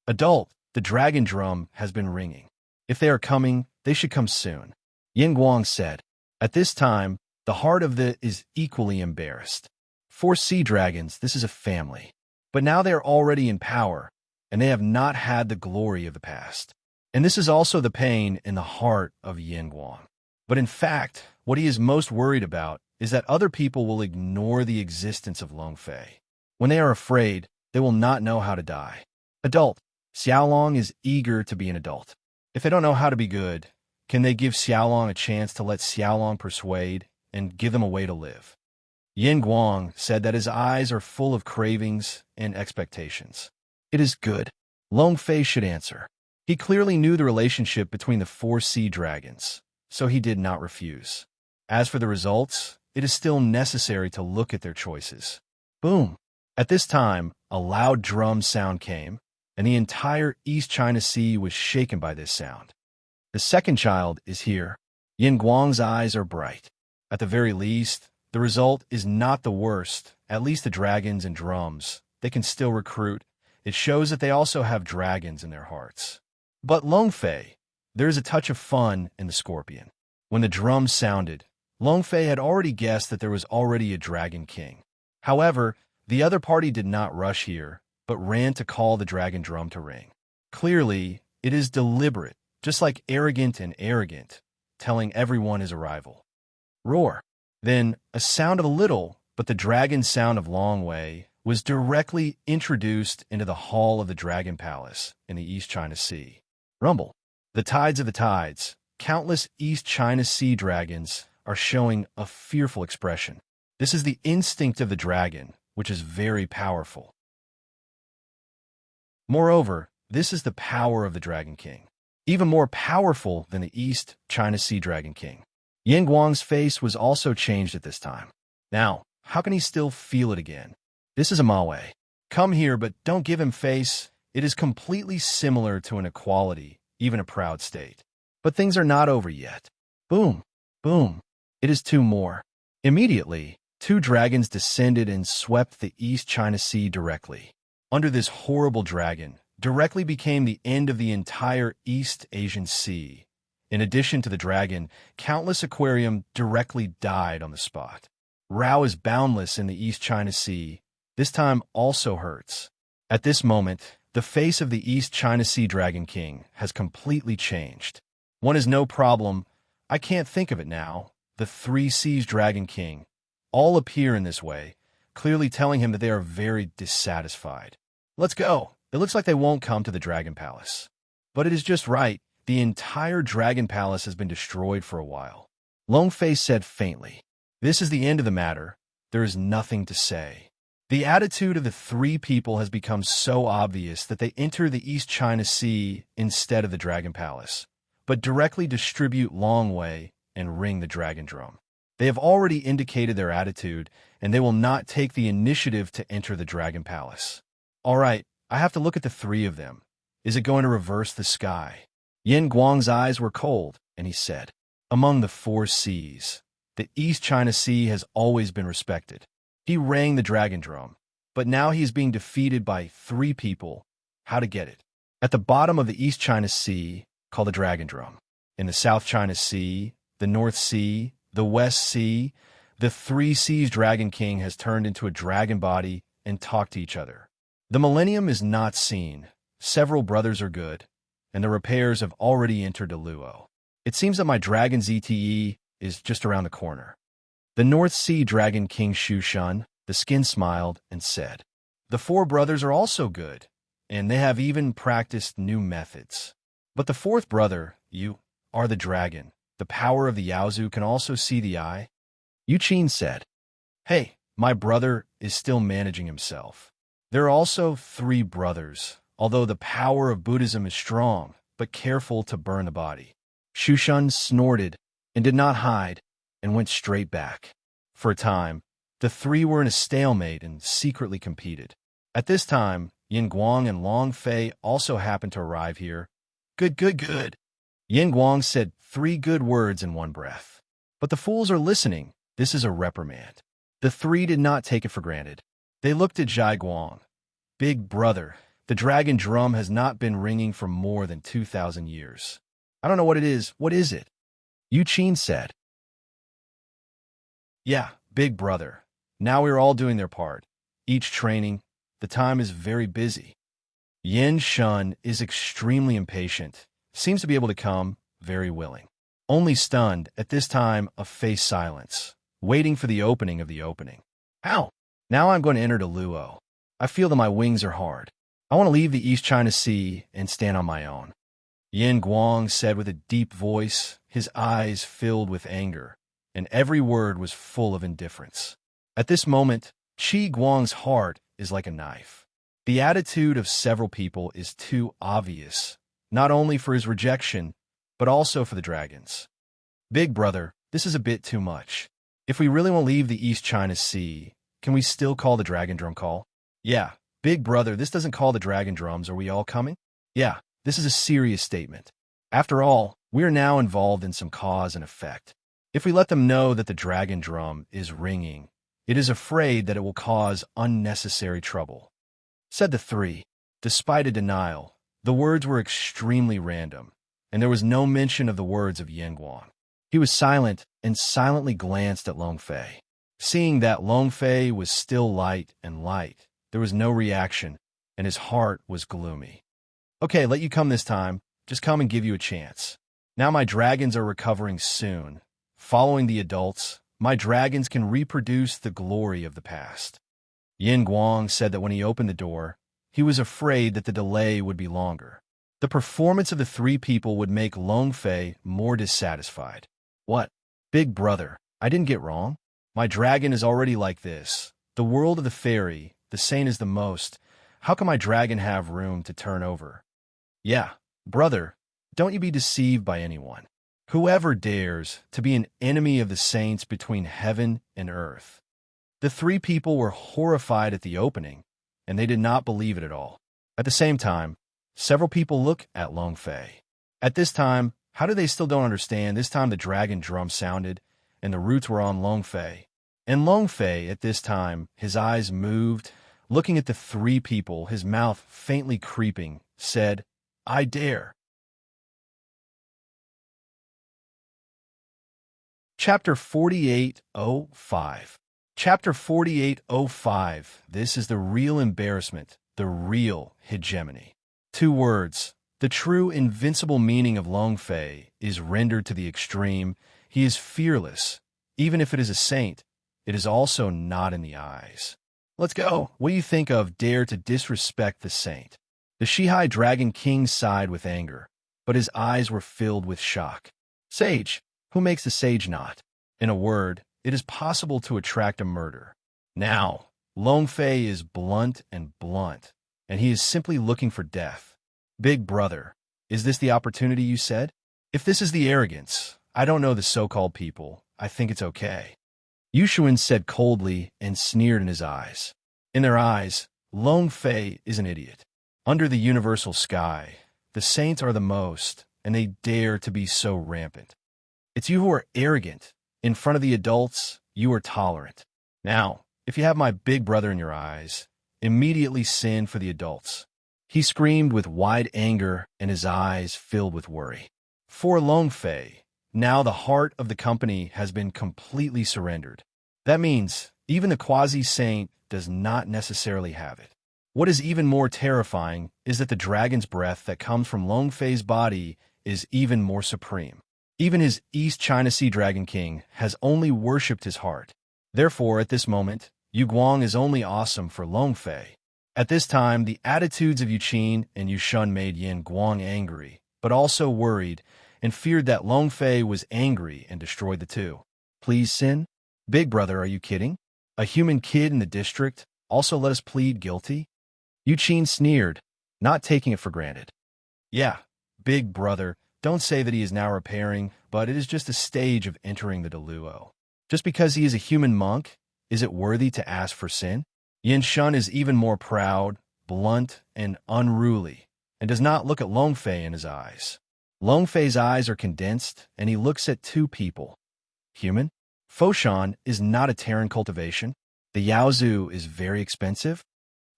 Adult, the dragon drum has been ringing. If they are coming, they should come soon. Yin Guang said. At this time, the heart of the is equally embarrassed. For sea dragons, this is a family. But now they are already in power, and they have not had the glory of the past. And this is also the pain in the heart of Yin Guang. But in fact, what he is most worried about is that other people will ignore the existence of Long Fei. When they are afraid, they will not know how to die. Adult, Xiaolong is eager to be an adult. If they don't know how to be good, can they give Xiaolong a chance to let Xiaolong persuade and give them a way to live? Yin Guang said that his eyes are full of cravings and expectations. It is good. Long Fei should answer. He clearly knew the relationship between the four sea dragons, so he did not refuse. As for the results, it is still necessary to look at their choices. Boom! At this time, a loud drum sound came, and the entire East China Sea was shaken by this sound. The second child is here. Yin Guang's eyes are bright. At the very least, the result is not the worst. At least the dragons and drums, they can still recruit. It shows that they also have dragons in their hearts. But Long Fei, there is a touch of fun in the scorpion. When the drum sounded, Long Fei had already guessed that there was already a dragon king. However, the other party did not rush here, but ran to call the dragon drum to ring. Clearly, it is deliberate, just like arrogant and arrogant, telling everyone his arrival. Roar. Then, a sound of a little, but the dragon sound of Long Wei was directly introduced into the hall of the Dragon Palace in the East China Sea. Rumble. The tides of the tides, countless East China Sea dragons, are showing a fearful expression. This is the instinct of the dragon, which is very powerful. Moreover, this is the power of the Dragon King, even more powerful than the East China Sea Dragon King. Yin Guang's face was also changed at this time. Now, how can he still feel it again? This is a Maowei. Come here, but don't give him face. It is completely similar to an equality, even a proud state. But things are not over yet. Boom, boom. It is two more. Immediately, two dragons descended and swept the East China Sea directly. Under this horrible dragon, directly became the end of the entire East Asian Sea. In addition to the dragon, countless aquarium directly died on the spot. Rao is boundless in the East China Sea. This time also hurts. At this moment, the face of the East China Sea Dragon King has completely changed. One is no problem. I can't think of it now. The Three Seas Dragon King all appear in this way, clearly telling him that they are very dissatisfied. Let's go. It looks like they won't come to the Dragon Palace. But it is just right. The entire Dragon Palace has been destroyed for a while. Long Fei said faintly, "This is the end of the matter. There is nothing to say." The attitude of the three people has become so obvious that they enter the East China Sea instead of the Dragon Palace, but directly distribute Long Wei and ring the dragon drum. They have already indicated their attitude, and they will not take the initiative to enter the Dragon Palace. All right, I have to look at the three of them. Is it going to reverse the sky? Yin Guang's eyes were cold, and he said, "Among the four seas, the East China Sea has always been respected." He rang the dragon drum, but now he is being defeated by three people. How to get it? At the bottom of the East China Sea, call the dragon drum. In the South China Sea, the North Sea, the West Sea, the Three Seas Dragon King has turned into a dragon body and talked to each other. The millennium is not seen. Several brothers are good, and the repairs have already entered Luo. It seems that my dragon's ETE is just around the corner. The North Sea Dragon King Shushan, the skin smiled and said, "The four brothers are also good, and they have even practiced new methods. But the fourth brother, you, are the dragon. The power of the Yaozu can also see the eye." Yu Qin said, "Hey, my brother is still managing himself. There are also three brothers, although the power of Buddhism is strong, but careful to burn the body." Shushan snorted and did not hide and went straight back. For a time, the three were in a stalemate and secretly competed. At this time, Yin Guang and Long Fei also happened to arrive here. Good, good, good. Yin Guang said 3 good words in one breath. But the fools are listening. This is a reprimand. The three did not take it for granted. They looked at Zhai Guang. "Big brother, the dragon drum has not been ringing for more than 2,000 years. I don't know what it is. What is it?" Yu Qin said, "Yeah, big brother. Now we are all doing their part. Each training. The time is very busy." Yin Shun is extremely impatient. Seems to be able to come, very willing. Only stunned, at this time, a face silence, waiting for the opening of the opening. Ow! Now I'm going to enter the Luo. I feel that my wings are hard. I want to leave the East China Sea and stand on my own. Yin Guang said with a deep voice, his eyes filled with anger, and every word was full of indifference. At this moment, Qi Guang's heart is like a knife. The attitude of several people is too obvious, not only for his rejection, but also for the dragons. Big brother, this is a bit too much. If we really want to leave the East China Sea, can we still call the dragon drum call? Yeah, big brother, this doesn't call the dragon drums. Are we all coming? Yeah, this is a serious statement. After all, we are now involved in some cause and effect. If we let them know that the dragon drum is ringing, it is afraid that it will cause unnecessary trouble. Said the three. Despite a denial, the words were extremely random, and there was no mention of the words of Yin Guang. He was silent and silently glanced at Long Fei. Seeing that Long Fei was still light and light, there was no reaction, and his heart was gloomy. Okay, let you come this time. Just come and give you a chance. Now my dragons are recovering soon. Following the adults, my dragons can reproduce the glory of the past. Yin Guang said that when he opened the door, he was afraid that the delay would be longer. The performance of the three people would make Long Fei more dissatisfied. What? Big brother, I didn't get wrong. My dragon is already like this. The world of the fairy, the same as the most. How can my dragon have room to turn over? Yeah, brother, don't you be deceived by anyone. Whoever dares to be an enemy of the saints between heaven and earth. The three people were horrified at the opening, and they did not believe it at all. At the same time, several people look at Long Fei. At this time, how do they still don't understand? This time the dragon drum sounded, and the roots were on Long Fei. And Long Fei, at this time, his eyes moved, looking at the three people, his mouth faintly creeping, said, "I dare." Chapter 4805. Chapter 4805. This is the real embarrassment, the real hegemony. 2 words. The true invincible meaning of Long Fei is rendered to the extreme. He is fearless. Even if it is a saint, it is also not in the eyes. Let's go. What do you think of dare to disrespect the saint? The Shihai Dragon King sighed with anger, but his eyes were filled with shock. Sage. Who makes the sage not? In a word, it is possible to attract a murder. Now, Long Fei is blunt, and he is simply looking for death. Big brother, is this the opportunity you said? If this is the arrogance, I don't know the so-called people. I think it's okay. Yushuan said coldly and sneered in his eyes. In their eyes, Long Fei is an idiot. Under the universal sky, the saints are the most, and they dare to be so rampant. It's you who are arrogant. In front of the adults, you are tolerant. Now, if you have my big brother in your eyes, immediately sin for the adults. He screamed with wide anger, and his eyes filled with worry. For Long Fei, now the heart of the company has been completely surrendered. That means even the quasi-saint does not necessarily have it. What is even more terrifying is that the dragon's breath that comes from Long Fei's body is even more supreme. Even his East China Sea Dragon King has only worshipped his heart. Therefore, at this moment, Yu Guang is only awesome for Long Fei. At this time, the attitudes of Yu Qin and Yu Shun made Yin Guang angry, but also worried, and feared that Long Fei was angry and destroyed the two. Please, Sin? Big brother, are you kidding? A human kid in the district also let us plead guilty? Yu Qin sneered, not taking it for granted. Yeah, big brother, don't say that he is now repairing, but it is just a stage of entering the Deluo. Just because he is a human monk, is it worthy to ask for sin? Yin Shun is even more proud, blunt, and unruly, and does not look at Long Fei in his eyes. Long Fei's eyes are condensed, and he looks at two people. Human? Foshan is not a Terran cultivation. The Yaozu is very expensive.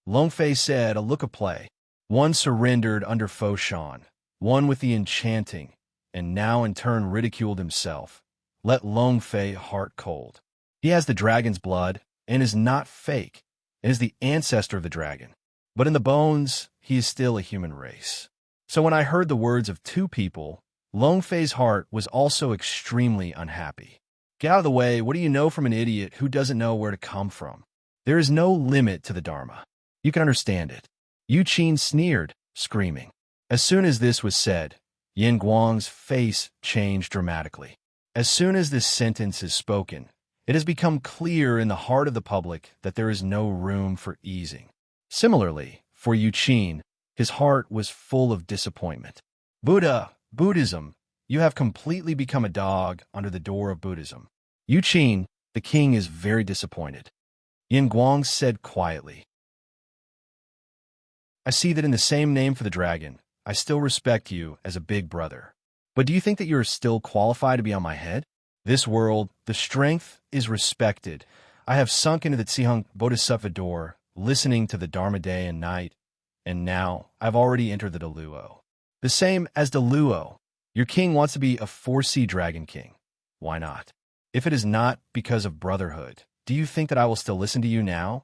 Long Fei said, a look of play. One surrendered under Foshan, one with the enchanting, and now in turn ridiculed himself. Let Long Fei heart cold. He has the dragon's blood, and is not fake, and is the ancestor of the dragon. But in the bones, he is still a human race. So when I heard the words of two people, Long Fei's heart was also extremely unhappy. Get out of the way, what do you know from an idiot who doesn't know where to come from? There is no limit to the Dharma. You can understand it. Yu Qin sneered, screaming. As soon as this was said, Yin Guang's face changed dramatically. As soon as this sentence is spoken, it has become clear in the heart of the public that there is no room for easing. Similarly, for Yu Qin, his heart was full of disappointment. Buddhism, you have completely become a dog under the door of Buddhism. Yu Qin, the king, is very disappointed. Yin Guang said quietly, I see that in the same name for the dragon, I still respect you as a big brother. But do you think that you are still qualified to be on my head? This world, the strength is respected. I have sunk into the Tsihung Bodhisattva door, listening to the Dharma day and night, and now I've already entered the Deluo. The same as Deluo. Your king wants to be a 4C dragon king. Why not? If it is not because of brotherhood, do you think that I will still listen to you now?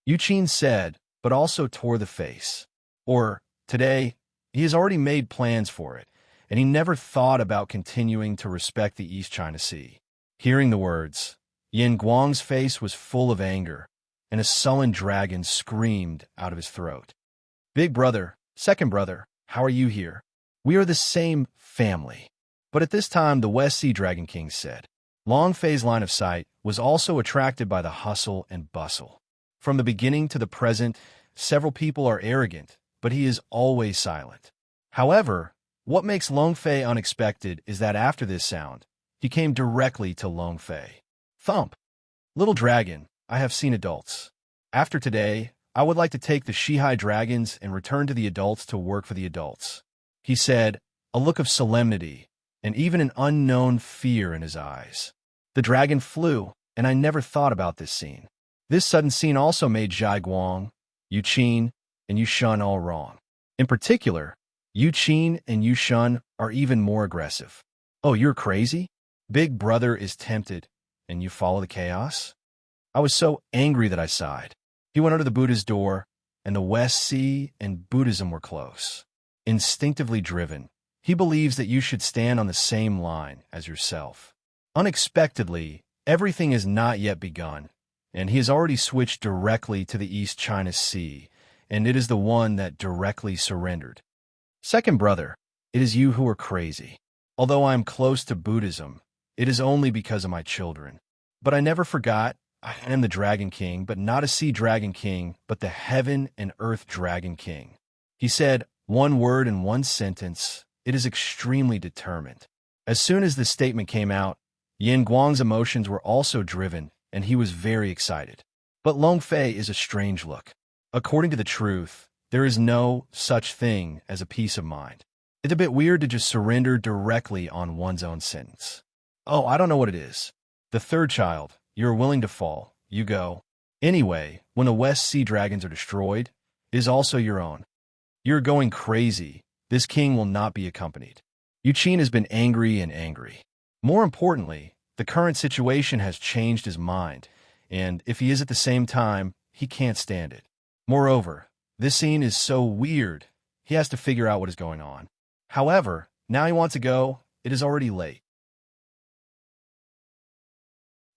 Yu Qin said, but also tore the face. Or, today, he has already made plans for it, and he never thought about continuing to respect the East China Sea. Hearing the words, Yin Guang's face was full of anger, and a sullen dragon screamed out of his throat. Big brother, second brother, how are you here? We are the same family. But at this time, the West Sea Dragon King said, Long Fei's line of sight was also attracted by the hustle and bustle. From the beginning to the present, several people are arrogant, but he is always silent. However, what makes Long Fei unexpected is that after this sound, he came directly to Long Fei. Thump! Little dragon, I have seen adults. After today, I would like to take the Shihai dragons and return to the adults to work for the adults. He said, a look of solemnity, and even an unknown fear in his eyes. The dragon flew, and I never thought about this scene. This sudden scene also made Zhai Guang, Yu Qin, and Yu Shun all wrong. In particular, Yu Qin and Yu Shun are even more aggressive. Oh, you're crazy? Big brother is tempted, and you follow the chaos? I was so angry that I sighed. He went under the Buddha's door, and the West Sea and Buddhism were close. Instinctively driven, he believes that you should stand on the same line as yourself. Unexpectedly, everything has not yet begun, and he has already switched directly to the East China Sea, and it is the one that directly surrendered. Second brother, it is you who are crazy. Although I am close to Buddhism, it is only because of my children. But I never forgot, I am the Dragon King, but not a Sea Dragon King, but the Heaven and Earth Dragon King. He said one word in one sentence. It is extremely determined. As soon as this statement came out, Yin Guang's emotions were also driven, and he was very excited. But Long Fei is a strange look. According to the truth, there is no such thing as a peace of mind. It's a bit weird to just surrender directly on one's own sentence. Oh, I don't know what it is. The third child, you're willing to fall, you go. Anyway, when the West Sea Dragons are destroyed, it is also your own. You're going crazy. This king will not be accompanied. Yu Qin has been angry and angry. More importantly, the current situation has changed his mind, and if he is at the same time, he can't stand it. Moreover, this scene is so weird, he has to figure out what is going on. However, now he wants to go, it is already late.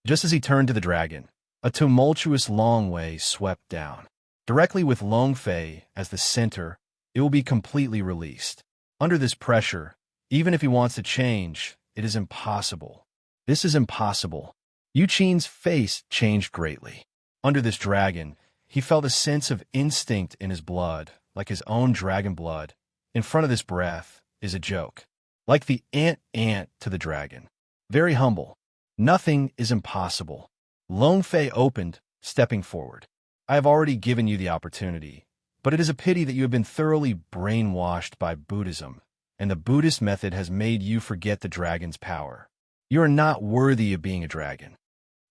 Just as he turned to the dragon, a tumultuous Long Wei swept down. Directly with Long Fei as the center, it will be completely released. Under this pressure, even if he wants to change, it is impossible. This is impossible. Yu Qin's face changed greatly. Under this dragon, he felt a sense of instinct in his blood, like his own dragon blood. In front of this breath is a joke. Like the ant to the dragon. Very humble. Nothing is impossible. Long Fei opened, stepping forward. I have already given you the opportunity, but it is a pity that you have been thoroughly brainwashed by Buddhism, and the Buddhist method has made you forget the dragon's power. You are not worthy of being a dragon.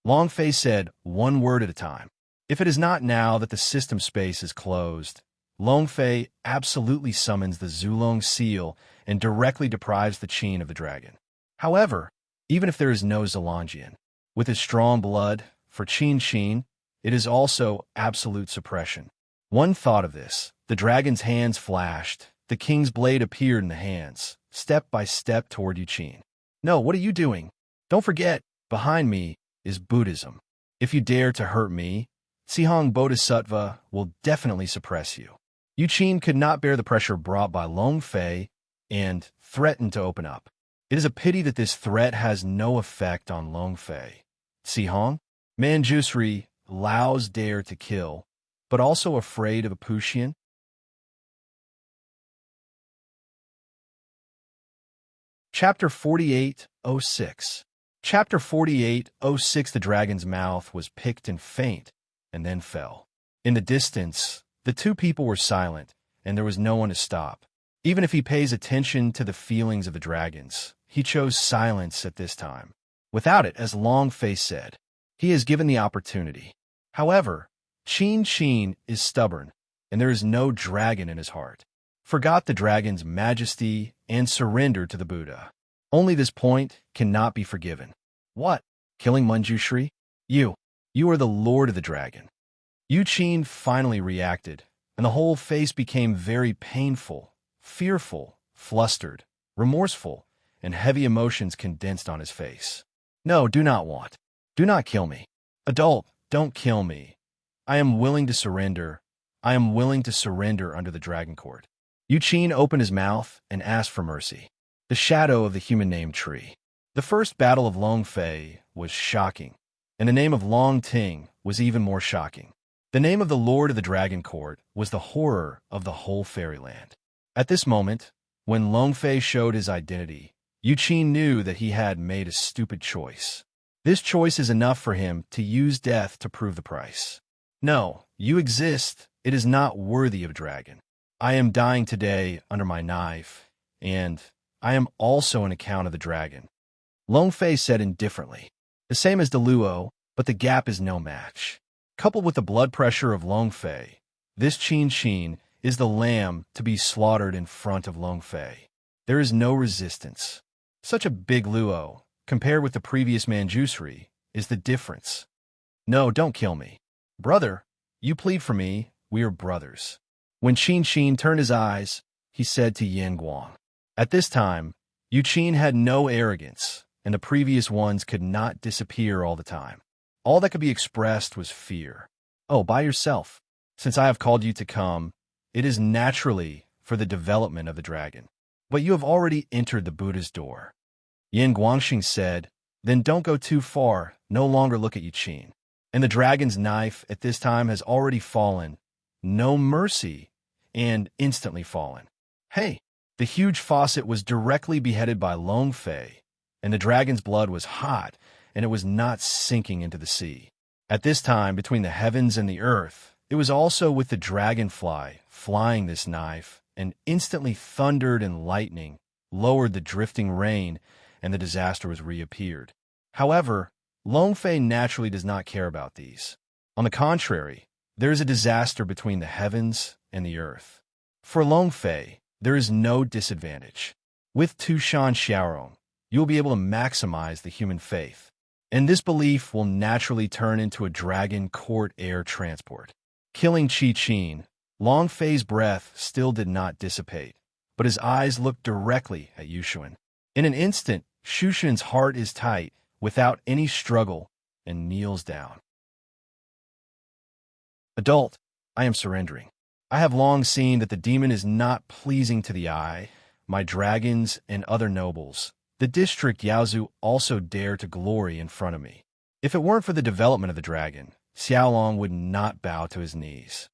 Long Fei said, one word at a time. If it is not now that the system space is closed, Long Fei absolutely summons the Zulong seal and directly deprives the Qin of the dragon. However, even if there is no Zilongian, with his strong blood, for Qin, it is also absolute suppression. One thought of this, the dragon's hands flashed, the king's blade appeared in the hands, step by step toward Yu Qin. No, what are you doing? Don't forget, behind me is Buddhism. If you dare to hurt me, Sihong Bodhisattva will definitely suppress you. Yu Qin could not bear the pressure brought by Long Fei and threatened to open up. It is a pity that this threat has no effect on Long Fei. Sihong, Manjusri, Lao's dare to kill, but also afraid of a Puxian? Chapter 48:06. Chapter 48:06. The dragon's mouth was picked and faint, and then fell. In the distance, the two people were silent, and there was no one to stop. Even if he pays attention to the feelings of the dragons, he chose silence at this time. Without it, as Long Fei said, he is given the opportunity. However, Qin is stubborn, and there is no dragon in his heart. Forgot the dragon's majesty and surrendered to the Buddha. Only this point cannot be forgiven. What? Killing Manjushri? You are the lord of the dragon. Yu Qin finally reacted, and the whole face became very painful, fearful, flustered, remorseful, and heavy emotions condensed on his face. No, do not want. Do not kill me. Adult, don't kill me. I am willing to surrender. I am willing to surrender under the dragon court. Yu Qin opened his mouth and asked for mercy. The shadow of the human name tree. The first battle of Long Fei was shocking, and the name of Long Ting was even more shocking. The name of the Lord of the Dragon Court was the horror of the whole fairyland. At this moment, when Long Fei showed his identity, Yu Qin knew that he had made a stupid choice. This choice is enough for him to use death to prove the price. No, you exist. It is not worthy of a dragon. I am dying today under my knife, and I am also an account of the dragon. Long Fei said indifferently. The same as Deluo, but the gap is no match. Coupled with the blood pressure of Long Fei, this Qin is the lamb to be slaughtered in front of Long Fei. There is no resistance. Such a big luo, compared with the previous Manjusri, is the difference. No, don't kill me. Brother, you plead for me, we are brothers. When Qin turned his eyes, he said to Yin Guang. At this time, Yu Qin had no arrogance, and the previous ones could not disappear all the time. All that could be expressed was fear. Oh, by yourself. Since I have called you to come, it is naturally for the development of the dragon. But you have already entered the Buddha's door. Yin Guangxing said, then don't go too far, no longer look at Yu Qin. And the dragon's knife at this time has already fallen. No mercy, and instantly fallen. Hey, the huge faucet was directly beheaded by Long Fei, and the dragon's blood was hot, and it was not sinking into the sea. At this time, between the heavens and the earth, it was also with the dragonfly flying this knife, and instantly thundered and lightning, lowered the drifting rain, and the disaster was reappeared. However, Long Fei naturally does not care about these. On the contrary, there is a disaster between the heavens and the earth. For Long Fei, there is no disadvantage. With Tushan Xiaorong, you will be able to maximize the human faith, and this belief will naturally turn into a dragon court air transport. Killing Qin, Long Fei's breath still did not dissipate, but his eyes looked directly at Yushuan. In an instant, Shushan's heart is tight, without any struggle, and kneels down. Adult, I am surrendering. I have long seen that the demon is not pleasing to the eye, my dragons and other nobles. The district Yaozu also dare to glory in front of me. If it weren't for the development of the dragon, Xiaolong would not bow to his knees.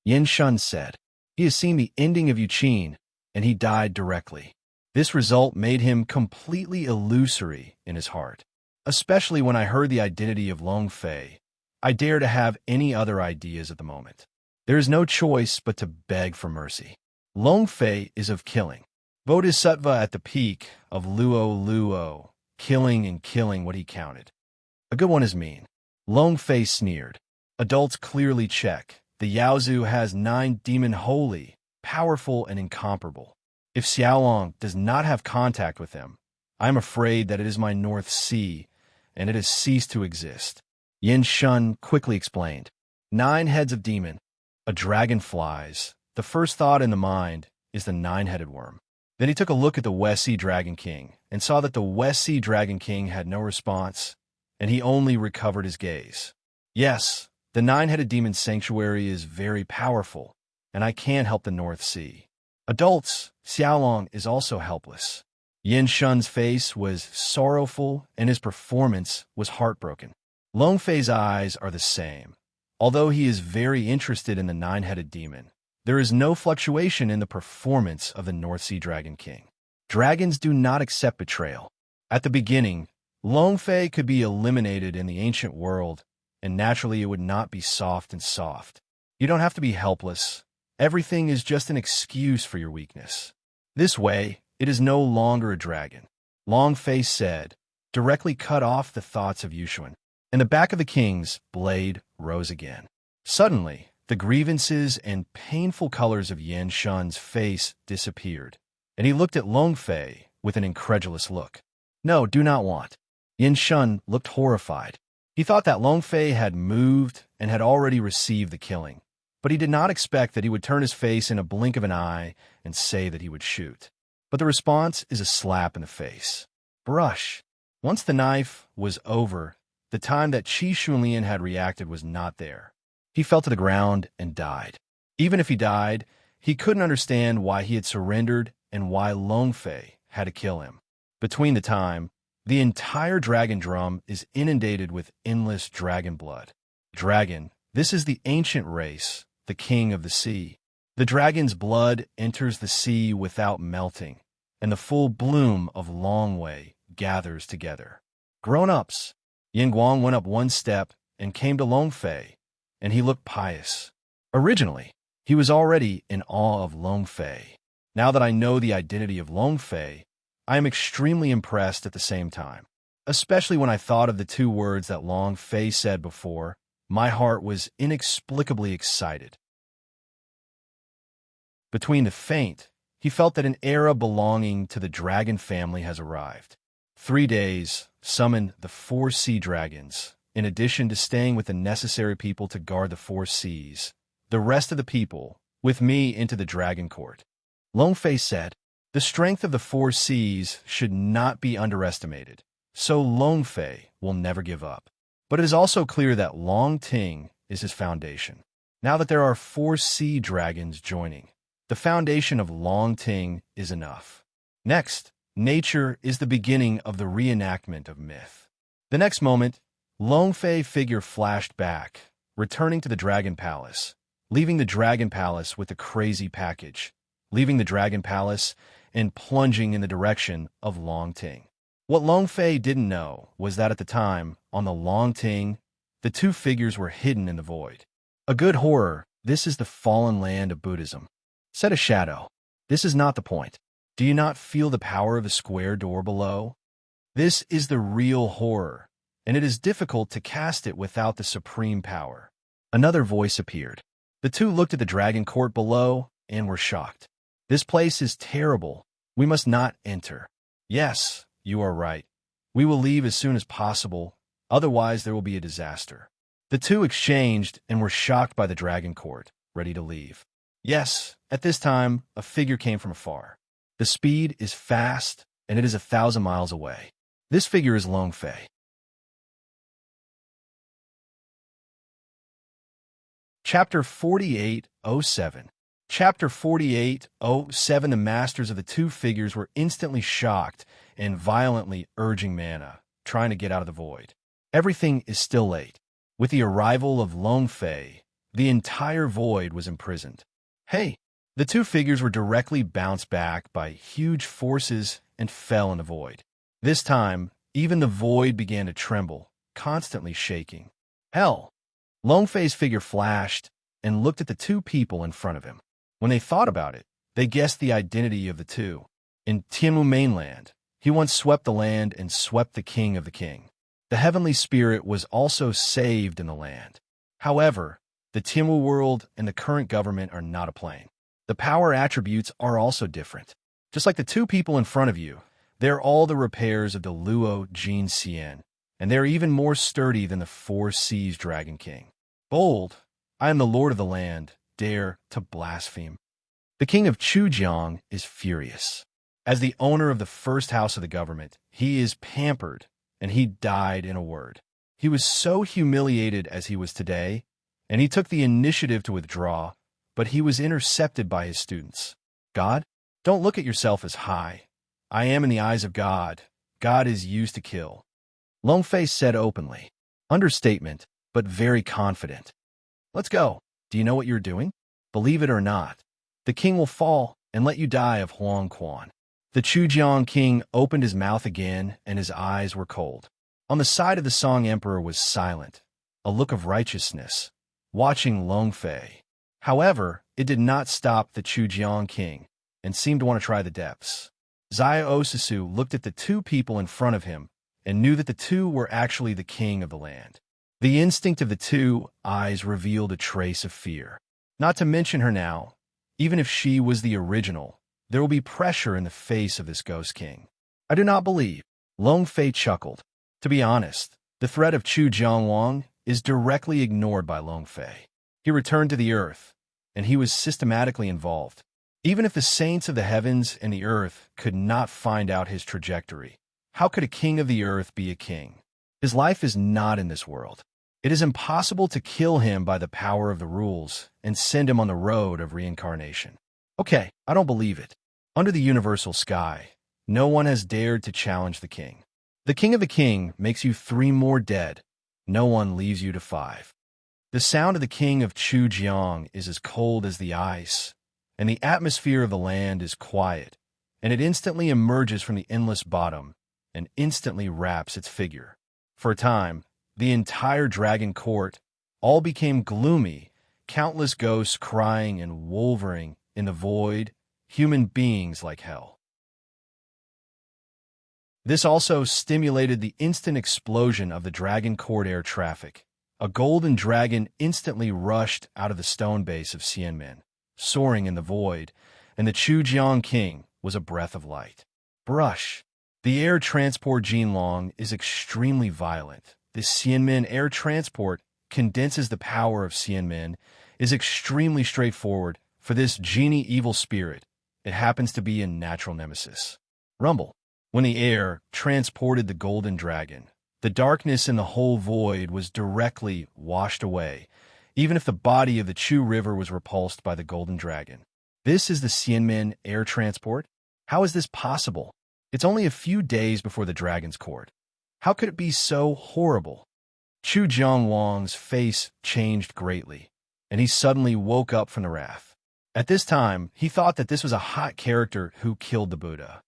Yin Shun said, he has seen the ending of Yu Qin, and he died directly. This result made him completely illusory in his heart. Especially when I heard the identity of Long Fei, I dare to have any other ideas at the moment. There is no choice but to beg for mercy. Long Fei is of killing. Bodhisattva at the peak of Luo, killing and killing what he counted. A good one is mean. Long Fei sneered. Adults clearly check. The Yaozu has 9 demon holy, powerful and incomparable. If Xiaolong does not have contact with them, I am afraid that it is my North Sea, and it has ceased to exist. Yin Shun quickly explained. 9 heads of demon, a dragon flies. The first thought in the mind is the 9-headed worm. Then he took a look at the West Sea Dragon King and saw that the West Sea Dragon King had no response, and he only recovered his gaze. Yes, the 9-headed demon sanctuary is very powerful, and I can help the North Sea. Adults, Xiaolong is also helpless. Yin Shun's face was sorrowful, and his performance was heartbroken. Long Fei's eyes are the same. Although he is very interested in the 9-headed demon, there is no fluctuation in the performance of the North Sea Dragon King. Dragons do not accept betrayal. At the beginning, Long Fei could be eliminated in the ancient world, and naturally it would not be soft and soft. You don't have to be helpless. Everything is just an excuse for your weakness. This way, it is no longer a dragon. Long Fei said, directly cut off the thoughts of Yushuan. In the back of the king's blade rose again. Suddenly, the grievances and painful colors of Yin Shun's face disappeared, and he looked at Long Fei with an incredulous look. No, do not want. Yin Shun looked horrified. He thought that Long Fei had moved and had already received the killing, but he did not expect that he would turn his face in a blink of an eye and say that he would shoot. But the response is a slap in the face. Brush. Once the knife was over, the time that Qi Shunlian had reacted was not there. He fell to the ground and died. Even if he died, he couldn't understand why he had surrendered and why Long Fei had to kill him. Between the time, the entire dragon drum is inundated with endless dragon blood. Dragon, this is the ancient race, the king of the sea. The dragon's blood enters the sea without melting, and the full bloom of Long Wei gathers together. Grown-ups, Yin Guang went up one step and came to Long Fei, and he looked pious. Originally, he was already in awe of Long Fei. Now that I know the identity of Long Fei, I am extremely impressed at the same time. especially when I thought of the two words that Long Fei said before. My heart was inexplicably excited. Between the faint, he felt that an era belonging to the dragon family has arrived. 3 days, summon the 4 sea dragons, in addition to staying with the necessary people to guard the 4 seas. The rest of the people, with me into the dragon court. Long Fei said, the strength of the 4 seas should not be underestimated, so Long Fei will never give up. But it is also clear that Long Ting is his foundation. Now that there are 4 sea dragons joining, the foundation of Long Ting is enough. Next, nature is the beginning of the reenactment of myth. The next moment, Long Fei figure flashed back, returning to the Dragon Palace, leaving the Dragon Palace with the crazy package, leaving the Dragon Palace and plunging in the direction of Long Ting. What Long Fei didn't know was that at the time, on the Long Ting, the 2 figures were hidden in the void. A good horror, this is the fallen land of Buddhism. Said a shadow. This is not the point. Do you not feel the power of the square door below? This is the real horror, and it is difficult to cast it without the supreme power. Another voice appeared. The 2 looked at the dragon court below and were shocked. This place is terrible. We must not enter. Yes, you are right. We will leave as soon as possible, otherwise there will be a disaster. The 2 exchanged and were shocked by the dragon court, ready to leave. Yes, at this time, a figure came from afar. The speed is fast, and it is 1,000 miles away. This figure is Long Fei. Chapter 48:07. Chapter 48:07. The masters of the 2 figures were instantly shocked and violently urging mana, trying to get out of the void. Everything is still late. With the arrival of Long Fei, the entire void was imprisoned. Hey! The 2 figures were directly bounced back by huge forces and fell in the void. This time, even the void began to tremble, constantly shaking. Hell! Long Fei's figure flashed and looked at the 2 people in front of him. When they thought about it, they guessed the identity of the 2. In Tianmu mainland, he once swept the land and swept the king of the king. The heavenly spirit was also saved in the land. However, the Tianmu world and the current government are not a plane. The power attributes are also different. Just like the 2 people in front of you, they're all the repairs of the Luo Jin Xian, and they're even more sturdy than the 4 seas dragon king. Bold, I am the lord of the land, dare to blaspheme. The king of Chujiang is furious. As the owner of the first house of the government, he is pampered, and he died in a word. He was so humiliated as he was today, and he took the initiative to withdraw, but he was intercepted by his students. God, don't look at yourself as high. I am in the eyes of God. God is used to kill. Long Fei said openly. Understatement, but very confident. Let's go. Do you know what you're doing? Believe it or not, the king will fall and let you die of Huang Quan. The Chujiang king opened his mouth again, and his eyes were cold. On the side of the Song Emperor was silent, a look of righteousness, watching Long Fei. However, it did not stop the Chujiang king, and seemed to want to try the depths. Zai Osisu looked at the 2 people in front of him, and knew that the 2 were actually the king of the land. The instinct of the 2 eyes revealed a trace of fear. Not to mention her now, even if she was the original, there will be pressure in the face of this ghost king. I do not believe. Long Fei chuckled. To be honest, the threat of Chu Jiangwang is directly ignored by Long Fei. He returned to the earth, and he was systematically involved. Even if the saints of the heavens and the earth could not find out his trajectory, how could a king of the earth be a king? His life is not in this world. It is impossible to kill him by the power of the rules and send him on the road of reincarnation. Okay, I don't believe it. Under the universal sky, no one has dared to challenge the king. The king of the king makes you 3 more dead. No one leaves you to 5. The sound of the king of Chujiang is as cold as the ice, and the atmosphere of the land is quiet, and it instantly emerges from the endless bottom and instantly wraps its figure. For a time, the entire dragon court all became gloomy, countless ghosts crying and wolvering in the void, human beings like hell. This also stimulated the instant explosion of the dragon court air traffic. A golden dragon instantly rushed out of the stone base of Xianmen, soaring in the void, and the Chujiang king was a breath of light. Brush. The air transport Jinlong is extremely violent. This Xianmen air transport condenses the power of Xianmen, is extremely straightforward. For this genie evil spirit, it happens to be a natural nemesis. Rumble. When the air transported the golden dragon, the darkness in the whole void was directly washed away, even if the body of the Chu River was repulsed by the golden dragon. This is the Xianmen air transport? How is this possible? It's only a few days before the dragon's court. How could it be so horrible? Chu Jiangwang's face changed greatly, and he suddenly woke up from the wrath. At this time, he thought that this was a hot character who killed the Buddha.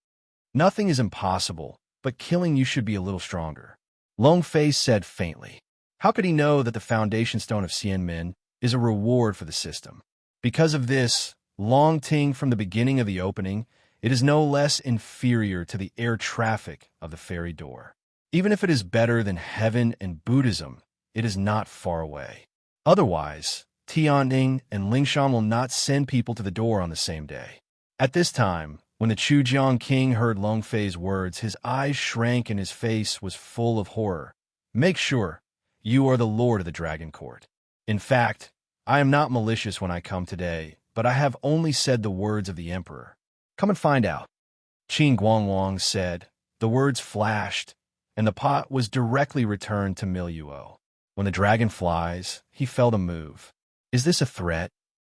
Nothing is impossible, but killing you should be a little stronger. Long Fei said faintly. How could he know that the foundation stone of Xianmen is a reward for the system? Because of this, Long Ting from the beginning of the opening, it is no less inferior to the air traffic of the fairy door. Even if it is better than heaven and Buddhism, it is not far away. Otherwise, Tianning and Lingshan will not send people to the door on the same day. At this time, when the Chujiang king heard Long Fei's words, his eyes shrank and his face was full of horror. Make sure you are the lord of the dragon court. In fact, I am not malicious when I come today, but I have only said the words of the emperor. Come and find out. Qin Guangwang said. The words flashed, and the pot was directly returned to Miluo. When the dragon flies, he fell to move. Is this a threat?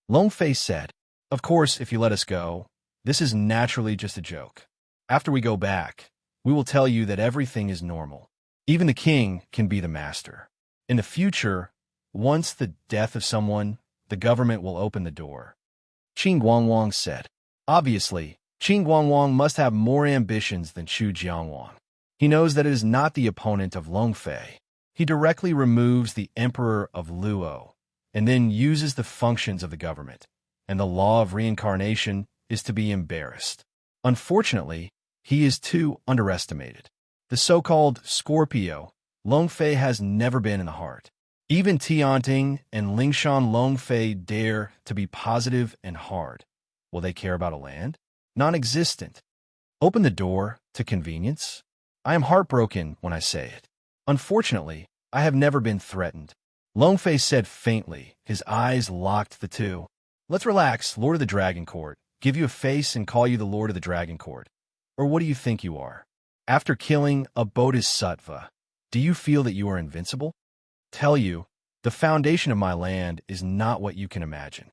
Long Fei said. Of course, if you let us go. This is naturally just a joke. After we go back, we will tell you that everything is normal. Even the king can be the master. In the future, once the death of someone, the government will open the door. Qin Guangwang said. Obviously, Qin Guangwang must have more ambitions than Chu Jiangwang. He knows that it is not the opponent of Long Fei. He directly removes the emperor of Luo, and then uses the functions of the government, and the law of reincarnation is to be embarrassed. Unfortunately, he is too underestimated. The so-called Scorpio, Long Fei has never been in the heart. Even Tianting and Lingshan Long Fei dare to be positive and hard. Will they care about a land? Non-existent. Open the door to convenience? I am heartbroken when I say it. Unfortunately, I have never been threatened. Long Fei said faintly, his eyes locked the two. Let's relax, Lord of the Dragon Court. Give you a face and call you the Lord of the Dragon Court. Or what do you think you are? After killing a Bodhisattva, do you feel that you are invincible? Tell you, the foundation of my land is not what you can imagine.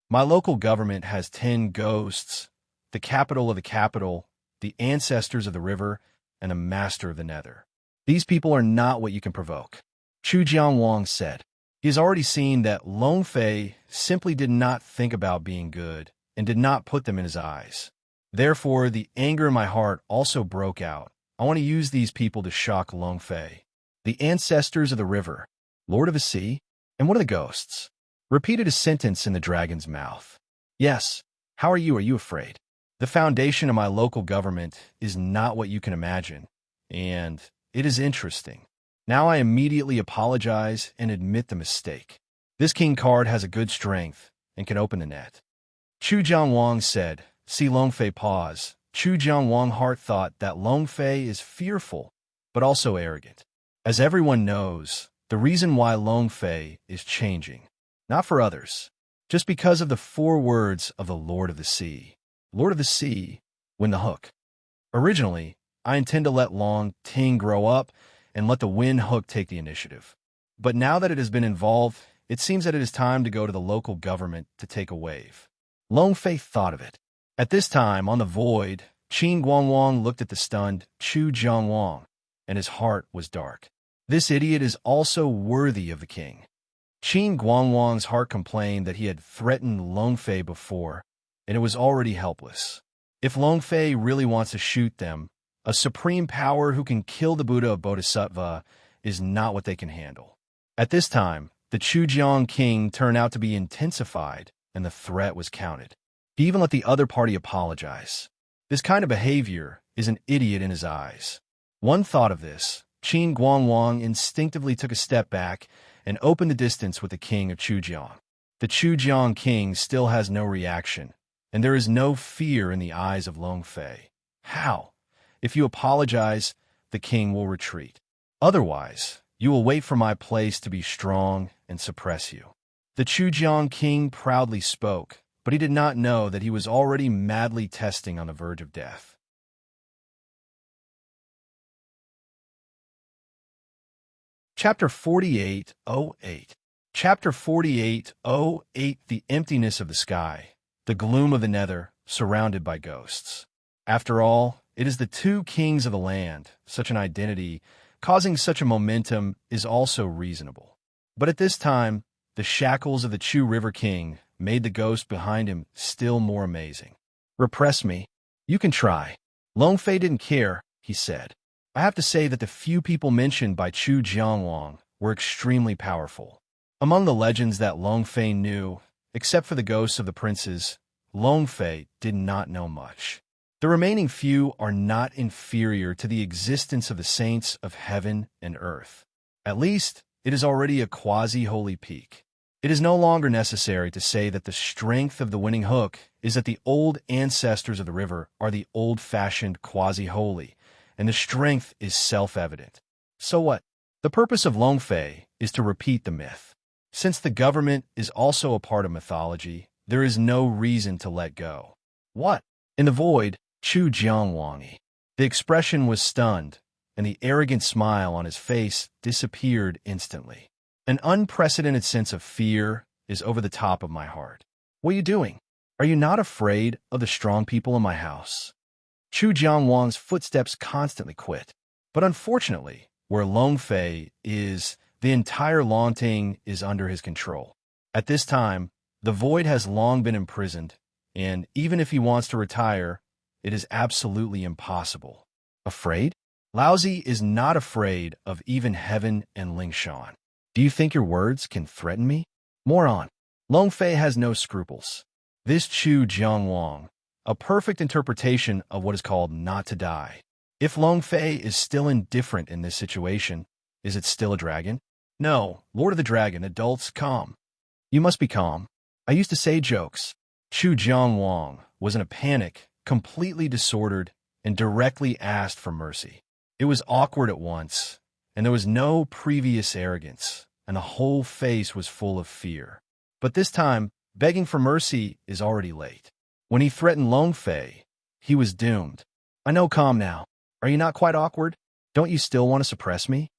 My local government has 10 ghosts, the capital of the capital, the ancestors of the river, and the master of the nether. These people are not what you can provoke. Chu Jiangwang said. He has already seen that Long Fei simply did not think about being good and did not put them in his eyes. Therefore, the anger in my heart also broke out. I want to use these people to shock Long Fei. The ancestors of the river, Lord of the Sea, and what are the ghosts? Repeated a sentence in the dragon's mouth. Yes, how are you? Are you afraid? The foundation of my local government is not what you can imagine, and it is interesting. Now I immediately apologize and admit the mistake. This king card has a good strength and can open the net. Chu Jiangwang said. See Long Fei pause. Chu Jiangwang heart thought that Long Fei is fearful, but also arrogant. As everyone knows, the reason why Long Fei is changing, not for others, just because of the 4 words of the Lord of the Sea. Lord of the Sea, win the hook. Originally, I intend to let Long Ting grow up and let the Wind Hook take the initiative. But now that it has been involved, it seems that it is time to go to the local government to take a wave. Long Fei thought of it. At this time, on the void, Qin Guangwang looked at the stunned Chu Jiangwang, and his heart was dark. This idiot is also worthy of the king. Qin Guangwang's heart complained that he had threatened Long Fei before, and it was already helpless. If Long Fei really wants to shoot them, a supreme power who can kill the Buddha of Bodhisattva is not what they can handle. At this time, the Chujiang king turned out to be intensified, and the threat was counted. He even let the other party apologize. This kind of behavior is an idiot in his eyes. One thought of this, Qin Guangwang instinctively took a step back and opened the distance with the king of Chujiang. The Chujiang king still has no reaction, and there is no fear in the eyes of Long Fei. How? If you apologize, the king will retreat. Otherwise, you will wait for my place to be strong and suppress you. The Chujiang king proudly spoke, but he did not know that he was already madly testing on the verge of death. Chapter 48:08. Chapter 48:08. The emptiness of the sky, the gloom of the nether, surrounded by ghosts. After all, it is the two kings of the land. Such an identity, causing such a momentum, is also reasonable. But at this time, the shackles of the Chu River King made the ghost behind him still more amazing. Repress me. You can try. Long Fei didn't care, he said. I have to say that the few people mentioned by Chu Jianglong were extremely powerful. Among the legends that Long Fei knew, except for the ghosts of the princes, Long Fei did not know much. The remaining few are not inferior to the existence of the saints of heaven and earth. At least, it is already a quasi-holy peak. It is no longer necessary to say that the strength of the winning hook is that the old ancestors of the river are the old-fashioned quasi-holy, and the strength is self-evident. So what? The purpose of Long Fei is to repeat the myth. Since the government is also a part of mythology, there is no reason to let go. What? In the void, Chu Jiangwangi. The expression was stunned, and the arrogant smile on his face disappeared instantly. An unprecedented sense of fear is over the top of my heart. What are you doing? Are you not afraid of the strong people in my house? Chu Jiangwang's footsteps constantly quit. But unfortunately, where Long Fei is, the entire Longting is under his control. At this time, the void has long been imprisoned, and even if he wants to retire, it is absolutely impossible. Afraid? Laozi is not afraid of even heaven and Lingshan. Do you think your words can threaten me? Moron. Long Fei has no scruples. This Chu Jiangwang, a perfect interpretation of what is called not to die. If Long Fei is still indifferent in this situation, is it still a dragon? No, Lord of the Dragon, adults, calm. You must be calm. I used to say jokes. Chu Jiangwang was in a panic, completely disordered, and directly asked for mercy. It was awkward at once, and there was no previous arrogance, and the whole face was full of fear. But this time, begging for mercy is already late. When he threatened Long Fei, he was doomed. I know, calm now. Are you not quite awkward? Don't you still want to suppress me?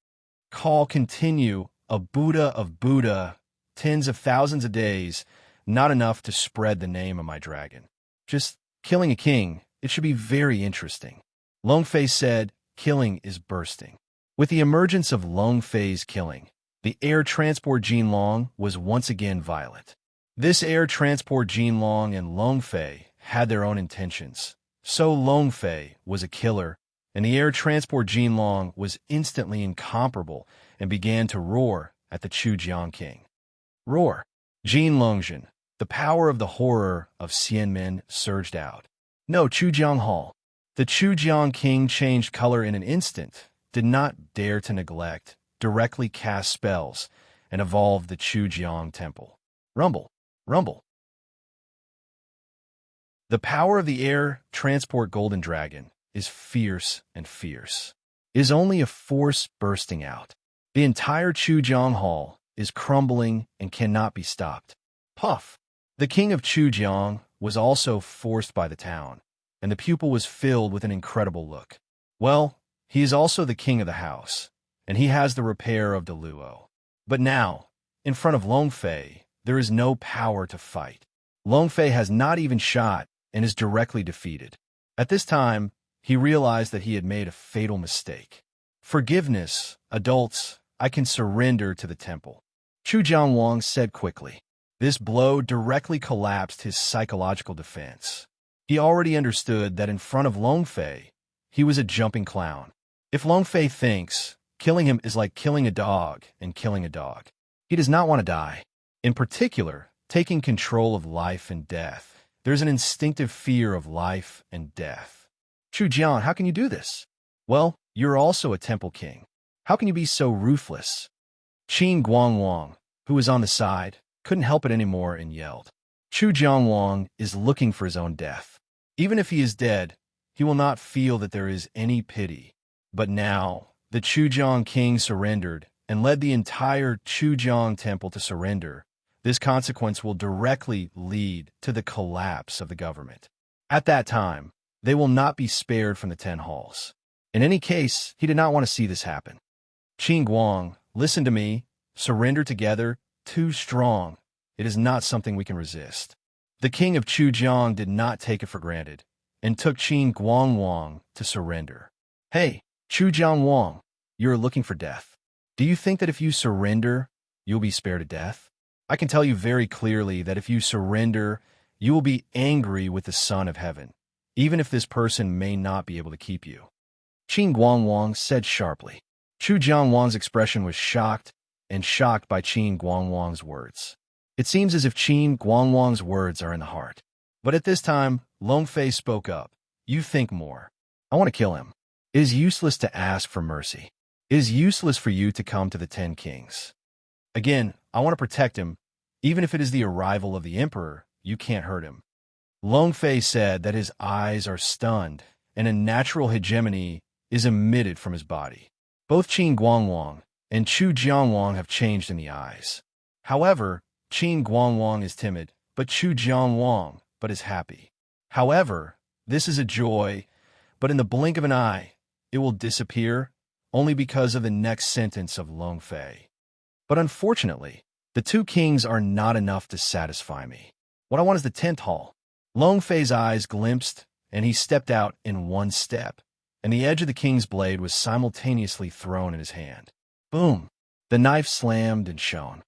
Call continue, a Buddha of Buddha, tens of thousands of days, not enough to spread the name of my dragon. Just killing a king, it should be very interesting. Long Fei said, killing is bursting. With the emergence of Long Fei's killing, the air transport Jin Long was once again violent. This air transport Jin Long and Long Fei had their own intentions. So Long Fei was a killer, and the air transport Jin Long was instantly incomparable and began to roar at the Chu Jiang king. Roar! Jin Longjin, the power of the horror of Xianmen, surged out. No, Chu Jiang Hall. The Chu Jiang king changed color in an instant, did not dare to neglect, directly cast spells, and evolved the Chu Jiang temple. Rumble! Rumble! The power of the air transport golden dragon is fierce and fierce. It is only a force bursting out. The entire Chu Jiang Hall is crumbling and cannot be stopped. Puff! The king of Chu Jiang was also forced by the town, and the pupil was filled with an incredible look. Well, he is also the king of the house, and he has the repair of Deluo. But now, in front of Long Fei, there is no power to fight. Long Fei has not even shot and is directly defeated. At this time, he realized that he had made a fatal mistake. Forgiveness, adults, I can surrender to the temple. Chu Jiangwang said quickly. This blow directly collapsed his psychological defense. He already understood that in front of Long Fei, he was a jumping clown. If Long Fei thinks killing him is like killing a dog and killing a dog, he does not want to die. In particular, taking control of life and death. There's an instinctive fear of life and death. Chu Jian, how can you do this? Well, you're also a temple king. How can you be so ruthless? Qin Guangwang, who was on the side, couldn't help it anymore and yelled. Chu Jianwang is looking for his own death. Even if he is dead, he will not feel that there is any pity. But now, the Chujiang king surrendered and led the entire Chujiang temple to surrender. This consequence will directly lead to the collapse of the government. At that time, they will not be spared from the 10 halls. In any case, he did not want to see this happen. Qin Guang, listen to me. Surrender together. Too strong. It is not something we can resist. The king of Chujiang did not take it for granted and took Qin Guangwang to surrender. Hey, Chujiang Wang, you're looking for death. Do you think that if you surrender, you'll be spared a death? I can tell you very clearly that if you surrender, you will be angry with the Son of Heaven, even if this person may not be able to keep you. Qin Guangwang said sharply. Chu Jianwang's expression was shocked by Qin Guangwang's words. It seems as if Qin Guangwang's words are in the heart. But at this time, Long Fei spoke up. You think more. I want to kill him. It is useless to ask for mercy. It is useless for you to come to the 10 kings. Again, I want to protect him. Even if it is the arrival of the emperor, you can't hurt him. Long Fei said that his eyes are stunned and a natural hegemony is emitted from his body. Both Qin Guangwang and Chu Jianwang have changed in the eyes. However, Qin Guangwang is timid, but Chu Jianwang is happy. However, this is a joy, but in the blink of an eye, it will disappear only because of the next sentence of Long Fei. But unfortunately, the 2 kings are not enough to satisfy me. What I want is the 10th hall. Long Fei's eyes glimpsed, and he stepped out in one step, and the edge of the king's blade was simultaneously thrown in his hand. Boom! The knife slammed and shone.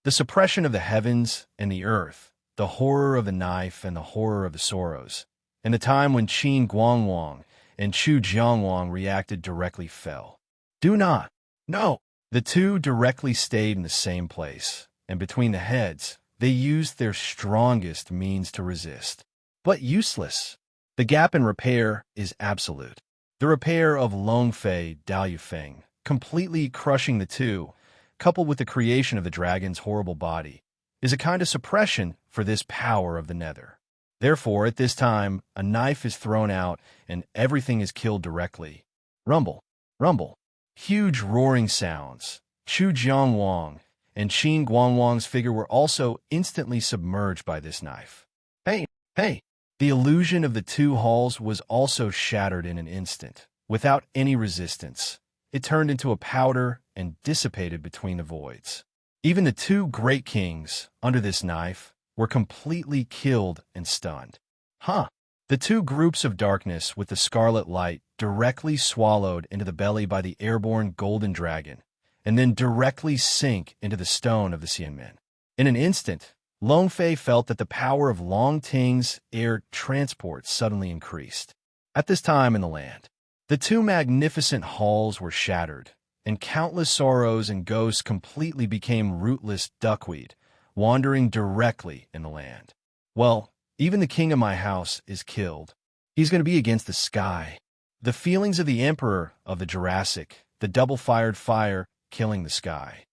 The suppression of the heavens and the earth, the horror of the knife and the horror of the sorrows, and the time when Qin Guangwang and Chu Jianwang reacted directly fell. Do not. No. The 2 directly stayed in the same place, and between the heads, they used their strongest means to resist. But useless. The gap in repair is absolute. The repair of Long Fei Dao Yufeng, completely crushing the 2, coupled with the creation of the dragon's horrible body, is a kind of suppression for this power of the nether. Therefore, at this time, a knife is thrown out and everything is killed directly. Rumble, rumble. Huge roaring sounds. Chu Jianwang and Qin Guangwang's figure were also instantly submerged by this knife. Hey, hey! The illusion of the 2 halls was also shattered in an instant, without any resistance. It turned into a powder and dissipated between the voids. Even the 2 great kings, under this knife, were completely killed and stunned. Huh! The 2 groups of darkness with the scarlet light directly swallowed into the belly by the airborne golden dragon, and then directly sink into the stone of the Xianmen. In an instant, Long Fei felt that the power of Long Ting's air transport suddenly increased. At this time in the land, the 2 magnificent halls were shattered, and countless sorrows and ghosts completely became rootless duckweed, wandering directly in the land. Well, even the king of my house is killed. He's going to be against the sky. The feelings of the emperor of the Jurassic, the double-fired fire killing the sky.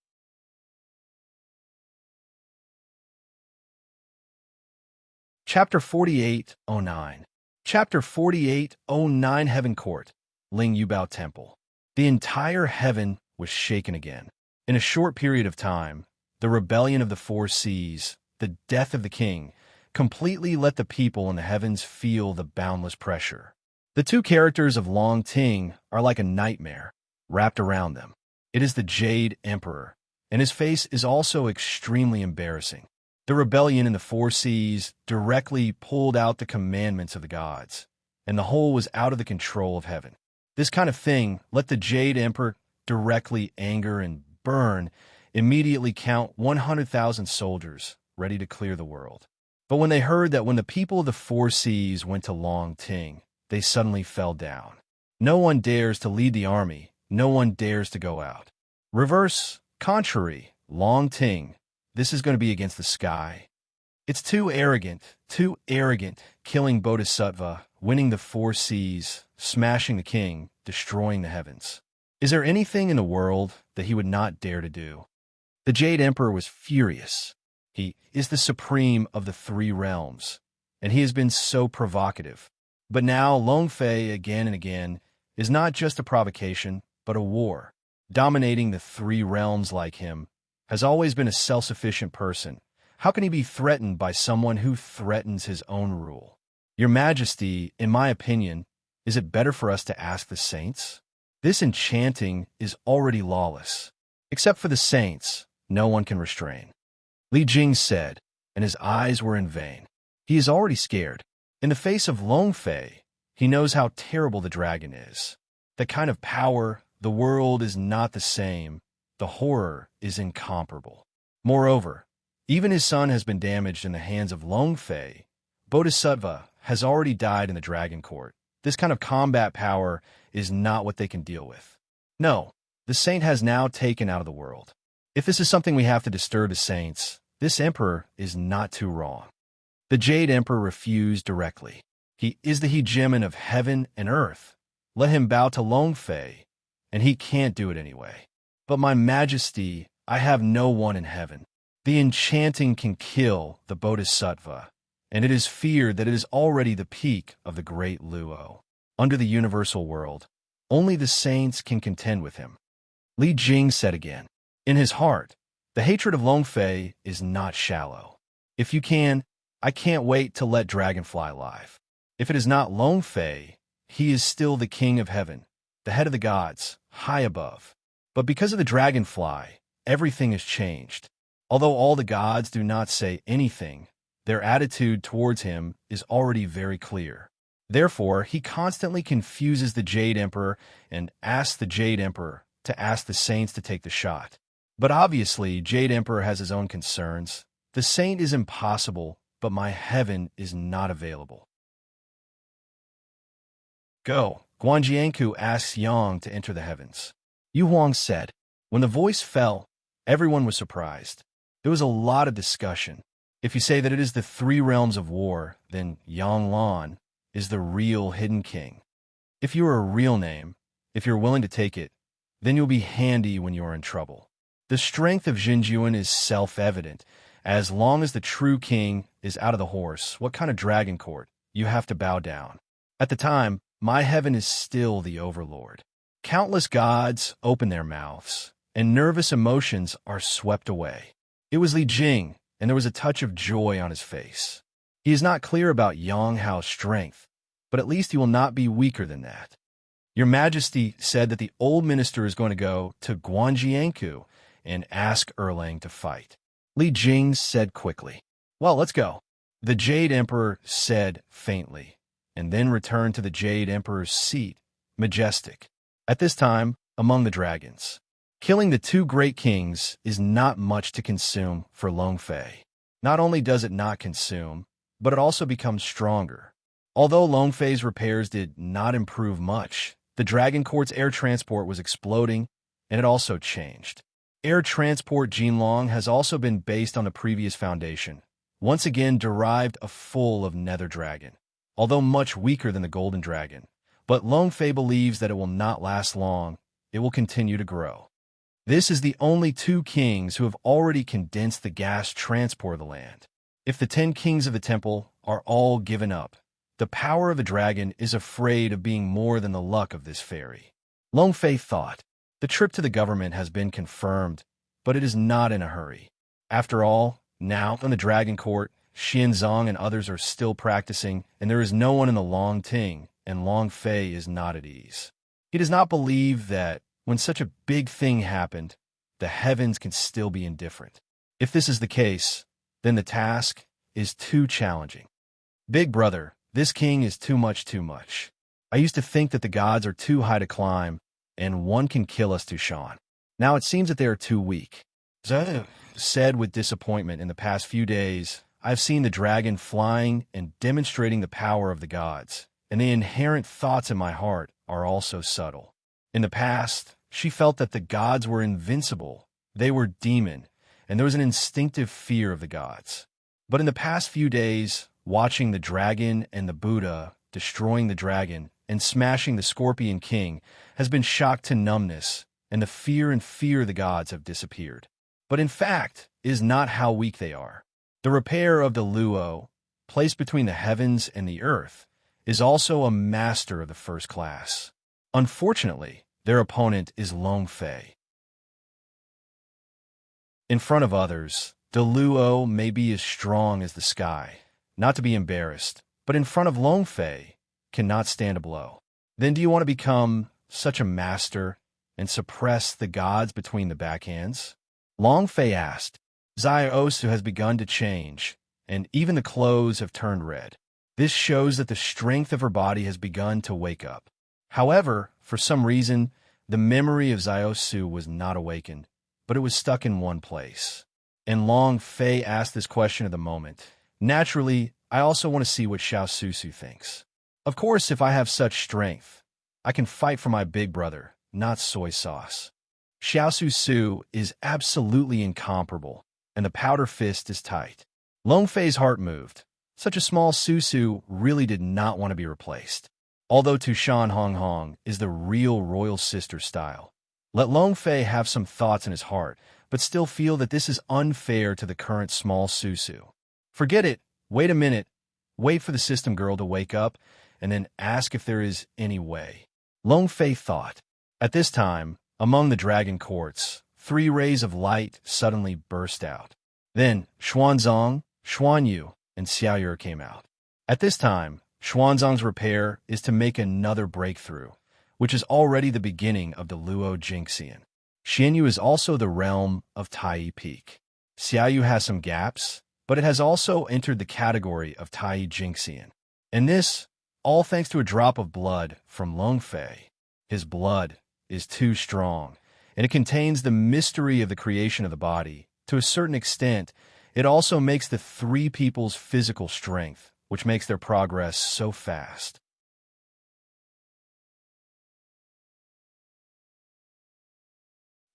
Chapter 4809. Chapter 4809 Heaven Court, Ling Yubao Temple. The entire heaven was shaken again. In a short period of time, the rebellion of the 4 seas, the death of the king, completely let the people in the heavens feel the boundless pressure. The 2 characters of Long Ting are like a nightmare wrapped around them. It is the Jade Emperor, and his face is also extremely embarrassing. The rebellion in the 4 seas directly pulled out the commandments of the gods, and the whole was out of the control of heaven. This kind of thing let the Jade Emperor directly anger and burn, immediately count 100,000 soldiers ready to clear the world. But when they heard that when the people of the 4 seas went to Long Ting, they suddenly fell down. No one dares to lead the army. No one dares to go out. Reverse, contrary, Long Ting. This is going to be against the sky. It's too arrogant, killing Bodhisattva, winning the four seas, smashing the king, destroying the heavens. Is there anything in the world that he would not dare to do? The Jade Emperor was furious. He is the supreme of the three realms, and he has been so provocative. But now Long Fei, again and again, is not just a provocation, but a war. Dominating the three realms like him has always been a self-sufficient person. How can he be threatened by someone who threatens his own rule? Your Majesty, in my opinion, is it better for us to ask the saints? This enchanting is already lawless. Except for the saints, no one can restrain. Li Jing said, and his eyes were in vain. He is already scared. In the face of Long Fei, he knows how terrible the dragon is. The kind of power, the world is not the same. The horror is incomparable. Moreover, even his son has been damaged in the hands of Long Fei. Bodhisattva has already died in the Dragon Court. This kind of combat power is not what they can deal with. No, the saint has now taken out of the world. If this is something we have to disturb the saints, this emperor is not too wrong. The Jade Emperor refused directly. He is the hegemon of heaven and earth. Let him bow to Long Fei, and he can't do it anyway. But my Majesty, I have no one in heaven. The enchanting can kill the Bodhisattva, and it is feared that it is already the peak of the great Luo. Under the universal world, only the saints can contend with him. Li Jing said again, in his heart, the hatred of Long Fei is not shallow. If you can, I can't wait to let Dragonfly live. If it is not Long Fei, he is still the king of heaven, the head of the gods, high above. But because of the Dragonfly, everything has changed. Although all the gods do not say anything, their attitude towards him is already very clear. Therefore, he constantly confuses the Jade Emperor and asks the Jade Emperor to ask the saints to take the shot. But obviously, Jade Emperor has his own concerns. The saint is impossible, but my heaven is not available. Go. Guanjianku asks Yang to enter the heavens. Yu Huang said. When the voice fell, everyone was surprised. There was a lot of discussion. If you say that it is the three realms of war, then Yang Lan is the real hidden king. If you are a real name, if you're willing to take it, then you'll be handy when you are in trouble. The strength of Jinjuan is self-evident. As long as the true king is out of the horse, what kind of dragon court? You have to bow down. At the time, my heaven is still the overlord. Countless gods open their mouths, and nervous emotions are swept away. It was Li Jing, and there was a touch of joy on his face. He is not clear about Yang Hao's strength, but at least he will not be weaker than that. Your Majesty said that the old minister is going to go to Guanjianku and ask Erlang to fight. Li Jing said quickly, well, let's go. The Jade Emperor said faintly, and then returned to the Jade Emperor's seat, majestic. At this time, among the dragons, killing the two great kings is not much to consume for Long Fei. Not only does it not consume, but it also becomes stronger. Although Long Fei's repairs did not improve much, the Dragon Court's air transport was exploding, and it also changed. Air transport Jinlong has also been based on the previous foundation, once again derived a full of Nether Dragon, although much weaker than the Golden Dragon. But Long Fei believes that it will not last long, it will continue to grow. This is the only two kings who have already condensed the gas transport of the land. If the 10 kings of the temple are all given up, the power of the dragon is afraid of being more than the luck of this fairy. Long Fei thought, the trip to the government has been confirmed, but it is not in a hurry. After all, now in the Dragon Court, Xianzong and others are still practicing, and there is no one in the Long Ting, and Long Fei is not at ease. He does not believe that when such a big thing happened, the heavens can still be indifferent. If this is the case, then the task is too challenging. Big brother, this king is too much. I used to think that the gods are too high to climb, and one can kill us, Tushan. Now it seems that they are too weak. Zhou said with disappointment, in the past few days, I've seen the dragon flying and demonstrating the power of the gods, and the inherent thoughts in my heart are also subtle. In the past, she felt that the gods were invincible, they were demon, and there was an instinctive fear of the gods. But in the past few days, watching the dragon and the Buddha destroying the dragon and smashing the Scorpion King has been shocked to numbness, and the fear of the gods have disappeared. But in fact, it is not how weak they are. The repair of the Luo, placed between the heavens and the earth, is also a master of the first class. Unfortunately, their opponent is Long Fei. In front of others, the Luo may be as strong as the sky, not to be embarrassed, but in front of Long Fei, cannot stand a blow. Then do you want to become such a master and suppress the gods between the backhands? Long Fei asked. Xiaosu has begun to change, and even the clothes have turned red. This shows that the strength of her body has begun to wake up. However, for some reason, the memory of Xiaosu was not awakened, but it was stuck in one place. And Long Fei asked this question of the moment. Naturally, I also want to see what Xiaosu thinks. Of course, if I have such strength, I can fight for my big brother, not soy sauce. Xiaosu is absolutely incomparable, and the powder fist is tight. Long Fei's heart moved. Such a small Susu really did not want to be replaced. Although Tushan Hong Hong is the real royal sister style. Let Long Fei have some thoughts in his heart, but still feel that this is unfair to the current small Susu. Forget it. Wait a minute. Wait for the system girl to wake up, and then ask if there is any way. Long Fei thought. At this time, among the dragon courts, 3 rays of light suddenly burst out. Then Xuanzong, Xuanyu, and Xiaoyu came out. At this time, Xuanzong's repair is to make another breakthrough, which is already the beginning of the Luo Jingxian. Xianyu is also the realm of Tai Peak. Xiaoyu has some gaps, but it has also entered the category of Tai Jingxian. And this, all thanks to a drop of blood from Long Fei. His blood is too strong, and it contains the mystery of the creation of the body. To a certain extent, it also makes the 3 people's physical strength, which makes their progress so fast.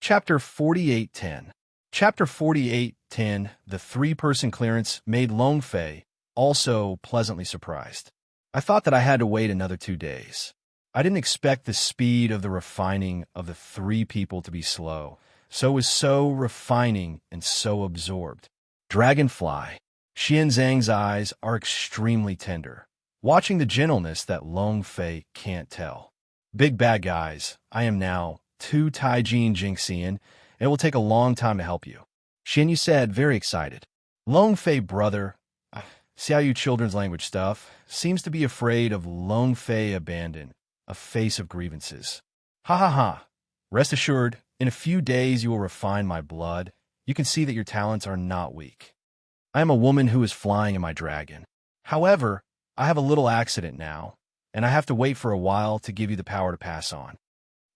Chapter 48:10. Chapter 48:10, the 3-person clearance made Long Fei also pleasantly surprised. I thought that I had to wait another 2 days. I didn't expect the speed of the refining of the 3 people to be slow, so it was so refining and so absorbed. Dragonfly. Xianzang's eyes are extremely tender, watching the gentleness that Long Fei can't tell. Big bad guys, I am now 2 Taijin Jingxian, and it will take a long time to help you. Xianyu said, very excited. Long Fei brother, Xiaoyu children's language stuff, seems to be afraid of Long Fei abandon, a face of grievances. Ha ha ha. Rest assured, in a few days you will refine my blood. You can see that your talents are not weak. I am a woman who is flying in my dragon. However, I have a little accident now, and I have to wait for a while to give you the power to pass on.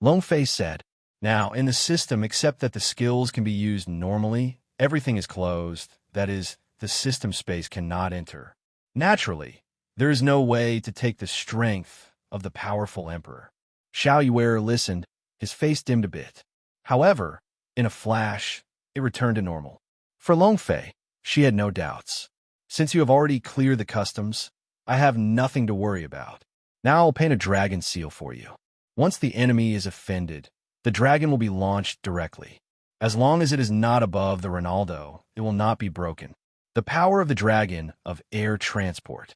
Long Fei said, now, in the system, except that the skills can be used normally, everything is closed. That is, the system space cannot enter. Naturally, there is no way to take the strength of the powerful emperor. Xiao Yuer listened, his face dimmed a bit. However, in a flash, it returned to normal. For Long Fei, she had no doubts. Since you have already cleared the customs, I have nothing to worry about. Now I'll paint a dragon seal for you. Once the enemy is offended, the dragon will be launched directly. As long as it is not above the Ronaldo, it will not be broken. The power of the dragon of air transport.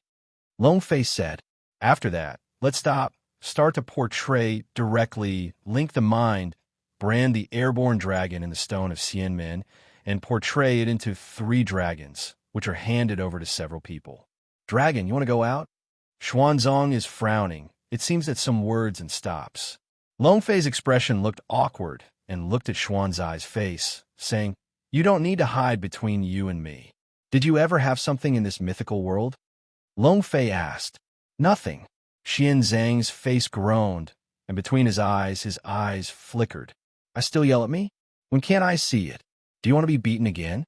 Long Fei said, after that, let's start to portray directly, link the mind, brand the airborne dragon in the stone of Xianmen, and portray it into 3 dragons, which are handed over to several people. Dragon, you want to go out? Xuanzong is frowning. It seems that some words and stops. Long Fei's expression looked awkward and looked at Xuanzai's face, saying, you don't need to hide between you and me. Did you ever have something in this mythical world? Long Fei asked. Nothing. Xianzang's face groaned, and between his eyes flickered. I still yell at me? When can't I see it? Do you want to be beaten again?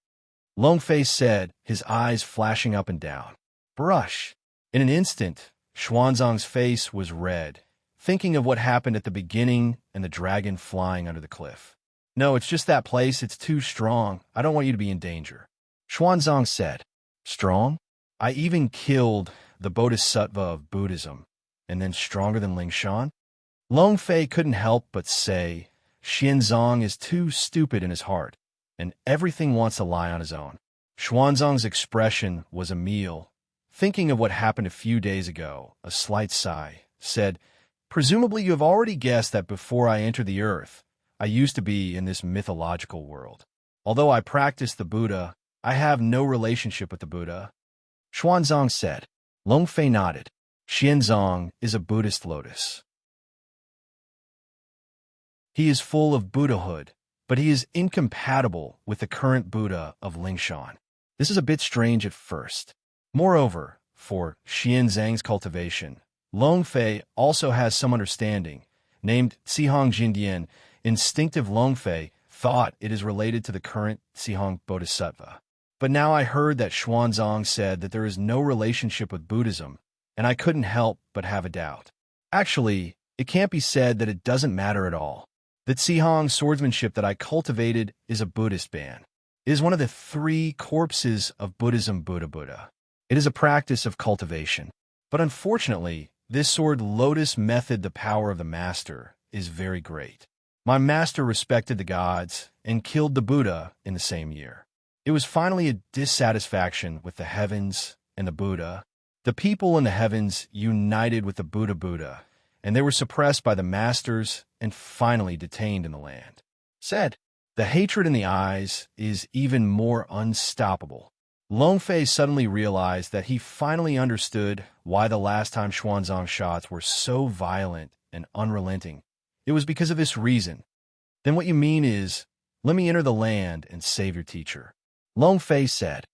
Long Fei said, his eyes flashing up and down. Brush. In an instant, Xuanzang's face was red, thinking of what happened at the beginning and the dragon flying under the cliff. No, it's just that place. It's too strong. I don't want you to be in danger. Xuanzang said. Strong? I even killed the Bodhisattva of Buddhism, and then stronger than Ling Shan? Long Fei couldn't help but say, Xuanzang is too stupid in his heart, and everything wants to lie on his own. Xuanzang's expression was a meal. Thinking of what happened a few days ago, a slight sigh, said, Presumably you have already guessed that before I entered the earth, I used to be in this mythological world. Although I practice the Buddha, I have no relationship with the Buddha. Xuanzang said. Long Fei nodded. Xuanzang is a Buddhist lotus. He is full of Buddhahood, but he is incompatible with the current Buddha of Lingshan. This is a bit strange at first. Moreover, for Xuanzang's cultivation, Long Fei also has some understanding. Named Cihong Jindian, instinctive Long Fei thought it is related to the current Cihong Bodhisattva. But now I heard that Xuanzang said that there is no relationship with Buddhism, and I couldn't help but have a doubt. Actually, it can't be said that it doesn't matter at all. The Cihong swordsmanship that I cultivated is a Buddhist band. It is one of the 3 corpses of Buddhism Buddha. It is a practice of cultivation. But unfortunately, this sword lotus method, the power of the master, is very great. My master respected the gods and killed the Buddha in the same year. It was finally a dissatisfaction with the heavens and the Buddha. The people in the heavens united with the Buddha, and they were suppressed by the masters and finally detained in the land. Said, the hatred in the eyes is even more unstoppable. Long Fei suddenly realized that he finally understood why the last time Xuanzang's shots were so violent and unrelenting. It was because of this reason. Then what you mean is, let me enter the land and save your teacher. Long Fei said,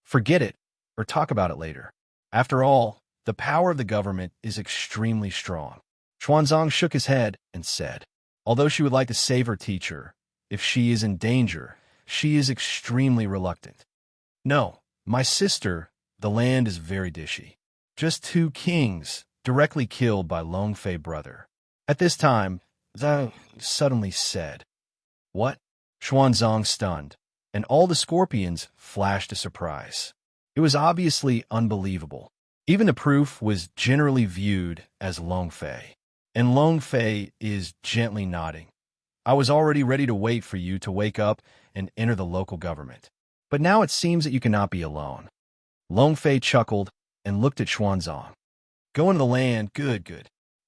forget it, or talk about it later. After all, the power of the government is extremely strong. Xuanzang shook his head and said, although she would like to save her teacher, if she is in danger, she is extremely reluctant. No, my sister, the land is very dishy. Just 2 kings directly killed by Long Fei brother. At this time, Zhao suddenly said, what? Xuanzang stunned, and all the scorpions flashed a surprise. It was obviously unbelievable. Even the proof was generally viewed as Long Fei. And Long Fei is gently nodding. I was already ready to wait for you to wake up and enter the local government. But now it seems that you cannot be alone. Long Fei chuckled and looked at Xuanzang. Go into the land, good.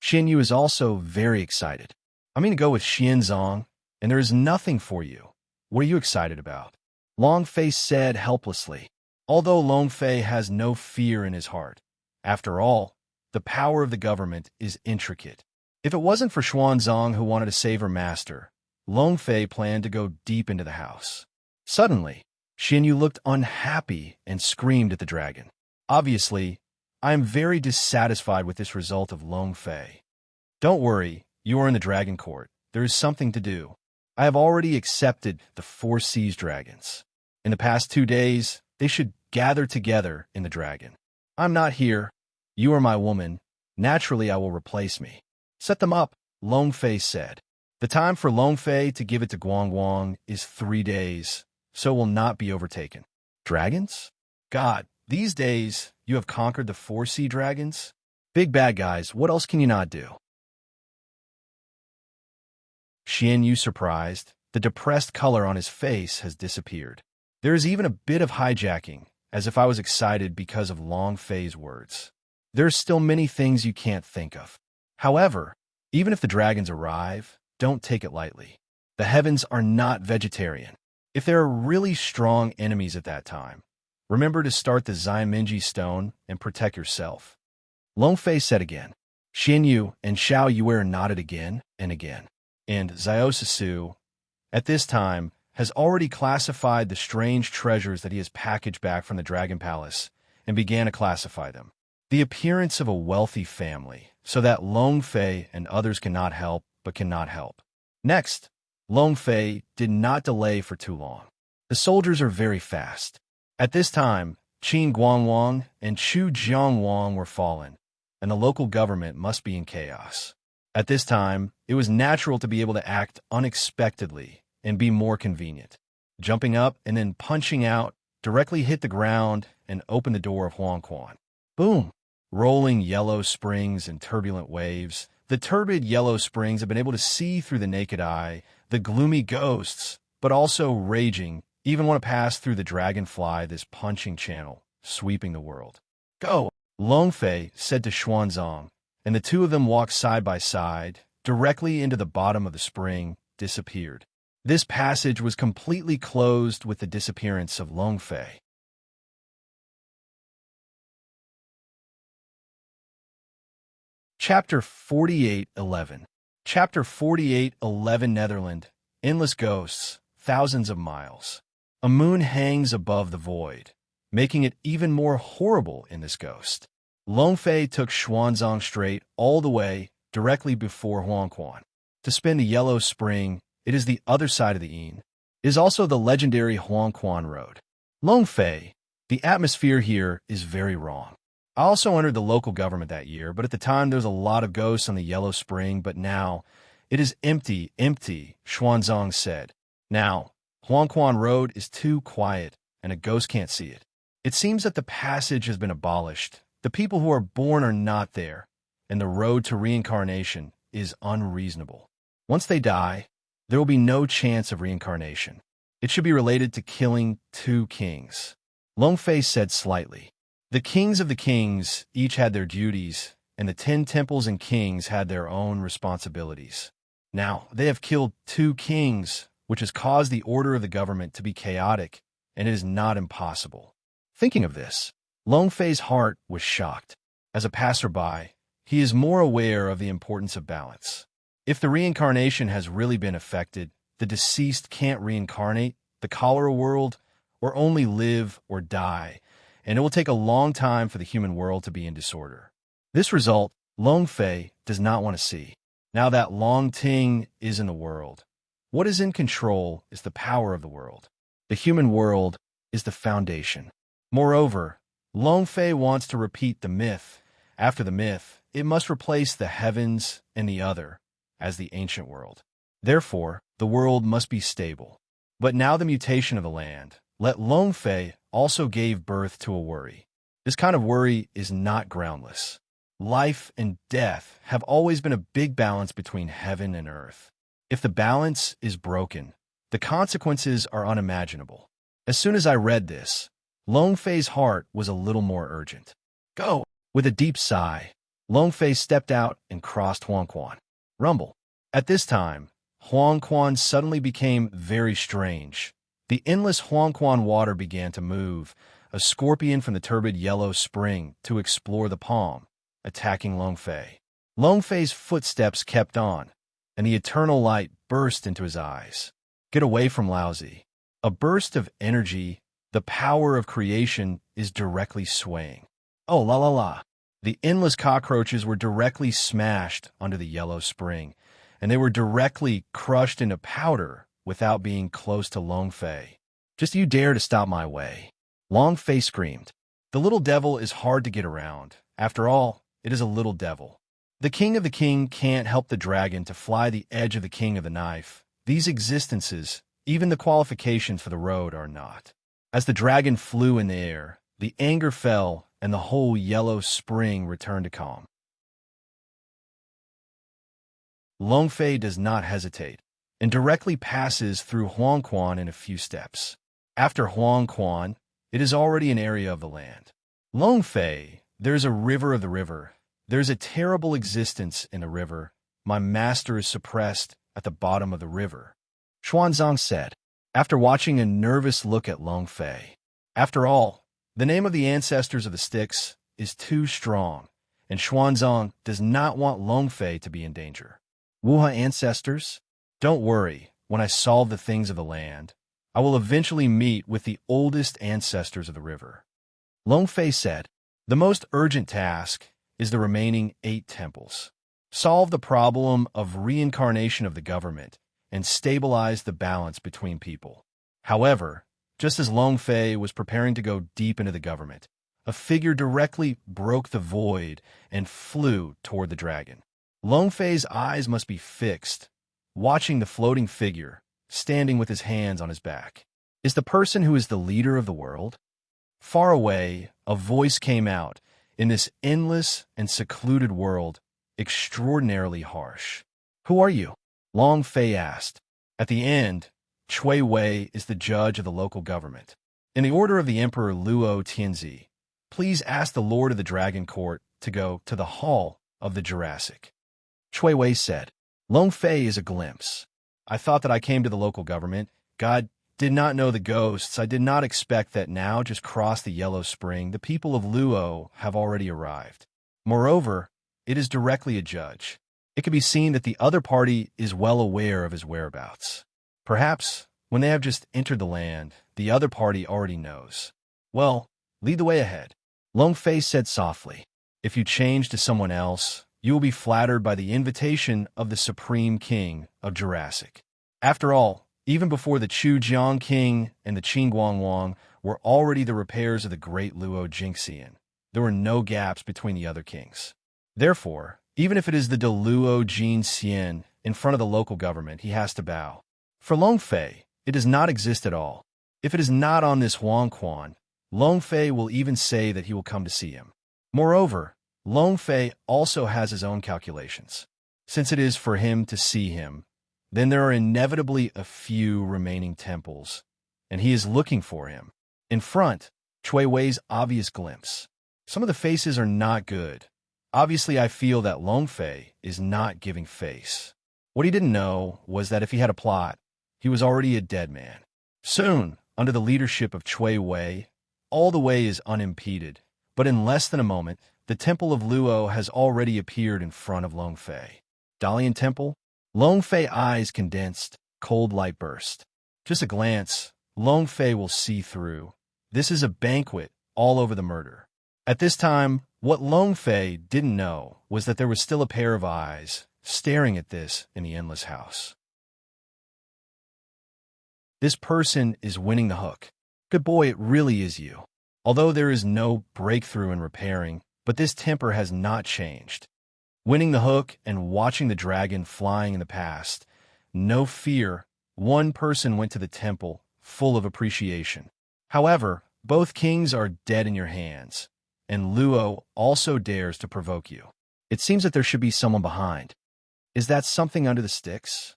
Xin Yu is also very excited. I'm going to go with Xuanzang, and there is nothing for you. What are you excited about? Long Fei said helplessly, although Long Fei has no fear in his heart. After all, the power of the government is intricate. If it wasn't for Xuanzang who wanted to save her master, Long Fei planned to go deep into the house. Suddenly, Xin Yu looked unhappy and screamed at the dragon. Obviously, I am very dissatisfied with this result of Long Fei. Don't worry, you are in the dragon court. There is something to do. I have already accepted the 4 seas dragons. In the past 2 days, they should gather together in the dragon. I'm not here. You are my woman. Naturally, I will replace me. Set them up, Long Fei said. The time for Long Fei to give it to Guangguang is 3 days, so it will not be overtaken. Dragons? God, these days you have conquered the 4 sea dragons? Big bad guys, what else can you not do? Xian Yu surprised. The depressed color on his face has disappeared. There is even a bit of hijacking, as if I was excited because of Long Fei's words. There are still many things you can't think of. However, even if the dragons arrive, don't take it lightly. The heavens are not vegetarian. If there are really strong enemies at that time, remember to start the Xiaominji stone and protect yourself. Long Fei said again. Xian Yu and Xiao Yuer nodded again and again. And Xiaosisu, at this time, has already classified the strange treasures that he has packaged back from the Dragon Palace and began to classify them. The appearance of a wealthy family, so that Long Fei and others cannot help but cannot help. Next, Long Fei did not delay for too long. The soldiers are very fast. At this time, Qin Guangwang and Chu Jiangwang were fallen, and the local government must be in chaos. At this time, it was natural to be able to act unexpectedly and be more convenient. Jumping up and then punching out directly hit the ground and opened the door of Huang Quan. Boom! Rolling yellow springs and turbulent waves. The turbid yellow springs have been able to see through the naked eye, the gloomy ghosts, but also raging, even want to pass through the dragonfly, this punching channel, sweeping the world. Go! Long Fei said to Xuanzang, and the two of them walked side by side, directly into the bottom of the spring, disappeared. This passage was completely closed with the disappearance of Long Fei. Chapter 48:11. Chapter 48:11. Netherland. Endless ghosts, thousands of miles. A moon hangs above the void, making it even more horrible in this ghost. Long Fei took Xuanzang straight all the way, directly before Huang Quan. To spin the yellow spring, it is the other side of the Yin. It is also the legendary Huang Quan Road. Long Fei, the atmosphere here is very wrong. I also entered the local government that year, but at the time there was a lot of ghosts on the yellow spring, but now it is empty, Xuanzang said. Now, Huang Quan Road is too quiet, and a ghost can't see it. It seems that the passage has been abolished. The people who are born are not there, and the road to reincarnation is unreasonable. Once they die, there will be no chance of reincarnation. It should be related to killing 2 kings. Long Fei said slightly. The kings of the kings each had their duties, and the 10 temples and kings had their own responsibilities. Now, they have killed 2 kings, which has caused the order of the government to be chaotic, and it is not impossible. Thinking of this, Long Fei's heart was shocked. As a passerby, he is more aware of the importance of balance. If the reincarnation has really been affected, the deceased can't reincarnate, the cholera world, or only live or die, and it will take a long time for the human world to be in disorder. This result, Long Fei does not want to see. Now that Long Ting is in the world, what is in control is the power of the world. The human world is the foundation. Moreover, Long Fei wants to repeat the myth. After the myth, it must replace the heavens and the other as the ancient world. Therefore, the world must be stable. But now the mutation of the land, let Long Fei also gave birth to a worry. This kind of worry is not groundless. Life and death have always been a big balance between heaven and earth. If the balance is broken, the consequences are unimaginable. As soon as I read this, Long Fei's heart was a little more urgent. Go! With a deep sigh, Long Fei stepped out and crossed Huang Quan. Rumble. At this time, Huang Quan suddenly became very strange. The endless Huang Quan water began to move, a scorpion from the turbid yellow spring, to explore the palm, attacking Long Fei. Long Fei's footsteps kept on, and the eternal light burst into his eyes. Get away from Laozi. A burst of energy, the power of creation, is directly swaying. Oh, la la la. The endless cockroaches were directly smashed under the yellow spring, and they were directly crushed into powder without being close to Long Fei. Just you dare to stop my way. Long Fei screamed. The little devil is hard to get around. After all, it is a little devil. The king of the king can't help the dragon to fly the edge of the king of the knife. These existences, even the qualifications for the road, are not. As the dragon flew in the air, the anger fell, and the whole yellow spring returned to calm. Long Fei does not hesitate, and directly passes through Huang Quan in a few steps. After Huang Quan, it is already an area of the land. Long Fei, there's a river of the river. There's a terrible existence in the river. My master is suppressed at the bottom of the river, Xuanzang said, after watching a nervous look at Long Fei. After all, the name of the ancestors of the sticks is too strong, and Xuanzang does not want Long Fei to be in danger. Wuha ancestors? Don't worry, when I solve the things of the land, I will eventually meet with the oldest ancestors of the river. Long Fei said, the most urgent task is the remaining 8 temples. Solve the problem of reincarnation of the government and stabilize the balance between people. However, just as Long Fei was preparing to go deep into the government, a figure directly broke the void and flew toward the dragon. Long Fei's eyes must be fixed, watching the floating figure, standing with his hands on his back. is the person who is the leader of the world. Far away, a voice came out, in this endless and secluded world, extraordinarily harsh. Who are you? Long Fei asked. At the end, Chui Wei is the judge of the local government. In the order of the Emperor Luo Tianzi, please ask the Lord of the Dragon Court to go to the Hall of the Jurassic. Chui Wei said, Long Fei is a glimpse. I thought that I came to the local government. God did not know the ghosts. I did not expect that now, just cross the Yellow Spring, the people of Luo have already arrived. Moreover, it is directly a judge. It can be seen that the other party is well aware of his whereabouts. Perhaps, when they have just entered the land, the other party already knows. Well, lead the way ahead. Long Fei said softly. If you change to someone else, you will be flattered by the invitation of the Supreme King of Jurassic. After all, even before the Chu Jiang King and the Qing Guangwang were already the repairs of the great Luo Jingxian, there were no gaps between the other kings. Therefore, even if it is the De Luo Jin Xian in front of the local government, he has to bow. For Long Fei, it does not exist at all. If it is not on this Huang Quan, Long Fei will even say that he will come to see him. Moreover, Long Fei also has his own calculations. Since it is for him to see him, then there are inevitably a few remaining temples, and he is looking for him. In front, Chui Wei's obvious glimpse. Some of the faces are not good. Obviously, I feel that Long Fei is not giving face. What he didn't know was that if he had a plot, he was already a dead man. Soon, under the leadership of Chui Wei, all the way is unimpeded, but in less than a moment, the Temple of Luo has already appeared in front of Long Fei. Dalian Temple? Long Fei eyes condensed, cold light burst. Just a glance, Long Fei will see through. This is a banquet all over the murder. At this time, what Long Fei didn't know was that there was still a pair of eyes staring at this in the endless house. This person is winning the hook. Good boy, it really is you. Although there is no breakthrough in repairing, but this temper has not changed. Winning the hook and watching the dragon flying in the past. No fear, one person went to the temple, full of appreciation. However, both kings are dead in your hands, and Luo also dares to provoke you. It seems that there should be someone behind. Is that something under the sticks?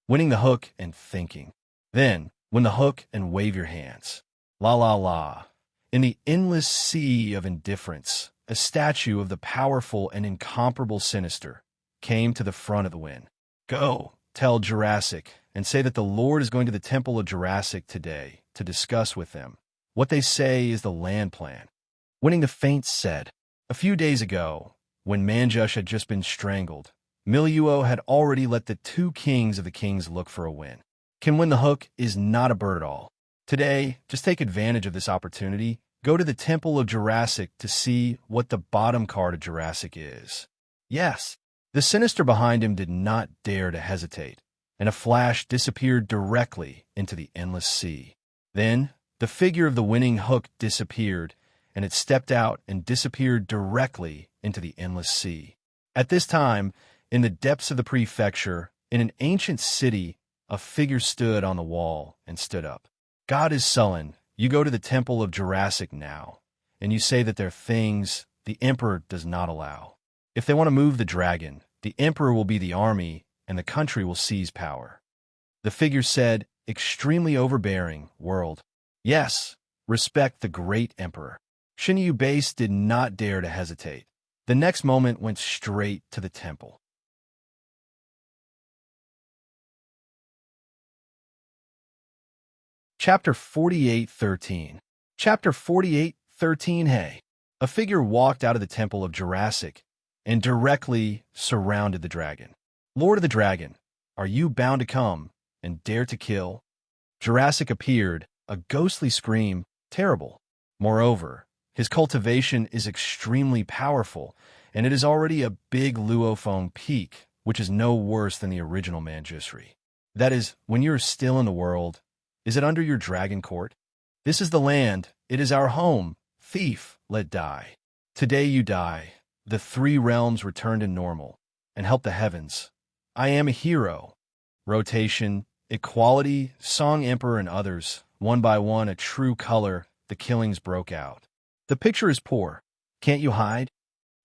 Winning the hook and thinking. Then, win the hook and wave your hands. La la la. In the endless sea of indifference, a statue of the powerful and incomparable Sinister came to the front of the wind. Go, tell Jurassic, and say that the Lord is going to the Temple of Jurassic today to discuss with them. What they say is the land plan. Winning the Faint said, a few days ago, when Manjush had just been strangled, Miluo had already let the two kings of the kings look for a win. Can win the hook is not a bird at all. Today, just take advantage of this opportunity. Go to the Temple of Jurassic to see what the bottom card of Jurassic is. Yes, the Sinister behind him did not dare to hesitate, and a flash disappeared directly into the endless sea. Then, the figure of the winning hook disappeared, and it stepped out and disappeared directly into the endless sea. At this time, in the depths of the prefecture, in an ancient city, a figure stood on the wall and stood up. God is sullen. You go to the Temple of Jurassic now, and you say that there are things the Emperor does not allow. If they want to move the dragon, the Emperor will be the army, and the country will seize power. The figure said, extremely overbearing, world. Yes, respect the great Emperor. Shinyu Base did not dare to hesitate. The next moment went straight to the temple. Chapter 48:13. Chapter 48:13. Hey. A figure walked out of the Temple of Jurassic and directly surrounded the dragon. Lord of the Dragon, are you bound to come and dare to kill? Jurassic appeared, a ghostly scream, terrible. Moreover, his cultivation is extremely powerful, and it is already a big Luophone peak, which is no worse than the original Manjusri. That is, when you are still in the world, is it under your dragon court? This is the land. It is our home. Thief, let die. Today you die. The three realms return to normal and help the heavens. I am a hero. Rotation, Equality, Song Emperor, and others, one by one, a true color, the killings broke out. The picture is poor. Can't you hide?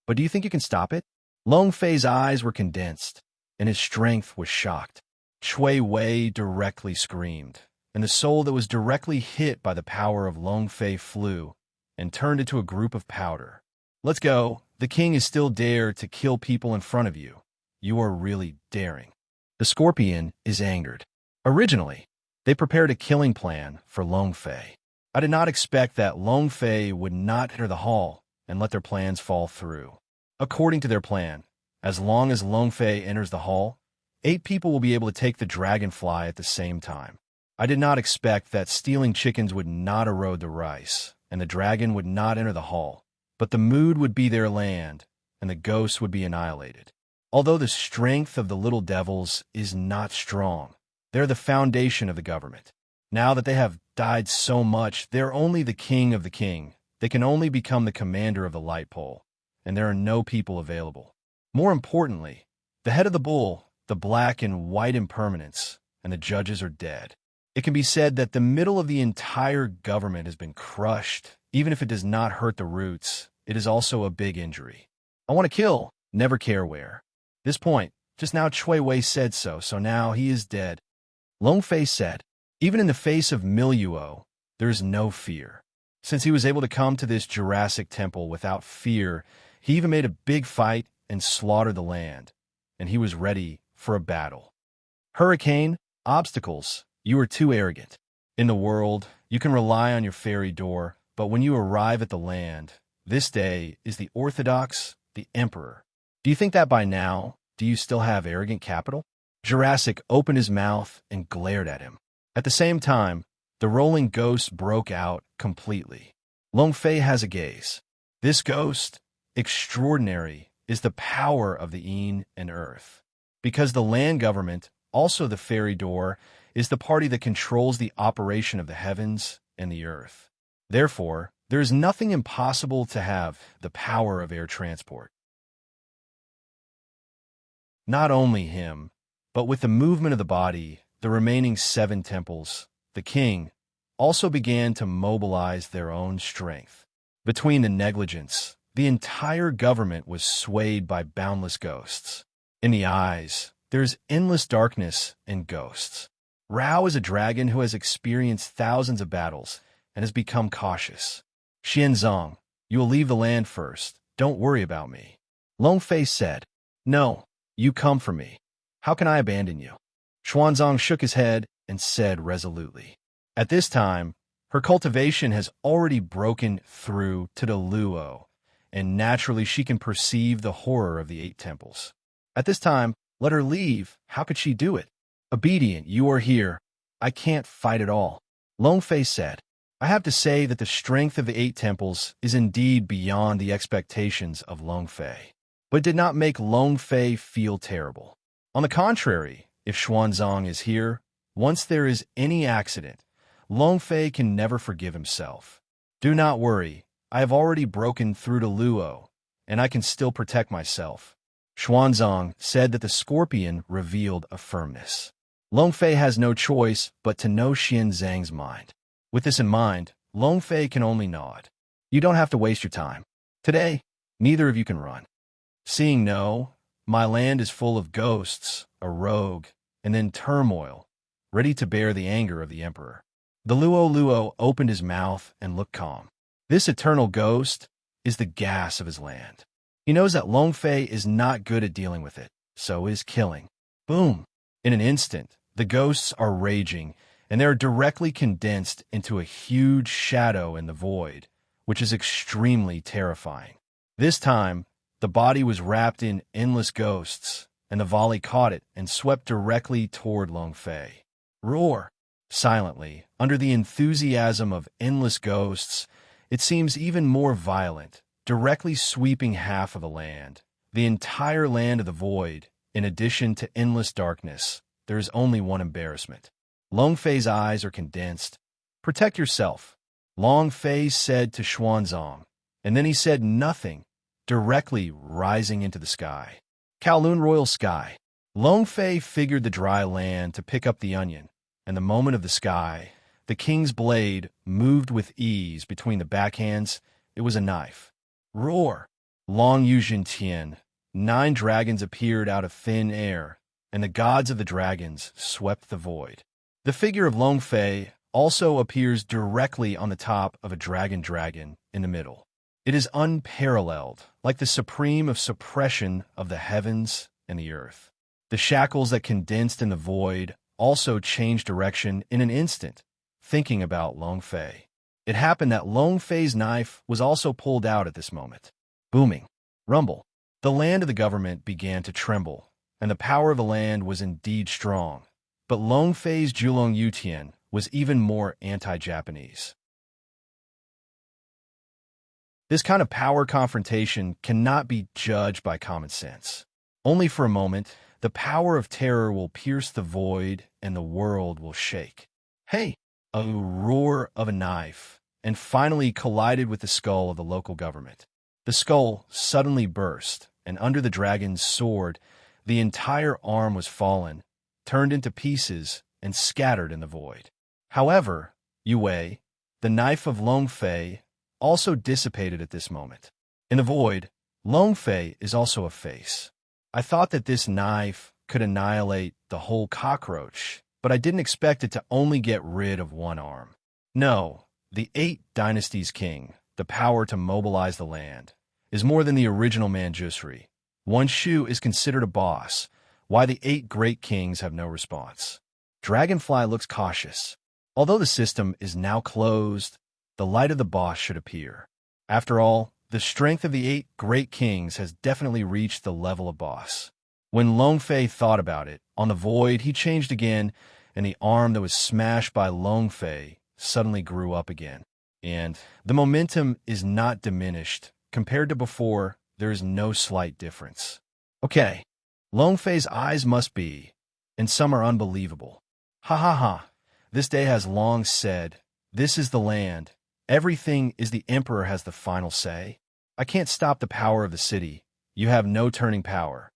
But do you think you can stop it? Long Fei's eyes were condensed, and his strength was shocked. Shui Wei directly screamed, and the soul that was directly hit by the power of Long Fei flew and turned into a group of powder. Let's go. The king is still dare to kill people in front of you. You are really daring. The scorpion is angered. Originally, they prepared a killing plan for Long Fei. I did not expect that Long Fei would not enter the hall and let their plans fall through. According to their plan, as long as Long Fei enters the hall, 8 people will be able to take the dragonfly at the same time. I did not expect that stealing chickens would not erode the rice, and the dragon would not enter the hall, but the mood would be their land, and the ghosts would be annihilated. Although the strength of the little devils is not strong, they're the foundation of the government. Now that they have died so much, they're only the king of the king. They can only become the commander of the light pole, and there are no people available. More importantly, the head of the bull, the black and white impermanence, and the judges are dead. It can be said that the middle of the entire government has been crushed. Even if it does not hurt the roots, it is also a big injury. I want to kill, never care where. This point, just now Shui Wei said so now he is dead. Long Fei said, even in the face of Miluo, there is no fear. Since he was able to come to this Jurassic temple without fear, he even made a big fight and slaughtered the land, and he was ready for a battle. Hurricane, obstacles, you are too arrogant. In the world, you can rely on your fairy door, but when you arrive at the land, this day is the Orthodox, the Emperor. Do you think that by now, do you still have arrogant capital? Jurassic opened his mouth and glared at him. At the same time, the rolling ghost broke out completely. Long Fei has a gaze. This ghost, extraordinary, is the power of the Yin and Earth. Because the land government, also the fairy door, is the party that controls the operation of the heavens and the earth. Therefore, there is nothing impossible to have the power of air transport. Not only him, but with the movement of the body, the remaining 7 temples, the king, also began to mobilize their own strength. Between the negligence, the entire government was swayed by boundless ghosts. In the eyes, there is endless darkness and ghosts. Rao is a dragon who has experienced thousands of battles and has become cautious. Xianzong, you will leave the land first. Don't worry about me. Long Fei said, no, you come for me. How can I abandon you? Xuanzong shook his head and said resolutely. At this time, her cultivation has already broken through to the Luo, and naturally she can perceive the horror of the 8 temples. At this time, let her leave. How could she do it? Obedient, you are here. I can't fight at all. Long Fei said, I have to say that the strength of the 8 temples is indeed beyond the expectations of Long Fei. But it did not make Long Fei feel terrible. On the contrary, if Xuanzong is here, once there is any accident, Long Fei can never forgive himself. Do not worry, I have already broken through to Luo, and I can still protect myself. Xuanzong said that the scorpion revealed a firmness. Long Fei has no choice but to know Xianzang's mind. With this in mind, Long Fei can only nod. You don't have to waste your time. Today, neither of you can run. Seeing no, my land is full of ghosts, a rogue, and then turmoil, ready to bear the anger of the emperor. The Luo opened his mouth and looked calm. This eternal ghost is the gas of his land. He knows that Long Fei is not good at dealing with it, so is killing. Boom! In an instant, the ghosts are raging, and they are directly condensed into a huge shadow in the void, which is extremely terrifying. This time, the body was wrapped in endless ghosts, and the volley caught it and swept directly toward Long Fei. Roar! Silently, under the enthusiasm of endless ghosts, it seems even more violent, directly sweeping half of the land, the entire land of the void. In addition to endless darkness, there is only one embarrassment. Long Fei's eyes are condensed. Protect yourself, Long Fei said to Xuanzong, and then he said nothing, directly rising into the sky. Kowloon Royal Sky. Long Fei figured the dry land to pick up the onion, and the moment of the sky, the king's blade moved with ease between the backhands. It was a knife. Roar! Long Yuzhen Tian. 9 dragons appeared out of thin air, and the gods of the dragons swept the void. The figure of Long Fei also appears directly on the top of a dragon in the middle. It is unparalleled, like the supreme of suppression of the heavens and the earth. The shackles that condensed in the void also changed direction in an instant, thinking about Long Fei. It happened that Long Fei's knife was also pulled out at this moment. Booming. Rumble. The land of the government began to tremble, and the power of the land was indeed strong. But Long Fei's Julong Yutian was even more anti-Japanese. This kind of power confrontation cannot be judged by common sense. Only for a moment, the power of terror will pierce the void and the world will shake. Hey! A roar of a knife, and finally collided with the skull of the local government. The skull suddenly burst, and under the dragon's sword, the entire arm was fallen, turned into pieces, and scattered in the void. However, Yue, the knife of Long Fei, also dissipated at this moment. In the void, Long Fei is also a face. I thought that this knife could annihilate the whole cockroach, but I didn't expect it to only get rid of one arm. No, the 8 Dynasties King, the power to mobilize the land, is more than the original Manjusri. One Shu is considered a boss, why the 8 great kings have no response. Dragonfly looks cautious. Although the system is now closed, the light of the boss should appear. After all, the strength of the 8 great kings has definitely reached the level of boss. When Long Fei thought about it, on the void he changed again, and the arm that was smashed by Long Fei suddenly grew up again. And the momentum is not diminished. Compared to before, there is no slight difference. Okay, Long Fei's eyes must be, and some are unbelievable. Ha ha ha, this day has long said, this is the land. Everything is the emperor has the final say. I can't stop the power of the city. You have no turning power.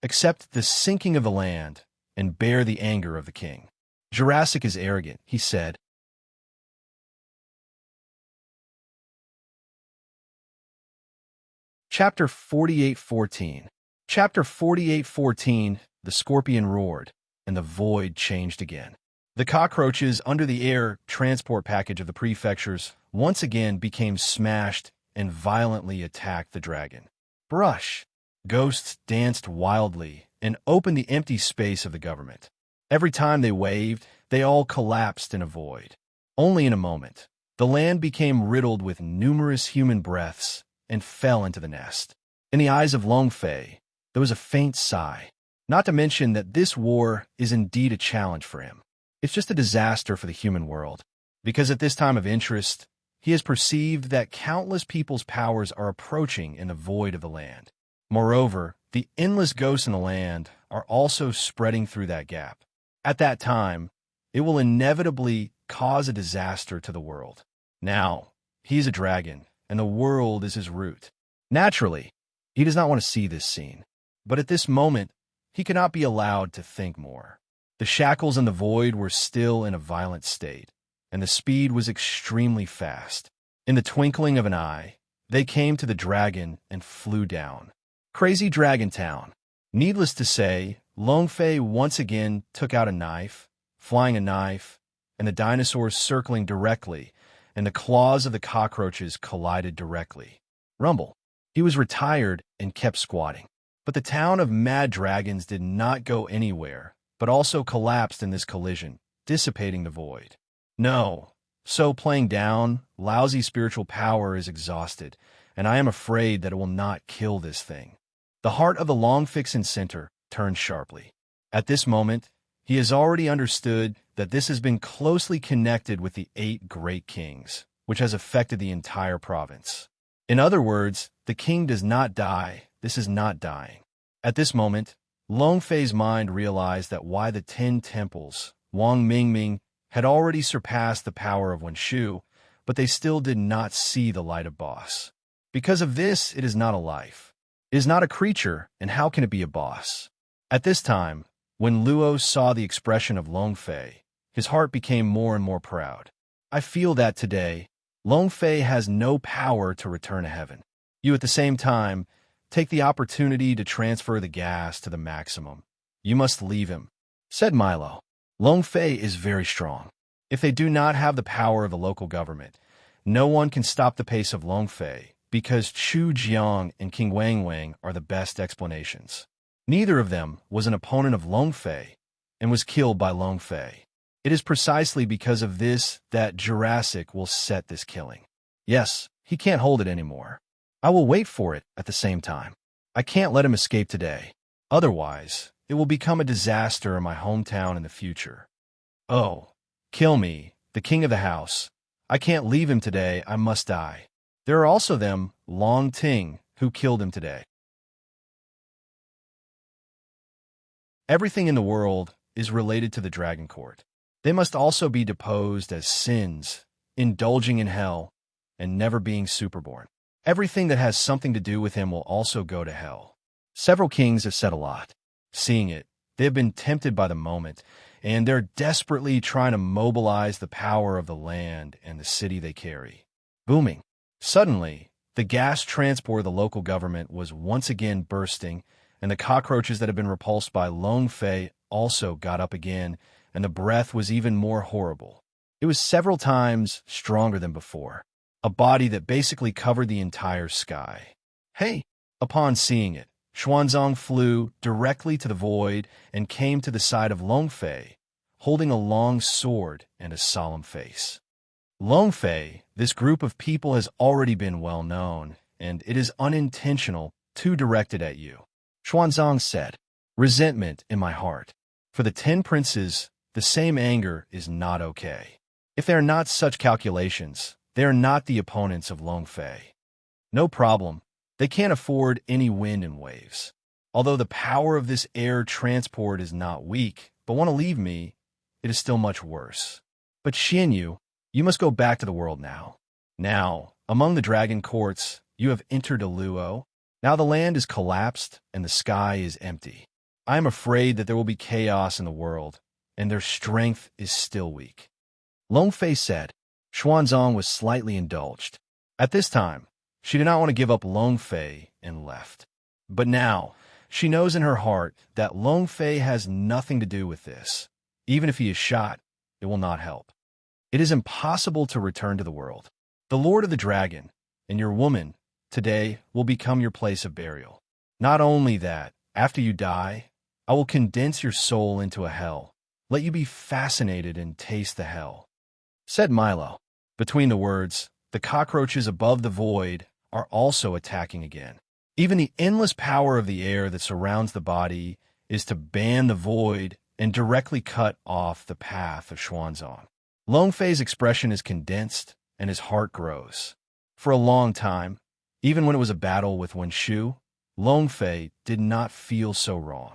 Accept the sinking of the land and bear the anger of the king. Jurassic is arrogant, he said. Chapter 48:14. Chapter 48:14. The scorpion roared, and the void changed again. The cockroaches under the air transport package of the prefectures once again became smashed and violently attacked the dragon. Brush! Ghosts danced wildly and opened the empty space of the government. Every time they waved, they all collapsed in a void. Only in a moment, the land became riddled with numerous human breaths and fell into the nest. In the eyes of Long Fei, there was a faint sigh, not to mention that this war is indeed a challenge for him. It's just a disaster for the human world, because at this time of interest, he has perceived that countless people's powers are approaching in the void of the land. Moreover, the endless ghosts in the land are also spreading through that gap. At that time, it will inevitably cause a disaster to the world. Now, he's a dragon, and the world is his root. Naturally, he does not want to see this scene. But at this moment, he cannot be allowed to think more. The shackles in the void were still in a violent state, and the speed was extremely fast. In the twinkling of an eye, they came to the dragon and flew down. Crazy Dragon Town. Needless to say, Long Fei once again took out a knife, flying a knife, and the dinosaurs circling directly, and the claws of the cockroaches collided directly. Rumble. He was retired and kept squatting. But the town of Mad Dragons did not go anywhere, but also collapsed in this collision, dissipating the void. No. So playing down, lousy spiritual power is exhausted, and I am afraid that it will not kill this thing. The heart of the Long Fixin Center turned sharply. At this moment, he has already understood that this has been closely connected with the 8 great kings, which has affected the entire province. In other words, the king does not die. This is not dying. At this moment, Long Fei's mind realized that why the 10 temples, Wang Mingming, had already surpassed the power of Wenshu, but they still did not see the light of boss. Because of this, it is not a life. It is not a creature, and how can it be a boss? At this time, when Luo saw the expression of Long Fei, his heart became more and more proud. I feel that today, Long Fei has no power to return to heaven. You, at the same time, take the opportunity to transfer the gas to the maximum. You must leave him, said Milo. Long Fei is very strong. If they do not have the power of the local government, no one can stop the pace of Long Fei, because Chu Jiang and King Wang Wang are the best explanations. Neither of them was an opponent of Long Fei and was killed by Long Fei. It is precisely because of this that Jurassic will set this killing. Yes, he can't hold it anymore. I will wait for it at the same time. I can't let him escape today. Otherwise, it will become a disaster in my hometown in the future. Oh, kill me, the king of the house. I can't leave him today, I must die. There are also them, Long Ting, who killed him today. Everything in the world is related to the Dragon Court. They must also be deposed as sins, indulging in hell, and never being superborn. Everything that has something to do with him will also go to hell. Several kings have said a lot. Seeing it, they have been tempted by the moment, and they're desperately trying to mobilize the power of the land and the city they carry. Booming. Suddenly, the gas transport of the local government was once again bursting, and the cockroaches that had been repulsed by Long Fei also got up again, and the breath was even more horrible. It was several times stronger than before, a body that basically covered the entire sky. Hey! Upon seeing it, Xuanzang flew directly to the void and came to the side of Long Fei, holding a long sword and a solemn face. Long Fei, this group of people has already been well known, and it is unintentional to direct it at you. Xuanzang said, resentment in my heart. For the 10 princes, the same anger is not okay. If they are not such calculations, they are not the opponents of Long Fei. No problem. They can't afford any wind and waves. Although the power of this air transport is not weak, but want to leave me, it is still much worse. But Xianyu, you must go back to the world now. Now, among the dragon courts, you have entered a Luo. Now the land is collapsed and the sky is empty. I am afraid that there will be chaos in the world, and their strength is still weak. Long Fei said. Xuanzang was slightly indulged. At this time, she did not want to give up Long Fei and left. But now, she knows in her heart that Long Fei has nothing to do with this. Even if he is shot, it will not help. It is impossible to return to the world. The Lord of the Dragon and your woman today will become your place of burial. Not only that, after you die, I will condense your soul into a hell. Let you be fascinated and taste the hell, said Milo. Between the words, the cockroaches above the void are also attacking again. Even the endless power of the air that surrounds the body is to ban the void and directly cut off the path of Xuanzang. Long Fei's expression is condensed, and his heart grows. For a long time, even when it was a battle with Wenshu, Long Fei did not feel so wrong.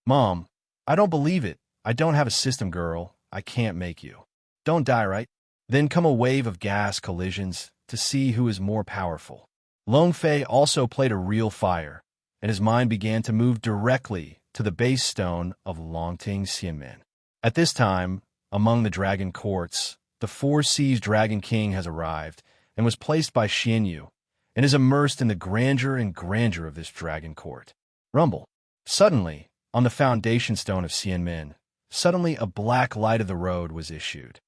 Mom, I don't believe it. I don't have a system, girl. I can't make you. Don't die, right? Then come a wave of gas collisions to see who is more powerful. Long Fei also played a real fire, and his mind began to move directly to the base stone of Longting Xianmen. At this time, among the dragon courts, the Four Seas Dragon King has arrived and was placed by Xianyu, and is immersed in the grandeur of this dragon court. Rumble. Suddenly, on the foundation stone of Xianmen, suddenly a black light of the road was issued.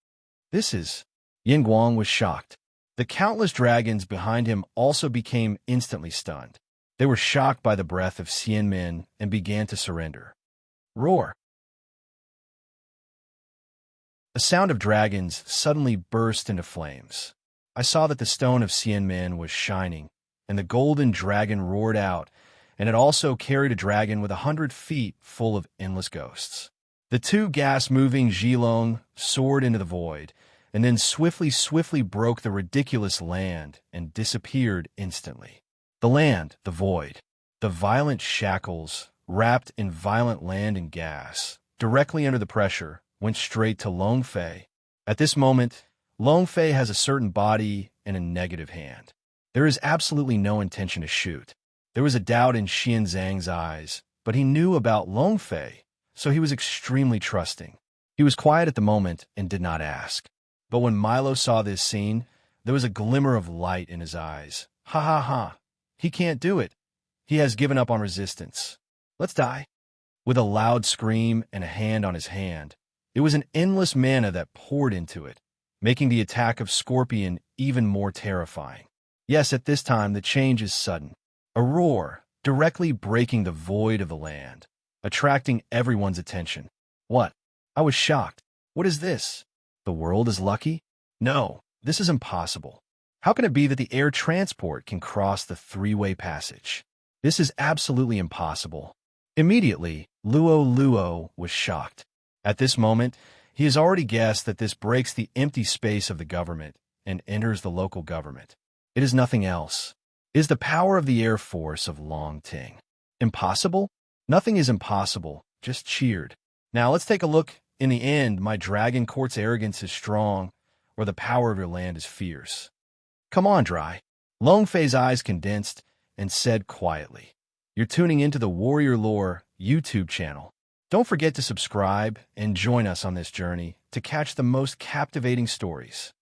This is... Yin Guang was shocked. The countless dragons behind him also became instantly stunned. They were shocked by the breath of Xianmen and began to surrender. Roar! A sound of dragons suddenly burst into flames. I saw that the stone of Xianmen was shining, and the golden dragon roared out, and it also carried a dragon with 100 feet full of endless ghosts. The 2 gas-moving Zhilong soared into the void, and then swiftly broke the ridiculous land and disappeared instantly. The land, the void, the violent shackles, wrapped in violent land and gas, directly under the pressure, went straight to Long Fei. At this moment, Long Fei has a certain body and a negative hand. There is absolutely no intention to shoot. There was a doubt in Xian Zhang's eyes, but he knew about Long Fei, so he was extremely trusting. He was quiet at the moment and did not ask. But when Milo saw this scene, there was a glimmer of light in his eyes. Ha ha ha. He can't do it. He has given up on resistance. Let's die. With a loud scream and a hand on his hand, it was an endless mana that poured into it, making the attack of Scorpion even more terrifying. Yes, at this time the change is sudden. A roar, directly breaking the void of the land, attracting everyone's attention. What? I was shocked. What is this? The world is lucky? No, this is impossible. How can it be that the air transport can cross the three-way passage? This is absolutely impossible. Immediately, Luo was shocked. At this moment, he has already guessed that this breaks the empty space of the government and enters the local government. It is nothing else. It is the power of the Air Force of Long Ting. Impossible? Nothing is impossible, just cheered. Now let's take a look. In the end, my dragon court's arrogance is strong, or the power of your land is fierce. Come on, Dry. Long Fei's eyes condensed and said quietly, "You're tuning into the Warrior Lore YouTube channel. Don't forget to subscribe and join us on this journey to catch the most captivating stories."